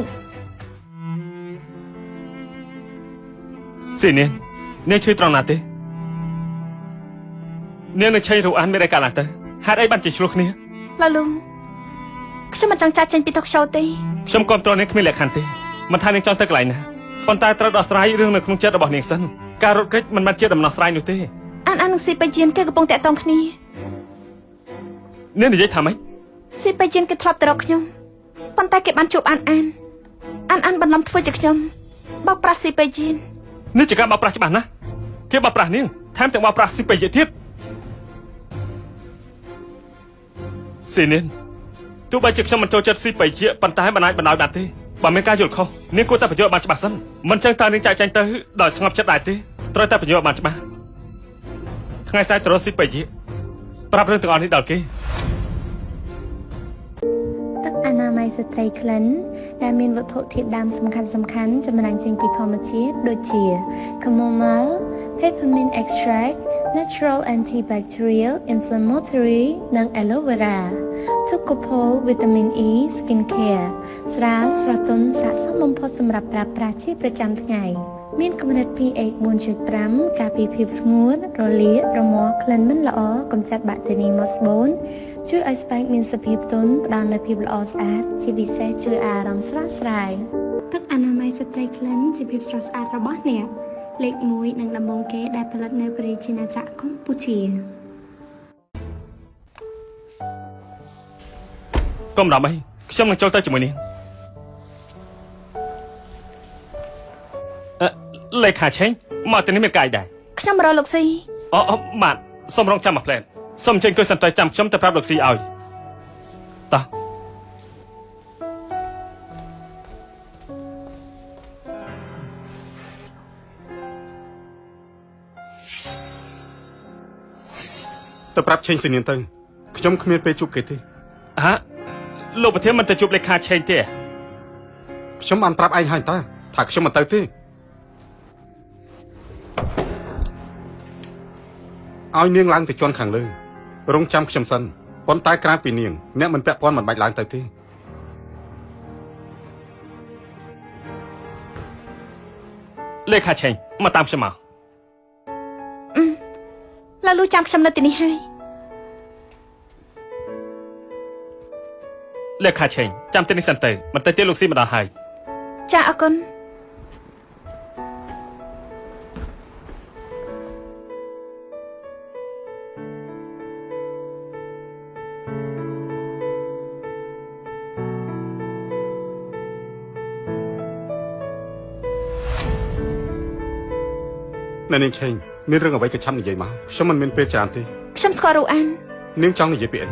ស៊ីនាងនាងជួយត្រង់ណាទេនាងនឹងឆេងរូអានមានអីកើតឡើងទៅហេតុអីបានជាឆ្លោះគ្នាឡាលូខ្ញុំមិនចង់ចាច់ចេញពីតុកshowទេខ្ញុំគ្រប់គ្រងនាងគ្មានលក្ខខណ្ឌទេមិនថានាងចង់ទៅកន្លែងណាប៉ុន្តែត្រូវដោះស្រាយរឿងនៅក្នុងចិត្តរបស់នាងសិនការរត់គេចមិនមែនជាដំណោះស្រាយនោះទេអាននឹងស៊ីបៃជានគេកំពុងតាក់ទងគ្នានាងនិយាយថាម៉េចស៊ីបៃជានគេធ្លាប់ទៅរកខ្ញុំប៉ុន្តែគេបានជួបអានបន្លំធ្វើជាខ្ញុំបោកប្រាស់ស៊ីបៃជាននេះជាការបោកប្រាស់ច្បាស់ណាស់គេបោកប្រាស់នាងថែមទាំងបោកប្រាស់ស៊ីបៃជាទៀតស៊ីនាងទោះបីជាខ្ញុំមិនចូលចិត្តស៊ីបៃជាប៉ុន្តែមិនអាចបណ្ដោយបានទេបើមានការយល់ខុសនាងគួរតែបញ្យល់បានច្បាស់សិនមិនចឹងតើនាងចាក់ចាញ់ទៅដោយស្ងប់ចិត្តដែរទេត្រូវតែបញ្យល់បានច្បាស់ថ្ងៃស្អែកទៅរកស៊ីបៃជាប្រាប់រឿងទាំងអស់នេះដល់គេទឹកអនាម័យស្ត្រីក្លិនដែលមានវត្ថុធាតុដើមសំខាន់ចម្រាញ់ចេញពីធម្មជាតិដូចជា chamomile, peppermint extract, natural antibacterial, inflammatory និង aloe vera, tocopol, vitamin E, skin care ស្រាលស្រស់ទន់ស័ក្តិសមបំផុតសម្រាប់ប្រើប្រាស់ជាប្រចាំថ្ងៃមានកម្រិត pH 4.5 ការពារភាពស្ងួតរលាករមាស់ក្លិនមិនល្អកម្ចាត់បាក់តេរីមកស្បូនជួយឲ្យស្បែកមានសភាពទន់ផ្ដល់នូវភាពល្អស្អាតជាពិសេសជួយអារម្មណ៍ស្រស់ស្រាយទឹកអនាម័យស្ត្រីក្លិនជាភាពស្រស់ស្អាតរបស់អ្នកលេខ1និងដំបូងគេដែលផលិតនៅប្រទេសណាចក្រកម្ពុជាកុំដល់អីខ្ញុំនឹងចូលទៅជាមួយនាងលេខាឆេងមកទៅនេះមានកាយដែរខ្ញុំរកលោកស៊ីអូបាទសូមរងចាំមួយផ្លែតសូមចេញគួយសិនទៅចាំខ្ញុំទៅប្រាប់លោកស៊ីឲ្យតោះទៅប្រាប់ឆេងស៊ីនាងទៅខ្ញុំគ្មានពេលជួបគេទេហ่ะលោកប្រធានមិនទៅជួបលេខាឆេងទេខ្ញុំបានប្រាប់ឯងហើយតើថាខ្ញុំមិនទៅទេ ឲ្យនាងឡើងទៅជន់ខាងលើរងចាំខ្ញុំសិនប៉ុន្តែក្រៅពីនាងអ្នកមិនពាក់ព័ន្ធមិនបាច់ឡើងទៅទេ លេខាឆេងមកតាមខ្ញុំមក ឡាលូចាំខ្ញុំនៅទីនេះហើយ លេខាឆេងចាំទីនេះសិនទៅមិនទៅទៀតលោកស៊ីម្ដងហើយ ចាអរគុណ នៅនាងឆេងមានរឿងអ្វីក៏ឆាប់និយាយមកខ្ញុំមិនមានពេលច្រើនទេ ខ្ញុំស្គាល់រូអាន នាងចង់និយាយពីអី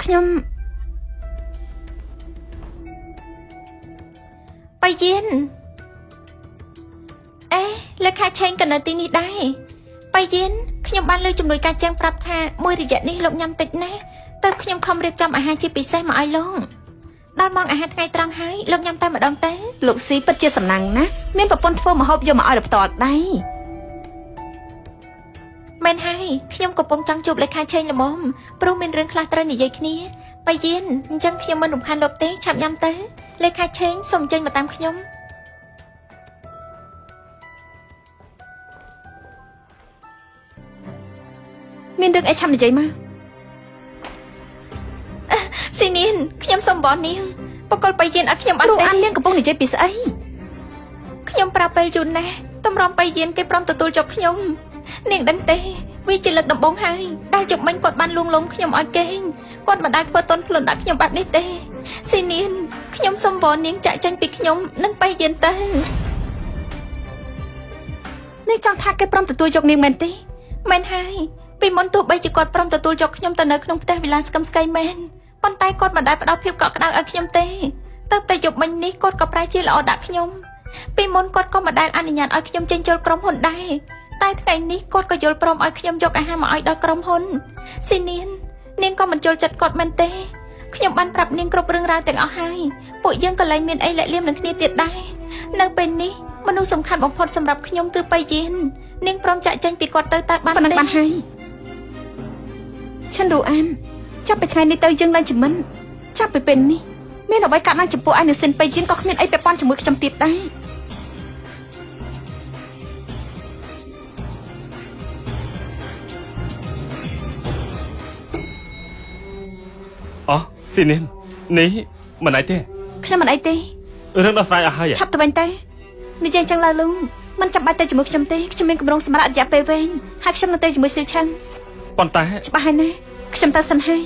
ខ្ញុំបៃយិនអេលេខាឆេងក៏នៅទីនេះដែរបៃយិនខ្ញុំបានលើជំនួយការចាងប្រាប់ថាមួយរយៈនេះលោកញ៉ាំតិចណាស់តើខ្ញុំខំរៀបចំអាហារជាពិសេសមកឲ្យលោកដល់ម៉ោងអាហារថ្ងៃត្រង់ហើយលោកញ៉ាំតែម្ដងទេលោកស៊ីពិតជាសំណាងណាស់មានប្រពន្ធធ្វើម្ហូបយកមកឲ្យដល់ផ្ទាល់ដៃមែនហើយខ្ញុំកំពុងចង់ជួបលេខាឆេងល្មមព្រោះមានរឿងខ្លះត្រូវនិយាយគ្នាបៃយិនអញ្ចឹងខ្ញុំមិនរំខានលោកទេឆាប់ញ៉ាំទៅលេខាឆេងសូមចេញមកតាមខ្ញុំមានរឿងអីឆាប់និយាយមកស៊ីនៀនខ្ញុំសូមបននាងបកលបៃយិនឲ្យខ្ញុំបានទេលោកអាននាងកំពុងនិយាយពីស្អីខ្ញុំប្រាប់ពេលយូរណាស់តម្រាំបៃយិនគេព្រមទទួលយកខ្ញុំនាងដឹងទេវាជាលើកដំបូងហើយដែលជប់មិញគាត់បានលួងលោមខ្ញុំឲ្យគេងគាត់មិនដែលធ្វើតន់ភ្លុនដាក់ខ្ញុំបែបនេះទេស៊ីនៀនខ្ញុំសូមវល់នាងចាក់ចេញពីខ្ញុំនិងបៃយិនទៅនាងចង់ថាគេព្រមទទួលយកនាងមែនទេមែនហើយពីមុនទោះបីជាគាត់ព្រមទទួលយកខ្ញុំទៅនៅក្នុងផ្ទះវិឡាស្កឹមស្កៃមែនប៉ុន្តែគាត់មិនដែលផ្ដល់ភាពកក់ក្ដៅឲ្យខ្ញុំទេទៅតែយប់មិញនេះគាត់ក៏ប្រែជាល្អដាក់ខ្ញុំពីមុនគាត់ក៏មិនដែលអនុញ្ញាតឲ្យខ្ញុំចេញចូលក្រុមហ៊ុនដែរតែថ្ងៃនេះគាត់ក៏យល់ព្រមឲ្យខ្ញុំយកអាហារមកឲ្យដល់ក្រុមហ៊ុនស៊ីនៀននាងក៏មិនចូលចិត្តគាត់មែនទេខ្ញុំបានប្រាប់នាងគ្រប់រឿងរ៉ាវទាំងអស់ហើយពួកយើងក៏លែងមានអីលាក់លៀមនឹងគ្នាទៀតដែរនៅពេលនេះមនុស្សសំខាន់បំផុតសម្រាប់ខ្ញុំគឺបៃយិននាងព្រមចាក់ចេញពីគាត់ទៅបានទេបានហើយឆាន់រូអានចាប់ពីថ្ងៃនេះទៅយើងឡើងជាមិនចាប់ពីពេលនេះមានអ្វីកើតឡើងចំពោះអានសិនបៃយិនក៏គ្មានអីពាក់ព័ន្ធជាមួយខ្ញុំទៀតដែរអូស៊ីនៀននេះមិនអីទេខ្ញុំមិនអីទេរឿងដោះស្រាយអស់ហើយឆាប់ទៅវិញទៅនិយាយចឹងឡើយលូមិនចាំបាច់ទៅជាមួយខ្ញុំទេខ្ញុំមានកម្រងសម្រាប់រយៈពេលវែងហើយខ្ញុំនៅតែជាមួយស៊ីលឆាន់ប៉ុន្តែច្បាស់ហើយណាខ្ញុំទៅសិនហើយ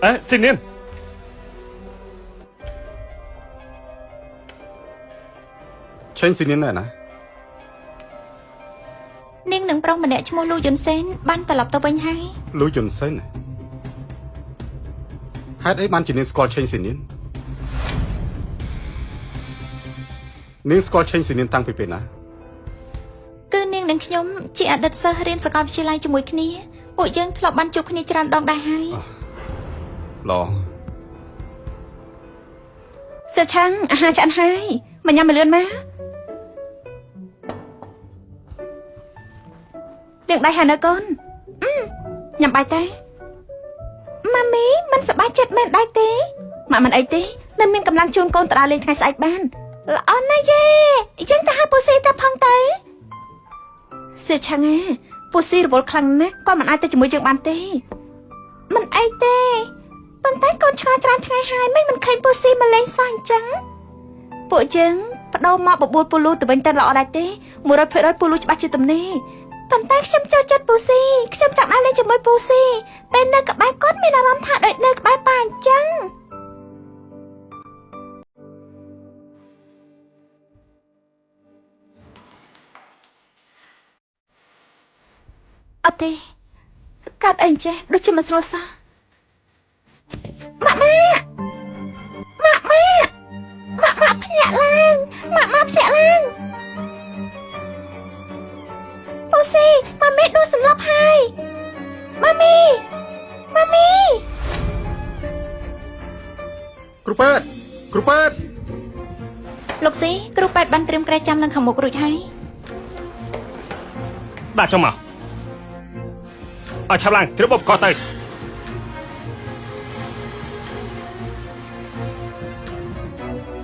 អេស៊ីនៀនឆេងស៊ីនៀនណានាងនឹងប្រុសម្នាក់ឈ្មោះលូយុនសេនបានត្រឡប់ទៅវិញហើយលូយុនសេនហេតុអីបានជានាងស្គាល់ឆេងស៊ីនៀននាងស្គាល់ឆេងស៊ីនៀនតាំងពីពេលណាគឺនាងនិងខ្ញុំជាអតីតសិស្សរៀនសាកលវិទ្យាល័យជាមួយគ្នាពួកយើងធ្លាប់បានជួបគ្នាច្រើនដងដែរហើយឡសិលឆាំងអាហារឆ្អិនហើយមកញ៉ាំមួយលឿនមកទាំងដៃហើយនៅកូនញ៉ាំបាយទេម៉ាមីមិនសប្បាយចិត្តមែនដែរទេម៉ាក់មិនអីទេនៅមានកម្លាំងជូនកូនទៅដើរលេងថ្ងៃស្អែកបានល្អណាស់យេយើងទៅហៅពូស៊ីទៅផងទៅសិលឆាំងពូស៊ីរវល់ខ្លាំងណាស់គាត់មិនអាចទៅជាមួយយើងបានទេមិនអីទេប៉ុន្តែកូនឆ្ងល់ច្រើនថ្ងៃហើយមិនឃើញពូស៊ីមកលេងសោះអញ្ចឹងពួកយើងបដូរមកបបួលពូលូទៅវិញទៅល្អដែរទេ 100% ពូលូច្បាស់ជាទំនេរប៉ុន្តែខ្ញុំចូលចិត្តពូស៊ីខ្ញុំចង់ដើរលេងជាមួយពូស៊ីពេលនៅក្បែរគាត់មានអារម្មណ៍ថាដូចនៅក្បែរប៉ាអញ្ចឹងអត់ទេកាត់អីចេះដូចជាមិនស្រួលសោះម៉ាក់ភ្ញាក់ឡើងម៉ាក់ភ្ញាក់ឡើងពូស៊ីម៉ាមីដួលសន្លប់ហើយម៉ាមីគ្រូប៉ែតលោកស៊ីគ្រូប៉ែតបានត្រៀមក្រែចាំនឹងខាងមុខរួចហើយ ដាក់ចុះមកឲ្យឆាប់ឡើងត្រូវបបកទៅ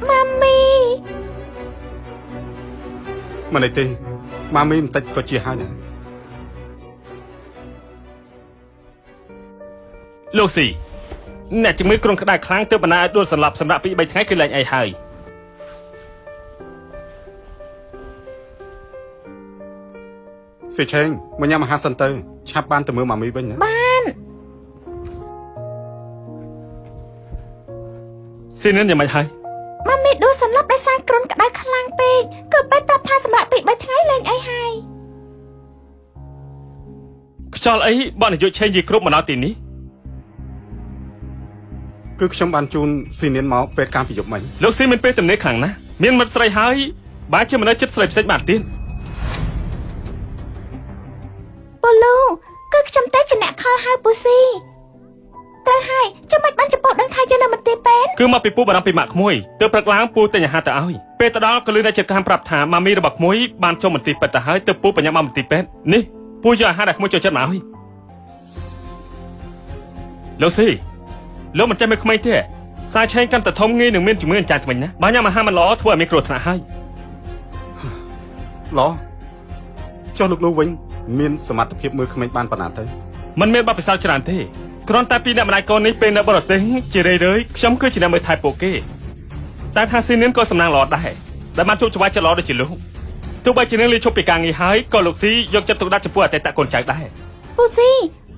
ម៉ាមី មិនអីទេម៉ាមីបន្តិចក៏ជាហើយដែរ លោកស៊ីអ្នកជំងឺគ្រុនក្តៅខ្លាំងទើបបណ្ដាលឲ្យដួលសន្លប់សម្រាប់ពី3ថ្ងៃគឺលែងអីហើយ សេឆេងមកញ៉ាំអាហារសិនទៅឆាប់បានទៅមើលម៉ាមីវិញណា បាន ស៊ីនយ៉ាងម៉េចហើយ ម៉ាមីដួលសន្លប់ដោយសារគ្រុនក្តៅខ្លាំងពេកគ្រូពេទ្យប្រាប់ថាសម្រាប់ពី3ថ្ងៃលែងអីហើយ ខ្យល់អីបននាយកឆេងយីគ្រប់មកដល់ទីនេះ គឺខ្ញុំបានជូនស៊ីនៀនមកពេលការពីយប់មិញ លោកស៊ីមានពេលទំនេរខ្លាំងណាស់មានមិត្តស្រីហើយបានជាមនុស្សចិត្តស្រីផ្សេងបានទៀត ពូលូគឺខ្ញុំតែជាអ្នកខលហៅពូស៊ីត្រូវហើយចាំមិនបានចំពោះដឹងថាយើងនៅមន្ទីរពេទ្យ គឺមកពីពូបារម្ភពីម៉ាក់ក្មួយទើបព្រឹកឡើងពូទិញអាហារទៅឲ្យពេលទៅដល់ក៏លឺអ្នកជិតខាងប្រាប់ថាម៉ាមីរបស់ក្មួយបានចូលមន្ទីរពេទ្យទៅហើយទើបពូបញ្ញាមកមន្ទីរពេទ្យនេះពូយកអាហារដែលក្មួយចូលចិត្តមកឲ្យលោកស៊ីលោកមិនចាំមើលក្មេងទេសាយឆេងកាន់តែធំងាយនឹងមានជំងឺអញ្ចាញថ្មិញណាបើញ៉ាំអាហារមិនល្អធ្វើឲ្យមានគ្រោះថ្នាក់ហើយ ឡោចុះលោកលោកវិញមានសមត្ថភាពមើលក្មេងបានប៉ុណ្ណាទៅ មិនមានបទពិសោធន៍ច្រើនទេគ្រាន់តែពីអ្នកម្ដាយកូននេះពេលនៅបរទេសជារឿយៗខ្ញុំគឺជាអ្នកមើលថែពួកគេតែថាស៊ីនៀនក៏សំណាងល្អដែរដែលបានជួបច្បាយចិត្តល្អដូចជាលោកទោះបីជានាងលាឈប់ពីការងារហើយក៏លោកស៊ីយកចិត្តទុកដាក់ចំពោះអតីតកូនចៅដែរ ពូស៊ី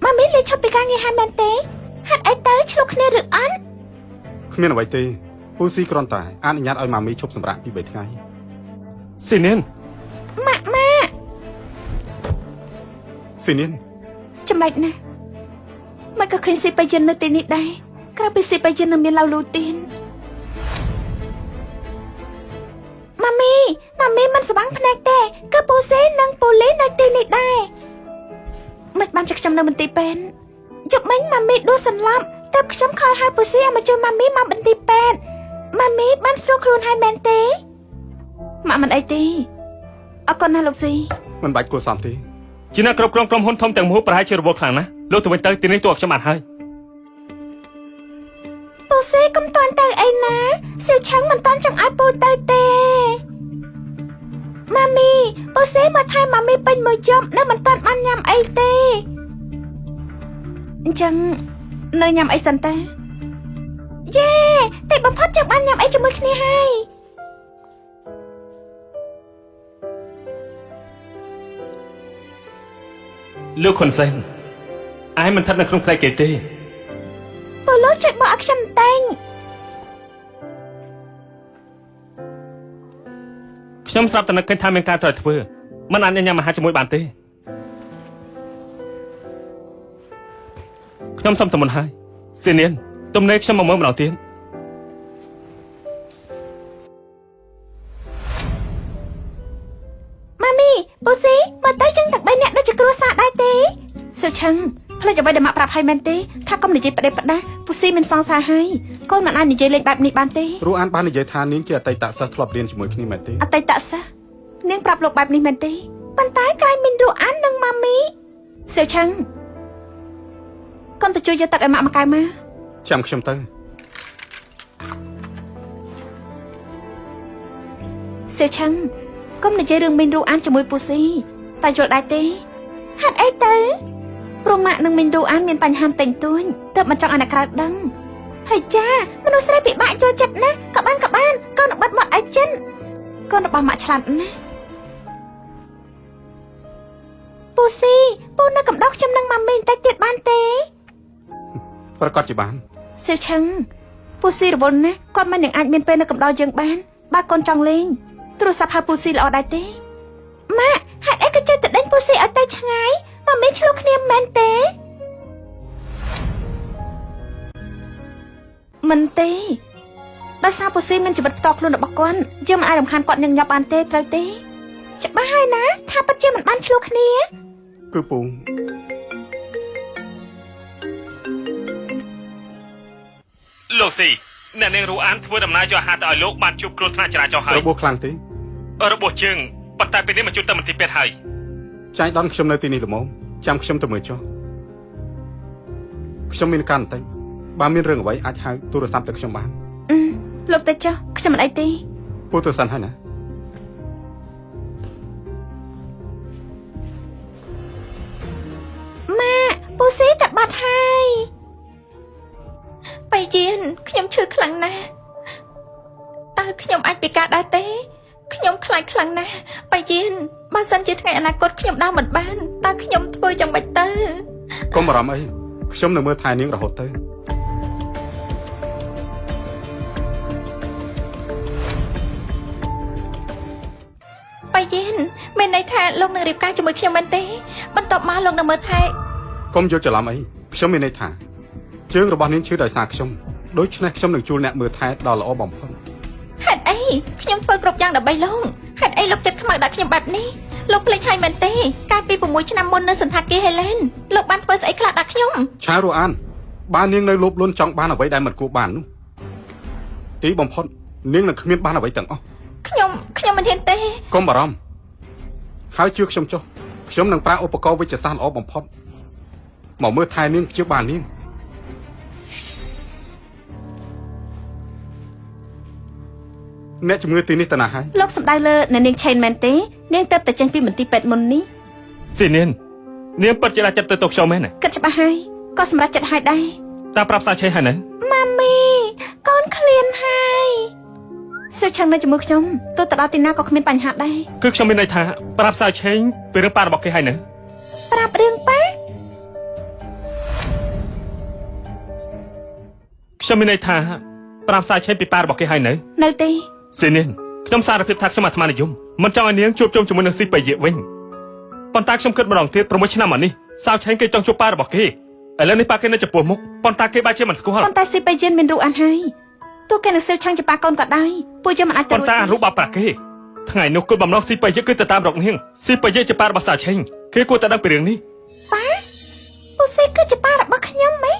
ម៉ាមីលេឈប់ពីការងារហើយមែនទេហេតុអីទៅឆ្លុះគ្នាឬអត់ គ្មានអ្វីទេពូស៊ីគ្រាន់តែអនុញ្ញាតឲ្យម៉ាមីឈប់សម្រាកពី3ថ្ងៃ ស៊ីនៀន ម៉ាក់ម៉ាក់ ស៊ីនៀន ចំណេចណាស់មិនក៏ឃើញស៊ីបយិននៅទីនេះដែរក្រៅពីស៊ីបយិននឹងមានឡៅលូទីនម៉ាមីមិនស្វាងភ្នែកទេគឺពូសេនិងពូលីនៅទីនេះដែរមិនបានជាខ្ញុំនៅមន្ទីរពេទ្យយប់មិញម៉ាមីដួលសន្លប់តែខ្ញុំខលហៅពូសេឲ្យមកជួយម៉ាមីមកមន្ទីរពេទ្យម៉ាមីបានស្រួលខ្លួនហើយមែនទេម៉ាក់មិនអីទេអរគុណណាស់លោកស៊ី មិនបាច់គួរសមទេ ជាអ្នកគ្រប់គ្រងក្រុមហ៊ុនធំទាំងមូលប្រហែលជារវល់ខ្លាំងណាស់លោកទៅវិញទៅទីនេះតួខ្ញុំបានហើយ ពូសេកុំតាន់ទៅអីណាសៀវឆាំងមិនតាន់ចង់ឲ្យពូទៅទេម៉ាមីពូសេមកថែម៉ាមីពេញមួយយប់នៅមិនតាន់បានញ៉ាំអីទេអញ្ចឹងនៅញ៉ាំអីសិនតាយេតែបំផុតចង់បានញ៉ាំអីជាមួយគ្នាហើយ លោកខុនសេនឯងមិនស្ថិតនៅក្នុងផ្នែកគេទេ ពូលោកជួយបកឲ្យខ្ញុំតែង ខ្ញុំស្រាប់តែនឹកឃើញថាមានការត្រូវធ្វើមិនអាចញ៉ាំអាហារជាមួយបានទេខ្ញុំសុំតែមុនហើយស៊ីនៀនទំនេរខ្ញុំមកមើលម្ដងទៀត ម៉ាមីពូស៊ីមកទៅចឹងទាំង3នាក់ដូចជាគ្រួសារដែរទេសៀវឆាំងផ្លេចអ្វីដែលម៉ាក់ប្រាប់ឲ្យមែនទេថាកុំនិយាយផ្ដេសផ្ដាស់ពូស៊ីមានសង្សារហើយកូនមិនអាចនិយាយលេងបែបនេះបានទេ គ្រូអានបាននិយាយថានាងជាអតីតសិស្សធ្លាប់រៀនជាមួយគ្នាមែនទេ អតីតសិស្សនាងប្រាប់លោកបែបនេះមែនទេប៉ុន្តែក្រែងមានរស់អាននិងម៉ាមីសៀវឆាំងកូនទៅជួយយកទឹកឲ្យម៉ាក់មកកៅមក ចាំខ្ញុំទៅ សៀវឆាំងកុំនិយាយរឿងមីនរស់អានជាមួយពូស៊ីតែយល់ដែរទេហេតុអីទៅព្រោះម៉ាក់និងមីនរស់អានមានបញ្ហាតែងទួញទើបមិនចង់ឲ្យអ្នកក្រៅដឹងហើយចាមនុស្សស្រីពិបាកយល់ចិត្តណាស់ក៏បានកូននឹងបាត់មាត់ឲ្យចិនកូនរបស់ម៉ាក់ឆ្លាតណាស់ពូស៊ីពូនៅកំដៅខ្ញុំនឹងម៉ាមីបន្តិចទៀតបានទេ ប្រកាសជាបាន សៀវឆាំងពូស៊ីរវល់ណាស់គាត់មិននឹងអាចមានពេលនៅកំដៅយើងបានបើកូនចង់លេងទូរស័ព្ទហៅពូស៊ីល្អដែរទេម៉ាក់ហេតុអីក៏ចេះតែដេញពូស៊ីឲ្យទៅឆ្ងាយម៉ាមីឆ្លោះគ្នាមែនទេមិនទេដោយសារពូស៊ីមានជីវិតផ្ទាល់ខ្លួនរបស់គាត់យើងមិនអាចរំខានគាត់ញឹកញាប់បានទេត្រូវទេច្បាស់ហើយណាថាពិតជាមិនបានឆ្លោះគ្នា គឺពូ លោកស៊ីអ្នកនាងរស់អានធ្វើដំណើរយកអាហារទៅឲ្យលោកបានជួបគ្រោះថ្នាក់ចរាចរណ៍ហើយ របួសខ្លាំងទេ របួសជើងប៉ុន្តែពេលនេះមកជួបទៅមន្ទីរពេទ្យហើយ ចៃដន្យខ្ញុំនៅទីនេះល្មមចាំខ្ញុំទៅមើលចុះខ្ញុំមានការបន្តិចបើមានរឿងអ្វីអាចហៅទូរស័ព្ទទៅខ្ញុំបាន លោកទៅចុះខ្ញុំមិនអីទេ ពូទៅសិនហើយណា ម៉ាពូស៊ីតែបាត់ហើយបៃយានខ្ញុំឈឺខ្លាំងណាស់តើខ្ញុំអាចពិការដែរទេខ្ញុំខ្លាចខ្លាំងណាស់បៃយានបើសិនជាថ្ងៃអនាគតខ្ញុំដើរមិនបានតើខ្ញុំធ្វើយ៉ាងម៉េចទៅ កុំបារម្ភអីខ្ញុំនៅមើលថែនាងរហូតទៅ បៃយានមានន័យថាលោកនឹងរៀបការជាមួយខ្ញុំមែនទេបន្ទាប់មកលោកនឹងមើលថែ កុំយល់ច្រឡំអីខ្ញុំមានន័យថាជើងរបស់នាងឈឺដោយសារខ្ញុំដូច្នេះខ្ញុំនឹងជួលអ្នកមើលថែដ៏ល្អបំផុត ហេតុអីខ្ញុំធ្វើគ្រប់យ៉ាងដើម្បីលោកហេតុអីលោកចិត្តខ្មៅដាក់ខ្ញុំបែបនេះលោកភ្លេចហើយមែនទេកាលពី6ឆ្នាំមុននៅសន្តាគារហេឡែនលោកបានធ្វើស្អីខ្លះដាក់ខ្ញុំ ឆារ៉ូអានបើនាងនៅលោភលន់ចង់បានអ្វីដែលមិនគួរបាននោះទីបំផុតនាងនឹងគ្មានបានអ្វីទាំងអស់ ខ្ញុំមិនហ៊ានទេ កុំបារម្ភហើយជឿខ្ញុំចុះខ្ញុំនឹងប្រើឧបករណ៍វិទ្យាសាស្ត្រល្អបំផុតមកមើលថែនាងព្យាបាលនាងអ្នកជំងឺទីនេះតើណាហើយ លោកសំដៅលើអ្នកនាងឆេនមែនទេនាងទៅតែចេញពីមន្ទីរពេទ្យមុននេះ ស៊ីនាងនាងពិតជាដាក់ចិត្តទៅខ្ញុំមែន គិតច្បាស់ហើយក៏សម្រេចចិត្តហើយដែរ តើប្រាប់សាឆេហើយណា ម៉ាមីកូនឃ្លានហើយសិស្សឆឹងនៅជាមួយខ្ញុំទោះទៅដល់ទីណាក៏គ្មានបញ្ហាដែរ គឺខ្ញុំមានន័យថាប្រាប់សាឆេងពីរឿងប៉ារបស់គេហើយណា ប្រាប់រឿងប៉ា ខ្ញុំមានន័យថាប្រាប់សាឆេងពីប៉ារបស់គេហើយណា នៅទេ ស៊ីនាងខ្ញុំសារភាពថាខ្ញុំអាត្មានិយមមិនចង់ឲ្យនាងជួបជុំជាមួយនឹងស៊ីបៃយៈវិញប៉ុន្តែខ្ញុំគិតម្ដងទៀត6ឆ្នាំមកនេះសាវឆេងគេចង់ជួបប៉ារបស់គេឥឡូវនេះប៉ាគេនៅចំពោះមុខប៉ុន្តែគេបែរជាមិនស្គាល់ ប៉ុន្តែស៊ីបៃយិនមានរូបអានហើយទោះគេនឹងសិលឆឹងជាប៉ាកូនក៏ដោយពួកយើងមិនអាចទៅ ប៉ុន្តែអារូបបាប្រាស់គេថ្ងៃនោះគោលបំណងស៊ីបៃយៈគឺទៅតាមរកនាងស៊ីបៃយៈជាប៉ារបស់សាវឆេងគេគួរតែដឹងពីរឿងនេះ ប៉ាពួកស៊ីគឺជាប៉ារបស់ខ្ញុំហ៎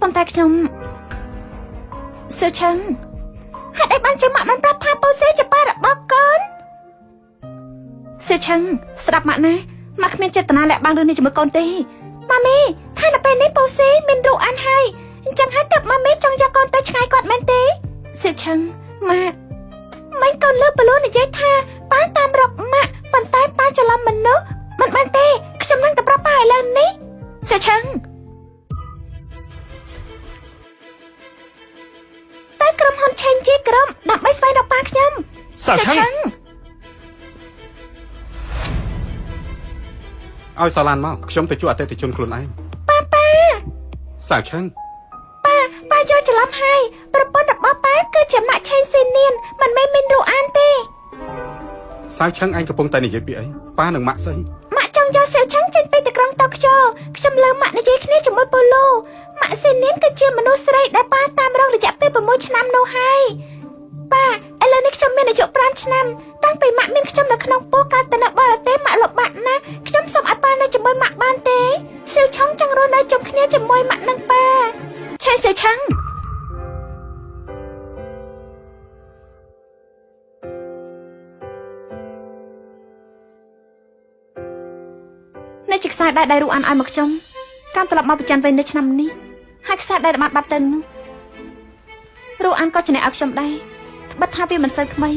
ប៉ុន្តែខ្ញុំសិលឆឹងហេតុអីបានជាម៉ាក់មិនប្រាប់ថាពួកស៊ីជាប៉ារបស់កូនសិលឆឹងស្ដាប់ម៉ាក់ណាម៉ាក់គ្មានចេតនាលាក់បាំងរឿងនេះជាមួយកូនទេម៉ាមីថានៅពេលនេះពួកស៊ីមានរូបអានហើយអញ្ចឹងហើយទើបម៉ាមីចង់យកកូនទៅឆ្ងាយគាត់មែនទេសិលឆឹងម៉ាក់មិនកូនលើបលូននិយាយថាប៉ាតាមរកម៉ាក់ប៉ុន្តែប៉ាច្រឡំមនុស្សមិនបានទេខ្ញុំនឹងទៅប្រាប់ប៉ាឥឡូវនេះសិលឆឹងតែក្រុមហ៊ុនឆេងជាក្រុមដើម្បីស្វែងរកប៉ាខ្ញុំ សាវឆេង ឲ្យសាឡានមកខ្ញុំទៅជួបអតិថិជនខ្លួនឯង ប៉ា សាវឆឹង ប៉ាយកច្រឡំហើយប្រពន្ធរបស់ប៉ាគឺជាម៉ាក់ឆេងស៊ីនៀនមិនមែនមានរូបអានទេ សាវឆឹងឯងកំពុងតែនិយាយពីអីប៉ានឹងម៉ាក់ស្អី ម៉ាក់ចង់យកសាវឆឹងចេញពីទីក្រុងតូក្យូខ្ញុំលើម៉ាក់និយាយគ្នាជាមួយប៉ូឡូម៉ាក់ស៊ីនៀនគឺជាមនុស្សស្រីដែលប៉ាតាមរករយៈពេល6ឆ្នាំនោះហើយប៉ាឥឡូវនេះខ្ញុំមានអាយុ5ឆ្នាំតាំងពីម៉ាក់មានខ្ញុំនៅក្នុងពោះកាលទៅនៅបរទេសម៉ាក់លំបាកណាស់ខ្ញុំសូមឲ្យប៉ានៅជាមួយម៉ាក់បានទេសាវឆឹងចង់រស់នៅជុំគ្នាជាមួយម៉ាក់និងប៉ាឆេងសាវឆឹងនៅជាខ្សែដៃរូបអានឲ្យមកខ្ញុំការត្រឡប់មកប្រចាំវិញនៅឆ្នាំនេះហើយខ្សែដៃរបស់បាត់ទៅនោះរូបអានក៏ចំណេះឲ្យខ្ញុំដែរបិទថាវាមិនសូវថ្មី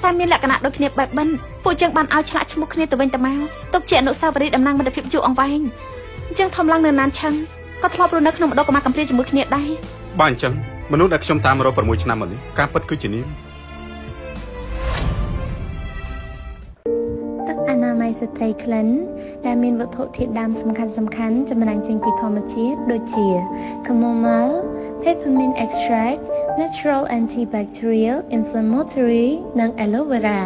តែមានលក្ខណៈដូចគ្នាបែបបិណ្ឌពួកយើងបានឲ្យឆ្លាក់ឈ្មោះគ្នាទៅវិញទៅមកទុកជាអនុស្សាវរីយ៍តំណាងមិត្តភាពយូរអង្វែងយើងធំឡើងនៅណានឆឹងក៏ធ្លាប់រស់នៅក្នុងម្ដុំកម្មាកំព្រាជាមួយគ្នាដែរ បើអញ្ចឹងមនុស្សដែលខ្ញុំតាមរក6ឆ្នាំមកនេះការពិតគឺជានាង ទឹកអនាម័យស្ត្រីក្លិនដែលមានវត្ថុធាតុដើមសំខាន់ចម្រាញ់ចេញពីធម្មជាតិដូចជា chamomile, peppermint extract, natural antibacterial, inflammatory និង aloe vera,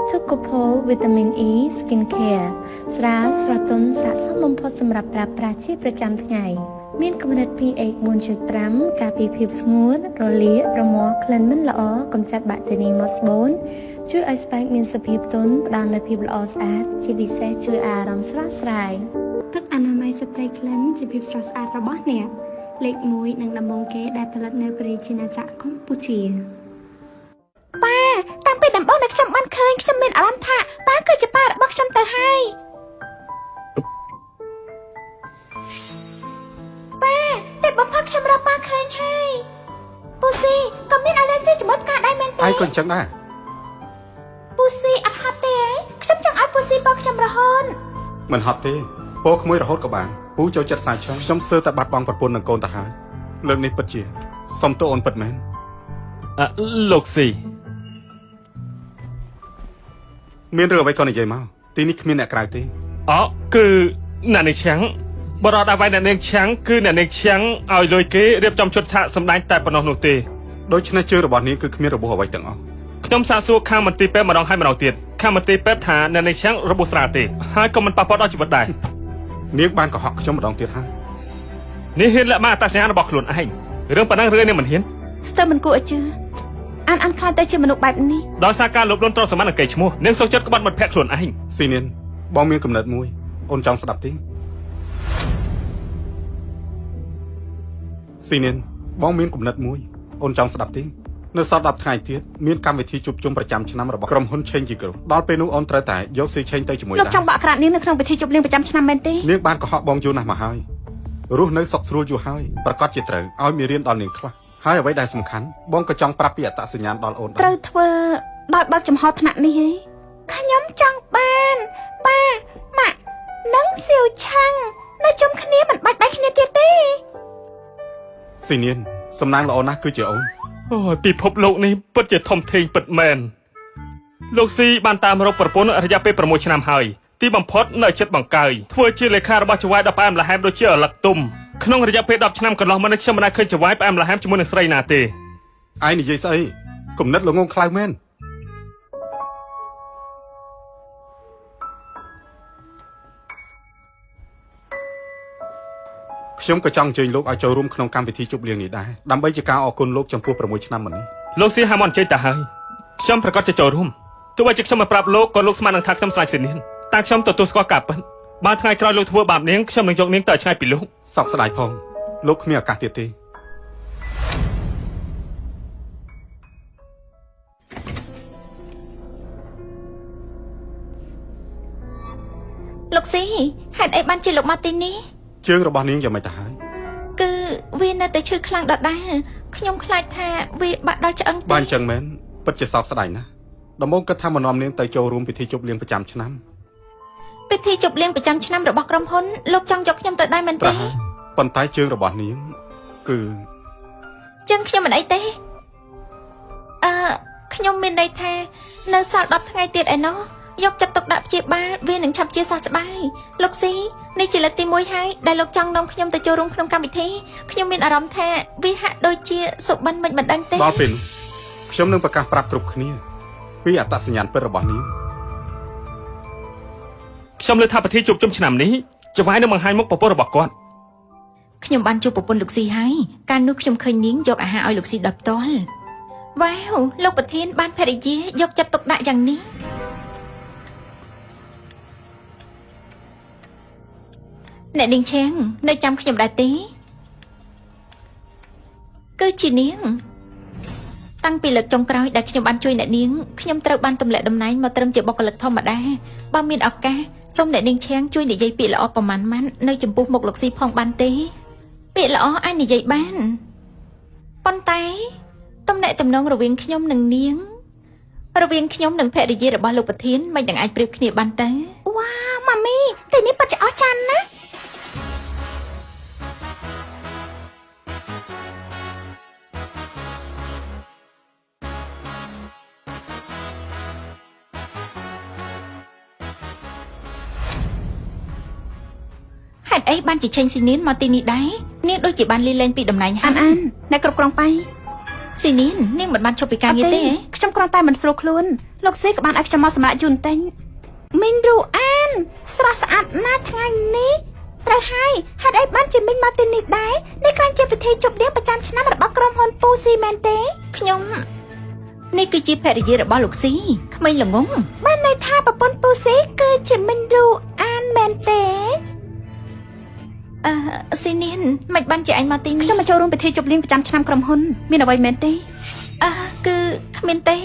tocopol, vitamin E, skin care ស្រាលស្រទន់ស័ក្តិសមបំផុតសម្រាប់ប្រើប្រាស់ជាប្រចាំថ្ងៃមានកម្រិត pH 4.5 ការពារភាពស្ងួតរលាករមាស់ក្លិនមិនល្អកម្ចាត់បាក់តេរីម៉ូសបូនជួយឲ្យស្បែកមានសភាពទន់ផ្ដល់នូវភាពល្អស្អាតជាពិសេសជួយឲ្យអារម្មណ៍ស្រស់ស្រាយទឹកអនាម័យស្ត្រីក្លិនជាភាពស្រស់ស្អាតរបស់អ្នកលេខ1និងដំបូងគេដែលផលិតនៅប្រទេសជាណាចក្រកម្ពុជាប៉ាតាំងពីដំបូងដែលខ្ញុំបានឃើញខ្ញុំមានអារម្មណ៍ថាប៉ាគឺជាប៉ារបស់ខ្ញុំទៅហើយ បំផុតខ្ញុំរកប៉ាឃើញហើយពូស៊ីក៏មានអាឡែស៊ីជាមួយផ្កាដែរមែនទេ ឯងក៏អញ្ចឹងដែរ ពូស៊ីអត់ហត់ទេខ្ញុំចង់ឲ្យពូស៊ីបោកខ្ញុំរហូត មិនហត់ទេពោក្មួយរហូតក៏បានពូចូលចិត្តសាយឆ្លងខ្ញុំស្ទើរតែបាត់បង់ប្រពន្ធនិងកូនទៅហើយលើកនេះពិតជាសុំទោសអូនពិតមែន លោកស៊ី មានរឿងអ្វីក៏និយាយមកទីនេះគ្មានអ្នកក្រៅទេ អូគឺអ្នកនាងឆាំងបរោះដល់វាយអ្នកនាងឆាំងគឺអ្នកនាងឆាំងឲ្យលុយគេរៀបចំឈុតឆាកសម្ដែងតែប៉ុណ្ណោះនោះទេ ដូច្នេះជើងរបស់នាងគឺគ្មានរបួសអ្វីទាំងអស់ ខ្ញុំសាកសួរខាងមន្ទីរពេទ្យម្ដងហើយម្ដងទៀតខាងមន្ទីរពេទ្យថាអ្នកនាងឆាំងរបួសស្រាលទេហើយក៏មិនប៉ះពាល់ដល់ជីវិតដែរ នាងបានកុហកខ្ញុំម្ដងទៀតហើយ នេះហ៊ានលាក់មកអត្តសញ្ញាណរបស់ខ្លួនឯងរឿងប៉ុណ្ណឹងរឿងនេះមិនហ៊ាន ស្ទើរមិនគួរឲ្យជឿអានខ្លាចទៅជាមនុស្សបែបនេះ ដោយសារការលោភលន់ទ្រព្យសម្បត្តិនិងកេរ្តិ៍ឈ្មោះនាងសុខចិត្តក្បត់មិត្តភក្តិខ្លួនឯង ស៊ីនាងបងមានកំណត់មួយអូនចង់ស្ដាប់ទេស៊ីនាងបងមានកំណត់មួយអូនចង់ស្ដាប់ទេនៅសល់10ថ្ងៃទៀតមានកម្មវិធីជួបជុំប្រចាំឆ្នាំរបស់ក្រុមហ៊ុន Change Group ដល់ពេលនោះអូនត្រូវតែយកស៊ីឆេងទៅជាមួយ លោកចង់បាក់ក្រាតនាងនៅក្នុងពិធីជប់លៀងប្រចាំឆ្នាំមែនទេ នាងបានកុហកបងយូរណាស់មកហើយរស់នៅសុខស្រួលយូរហើយប្រកាសជាត្រូវឲ្យមានរៀនដល់នាងខ្លះហើយអ្វីដែលសំខាន់បងក៏ចង់ប្រាប់ពីអត្តសញ្ញាណដល់អូនដែរ ត្រូវធ្វើដោយបើកចំហថ្នាក់នេះហី ខ្ញុំចង់បានប៉ាម៉ាក់និងសៀវឆាំងនៅជុំគ្នាមិនបាច់បែកគ្នាទៀតទេ ស៊ីនាងសំណាងល្អណាស់គឺជាអូន អូយពិភពលោកនេះពិតជាធំធេងពិតមែនលោកស៊ីបានតាមរកប្រពន្ធរយៈពេល6ឆ្នាំហើយទីបំផុតនៅចិត្តបង្កើយធ្វើជាលេខារបស់ចៅហ្វាយដល់ផ្អែមល្ហែមដូចជាអលឹកទុំក្នុងរយៈពេល10ឆ្នាំកន្លងមកនេះខ្ញុំមិនដែលឃើញចៅហ្វាយផ្អែមល្ហែមជាមួយនឹងស្រីណាទេ ឯងនិយាយស្អីគំនិតល្ងងខ្លៅមែនខ្ញុំក៏ចង់អញ្ជើញលោកឲ្យចូលរួមក្នុងកម្មវិធីជប់លៀងនេះដែរដើម្បីជាការអរគុណលោកចំពោះ6ឆ្នាំមុននេះ លោកស៊ីហាមអញ្ជើញទៅហើយខ្ញុំប្រកាសជាចូលរួមទោះបីជាខ្ញុំមិនប្រាប់លោកក៏លោកស្មាននឹងថាខ្ញុំស្លាញ់ស៊ីនាងតែខ្ញុំទទួលស្គាល់ការពិតបើថ្ងៃក្រោយលោកធ្វើបាបនាងខ្ញុំនឹងយកនាងទៅឆ្ងាយពីលោក សោកស្ដាយផងលោកគ្មានឱកាសទៀតទេ លោកស៊ីហេតុអីបានជាលោកមកទីនេះ ជើងរបស់នាងយ៉ាងម៉េចទៅហើយ គឺវានៅតែឈឺខ្លាំងដដែលខ្ញុំខ្លាចថាវាបាក់ដល់ឆ្អឹង បើ ទេ អញ្ចឹងមែនពិតជាសោកស្ដាយណាស់ដំបូងគិតថាមកនាំនាងទៅចូលរួមពិធីជប់លៀងប្រចាំឆ្នាំ ពិធីជប់លៀងប្រចាំឆ្នាំរបស់ក្រុមហ៊ុនលោកចង់យកខ្ញុំទៅដែរមែន ប្រ ទេ ហែលប៉ុន្តែជើងរបស់នាងគឺ ចឹងខ្ញុំមិនអីទេខ្ញុំមានន័យថានៅសល់10ថ្ងៃទៀតឯណោះយកចិត្តទុកដាក់ព្យាបាលវានឹងឆាប់ជាសះស្បើយលោកស៊ីនេះជាលើកទី1ហើយដែលលោកចង់នាំខ្ញុំទៅចូលរួមក្នុងកម្មវិធីខ្ញុំមានអារម្មណ៍ថាវាហាក់ដូចជាសុបិនមិនដឹងទេ ដល់ពេលនោះខ្ញុំនឹងប្រកាសប្រាប់គ្រប់គ្នាពីអត្តសញ្ញាណពិតរបស់នាង ខ្ញុំលើថាពិធីជួបជុំឆ្នាំនេះចៅហ្វាយនឹងបង្ហាញមុខប្រពន្ធរបស់គាត់ ខ្ញុំបានជួបប្រពន្ធលោកស៊ីហើយកាលនោះខ្ញុំឃើញនាងយកអាហារឲ្យលោកស៊ីដល់ផ្ទាល់វ៉ាវលោកប្រធានបានភរិយាយកចិត្តទុកដាក់យ៉ាងនេះអ្នកនាងឆាំងនៅចាំខ្ញុំដែរទេគឺជានាងតាំងពីលើកចុងក្រោយដែលខ្ញុំបានជួយអ្នកនាងខ្ញុំត្រូវបានទម្លាក់តំណែងមកត្រឹមជាបុគ្គលិកធម្មតាបើមានឱកាសសូមអ្នកនាងឆាំងជួយនិយាយពាក្យល្អប្រមាណម៉ាន់នៅចំពោះមុខលោកស៊ីផងបានទេពាក្យល្អអាចនិយាយបានប៉ុន្តែតំណែងតំណងរវាងខ្ញុំនិងនាងរវាងខ្ញុំនិងភរិយារបស់លោកប្រធានមិននឹងអាចប្រៀបគ្នាបានទៅវ៉ាម៉ាមីទីនេះពិតជាអស្ចារ្យណាស់ហេតុអីបានជាឆេងស៊ីនីនមកទីនេះដែរនាងដូចជាបានលីលែងពីតំណែងហើយអានអ្នកគ្រប់គ្រងបៃ ស៊ីនីននាងមិនបានជប់ពីការងារទេ ខ្ញុំគ្រាន់តែមិនស្រួលខ្លួនលោកស៊ីក៏បានឲ្យខ្ញុំមកសម្រាប់ជូនតែងមីងរូអានស្រស់ស្អាតណាស់ថ្ងៃនេះត្រូវហើយហេតុអីបានជាមីងមកទីនេះដែរនេះគ្រាន់ជាពិធីជប់លៀងប្រចាំឆ្នាំរបស់ក្រុមហ៊ុនពូស៊ីមែនទេ ខ្ញុំនេះគឺជាភរិយារបស់លោកស៊ីក្មេងល្ងង បានន័យថាប្រពន្ធពូស៊ីគឺជាមីងរូអានមែនទេ ស៊ីនីនមិនបានជាអញមកទីនេះ ខ្ញុំមកចូលរួមពិធីជប់លៀងប្រចាំឆ្នាំក្រុមហ៊ុនមានអ្វីមែនទេ គឺគ្មានទេ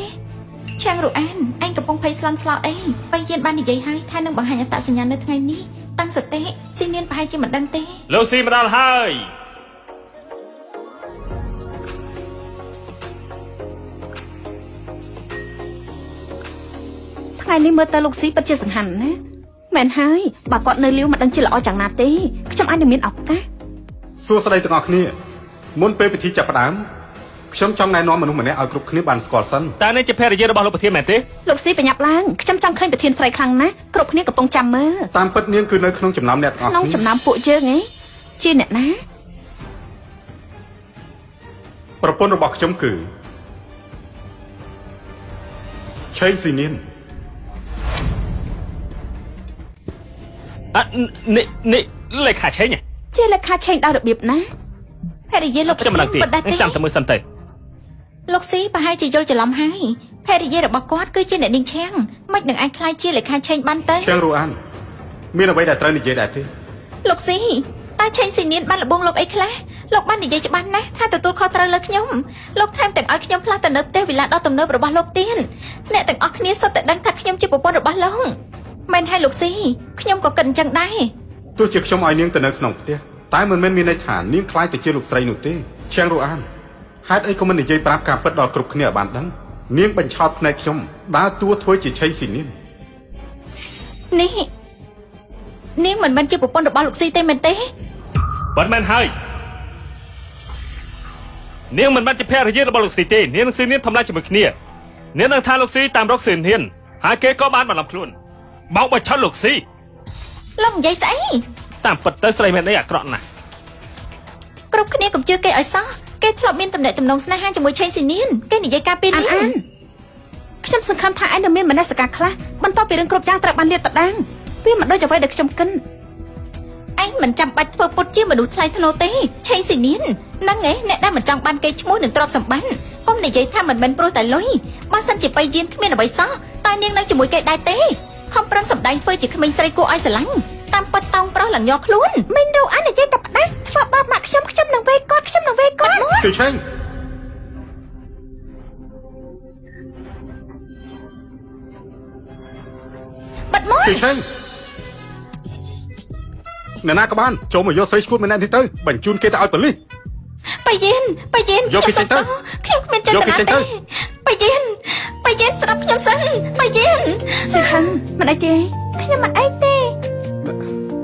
ឆាំងរូអានអញកំពុងភ័យស្លន់ស្លោអីបើយានបាននិយាយហើយថានឹងបង្ហាញអត្តសញ្ញាណនៅថ្ងៃនេះតាំងសតិស៊ីនីនប្រហែលជាមិនដឹងទេ លោកស៊ីមកដល់ហើយ ថ្ងៃនេះមើលទៅលោកស៊ីពិតជាសង្ហាន់ណាមែនហើយបើគាត់នៅលាវមិនដឹងជាល្អយ៉ាងណាទេខ្ញុំអាចនឹងមានឱកាស សួស្តីទាំងអស់គ្នាមុនពេលពិធីចាប់ផ្ដើមខ្ញុំចង់ណែនាំមនុស្សម្នាក់ឲ្យគ្រប់គ្នាបានស្គាល់សិន តើនេះជាភរិយារបស់លោកប្រធានមែនទេ លោកស៊ីប្រញាប់ឡើងខ្ញុំចង់ឃើញប្រធានស្រីខ្លាំងណាស់គ្រប់គ្នាកំពុងចាំមើល តាមពិតនាងគឺនៅក្នុងចំណោមអ្នកទាំងអស់ ក្នុង គ្នា ចំណោមពួកយើងហ៎ជាអ្នកណា ប្រពន្ធរបស់ខ្ញុំគឺឆេងស៊ីនៀន នេះលេខាឆេង ជាលេខាឆេងដោយរបៀបណា ភរិយាលោកប្រ ខ្ញុំមិនដឹង ធាន ទេ បដិទេ ចាំតែមើលសិនទៅ លោកស៊ីប្រហែលជាយល់ច្រឡំហើយភរិយារបស់គាត់គឺជាអ្នកនាងឆាំងមិននឹងអាចខ្លាយជាលេខាឆេងបានទៅ ឆេងរូអានមានអ្វីដែលត្រូវនិយាយដែរទេ លោកស៊ីតើឆេងស៊ីនៀនបានលបងលោកអីខ្លះលោកបាននិយាយច្បាស់ណាស់ថាទទួលខុសត្រូវលើខ្ញុំលោកថែមទាំងឲ្យខ្ញុំផ្លាស់ទៅនៅផ្ទះវិឡាដ៏ទំនើបរបស់លោកទៀតអ្នកទាំងអស់គ្នាសុទ្ធតែដឹងថាខ្ញុំជាប្រពន្ធរបស់លោកមែនហើយលោកស៊ីខ្ញុំក៏គិតអញ្ចឹងដែរ ទោះជាខ្ញុំឲ្យនាងទៅនៅក្នុងផ្ទះតែមិនមែនមានន័យថានាងខ្លាយទៅជាលោកស្រីនោះទេឆេងរូអានហេតុអីក៏មិននិយាយប្រាប់ការពិតដល់គ្រប់គ្នាឲ្យបានដឹងនាងបញ្ឆោតភ្នែកខ្ញុំដើរតួធ្វើជាឆេងស៊ីនៀន នេះនាងមិនមែនជាប្រពន្ធរបស់លោកស៊ីទេមែនទេ ប៉ុន្មានហើយនាងមិនមែនជាភរិយារបស់លោកស៊ីទេនាងនិងស៊ីនៀនធម្មតាជាមួយគ្នានាងនឹងថាលោកស៊ីតាមរកស៊ីនៀនហើយគេក៏បានបន្លំខ្លួនបោកបញ្ឆោតលោកស៊ី លោកនិយាយស្អី តាមពិតទៅស្រីមានអីអាក្រក់ណាស់ គ្រប់គ្នាកុំជឿគេឲ្យសោះគេធ្លាប់មានទំនាក់ទំនងស្នេហាជាមួយឆេងស៊ីនៀនគេនិយាយការពី អាន នេះ អានខ្ញុំសង្ឃឹមថាឯងនឹងមានមនសិការខ្លះបន្ទាប់ពីរឿងគ្រប់យ៉ាងត្រូវបានលាតត្រដាងវាមិនដូចអ្វីដែលខ្ញុំគិត ឯងមិនចាំបាច់ធ្វើពុតជាមនុស្សថ្លៃថ្នូរទេឆេងស៊ីនៀនហ្នឹងឯងអ្នកដែលមិនចង់បានគេឈ្មោះនឹងទ្រព្យសម្បត្តិកុំនិយាយថាមិនមែនព្រោះតែលុយបើសិនជាបៃយានគ្មានអ្វីសោះតើនាងនៅជាមួយគេដែរទេខំប្រឹងសម្ដែងធ្វើជាក្មេងស្រីគួរឲ្យស្រឡាញ់តាមពិតតោងប្រុសឡើងញ័រខ្លួនមិនរូអាននិយាយតែផ្ដាស់ធ្វើបាបម៉ាក់ខ្ញុំនឹងវេគាត់ខ្ញុំនឹងវេគាត់ គឺឆេង បាត់មក គឺឆេងអ្នកណាក៏បានចូលមកយកស្រីឈួតម្នាក់នេះទៅបញ្ជូនគេទៅឲ្យប៉ូលីស បៃយាន យកគេចេញទៅ ខ្ញុំគ្មានចេត យកគេ នា ចេញទៅ ទេបៃយានស្ដាប់ខ្ញុំសិនបៃយាន សង្ឃឹមមិនអីទេ ខ្ញុំមិនអីទេ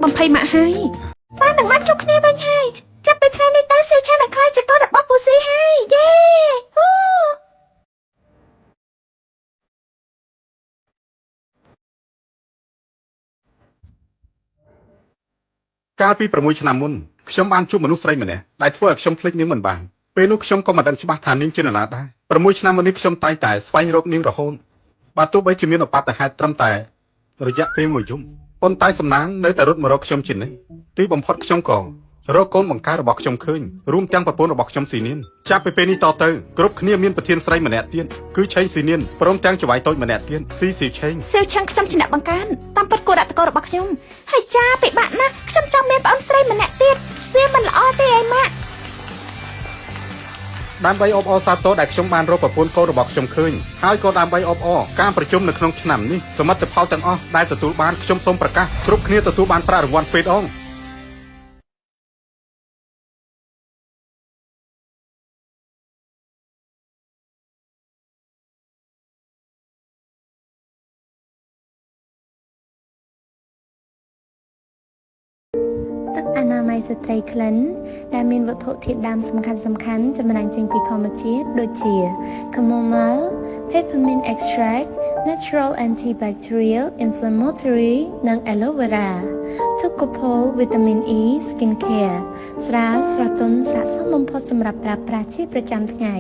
បំភ័យម៉ាក់ហើយ បាននឹងបានជួបគ្នាវិញហើយចាប់ពីថ្ងៃនេះតើសៀវឆាននឹងខ្លាចជាកូនរបស់ពូស៊ីហើយយេហ៊ូ កាលពី6ឆ្នាំមុនខ្ញុំបានជួបមនុស្សស្រីម្នាក់ដែលធ្វើឲ្យខ្ញុំភ្លេចនាងមិនបានពេលនោះខ្ញុំក៏មិនដឹងច្បាស់ថានាងជានរណាដែរ6ឆ្នាំមុននេះខ្ញុំតែងតែស្វែងរកនាងរហូតបើទោះបីជាមានឧបទ្ទហេតុត្រឹមតែរយៈពេល1យប់ប៉ុន្តែសំណាងនៅតែរត់មករកខ្ញុំជានិច្ចទីបំផុតខ្ញុំក៏រកកូនបង្ការរបស់ខ្ញុំឃើញរួមទាំងប្រពន្ធរបស់ខ្ញុំស៊ីនៀនចាប់ពីពេលនេះតទៅគ្រប់គ្នាមានប្រធានស្រីម្នាក់ទៀតគឺឆេងស៊ីនៀនព្រមទាំងចៅហ្វាយតូចម្នាក់ទៀតស៊ីស៊ីឆេង សៀវឆាំងខ្ញុំជាអ្នកបង្កើនតាមពិតគួរដាក់តករបស់ខ្ញុំហើយចាពិបាកណាស់ខ្ញុំចង់មានប្អូនស្រីម្នាក់ទៀតវាមិនល្អទេឯម៉ាក់ ដើម្បីអបអរសាទរដែលខ្ញុំបានរកប្រពន្ធកូនរបស់ខ្ញុំឃើញហើយក៏ដើម្បីអបអរការប្រជុំនៅក្នុងឆ្នាំនេះសមិទ្ធផលទាំងអស់ដែលទទួលបានខ្ញុំសូមប្រកាសគ្រប់គ្នាទទួលបានប្រាក់រង្វាន់ទ្វេដង ទឹកអនាម័យស្ត្រីក្លិនដែលមានវត្ថុធាតុដើមសំខាន់ចម្រាញ់ចេញពីធម្មជាតិដូចជា chamomile, peppermint extract, natural antibacterial, inflammatory និង aloe vera, tocopol, vitamin E, skin care ស្រាលស្រទន់ស័ក្តិសមបំផុតសម្រាប់ប្រើប្រាស់ជាប្រចាំថ្ងៃ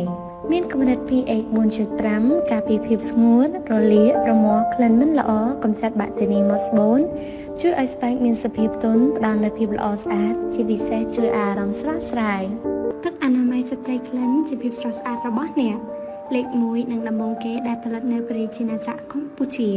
មានកម្រិត pH 4.5 ការពារភាពស្ងួតរលាករមាស់ក្លិនមិនល្អកម្ចាត់បាក់តេរីម៉ូសបូនជួយឲ្យស្បែកមានសភាពទន់ផ្ដល់នូវភាពល្អស្អាតជាពិសេសជួយឲ្យអារម្មណ៍ស្រស់ស្រាយទឹកអនាម័យស្ត្រីក្លិនជាភាពស្រស់ស្អាតរបស់អ្នកលេខ1និងដំបូងគេដែលផលិតនៅប្រទេសជាណាចក្រកម្ពុជា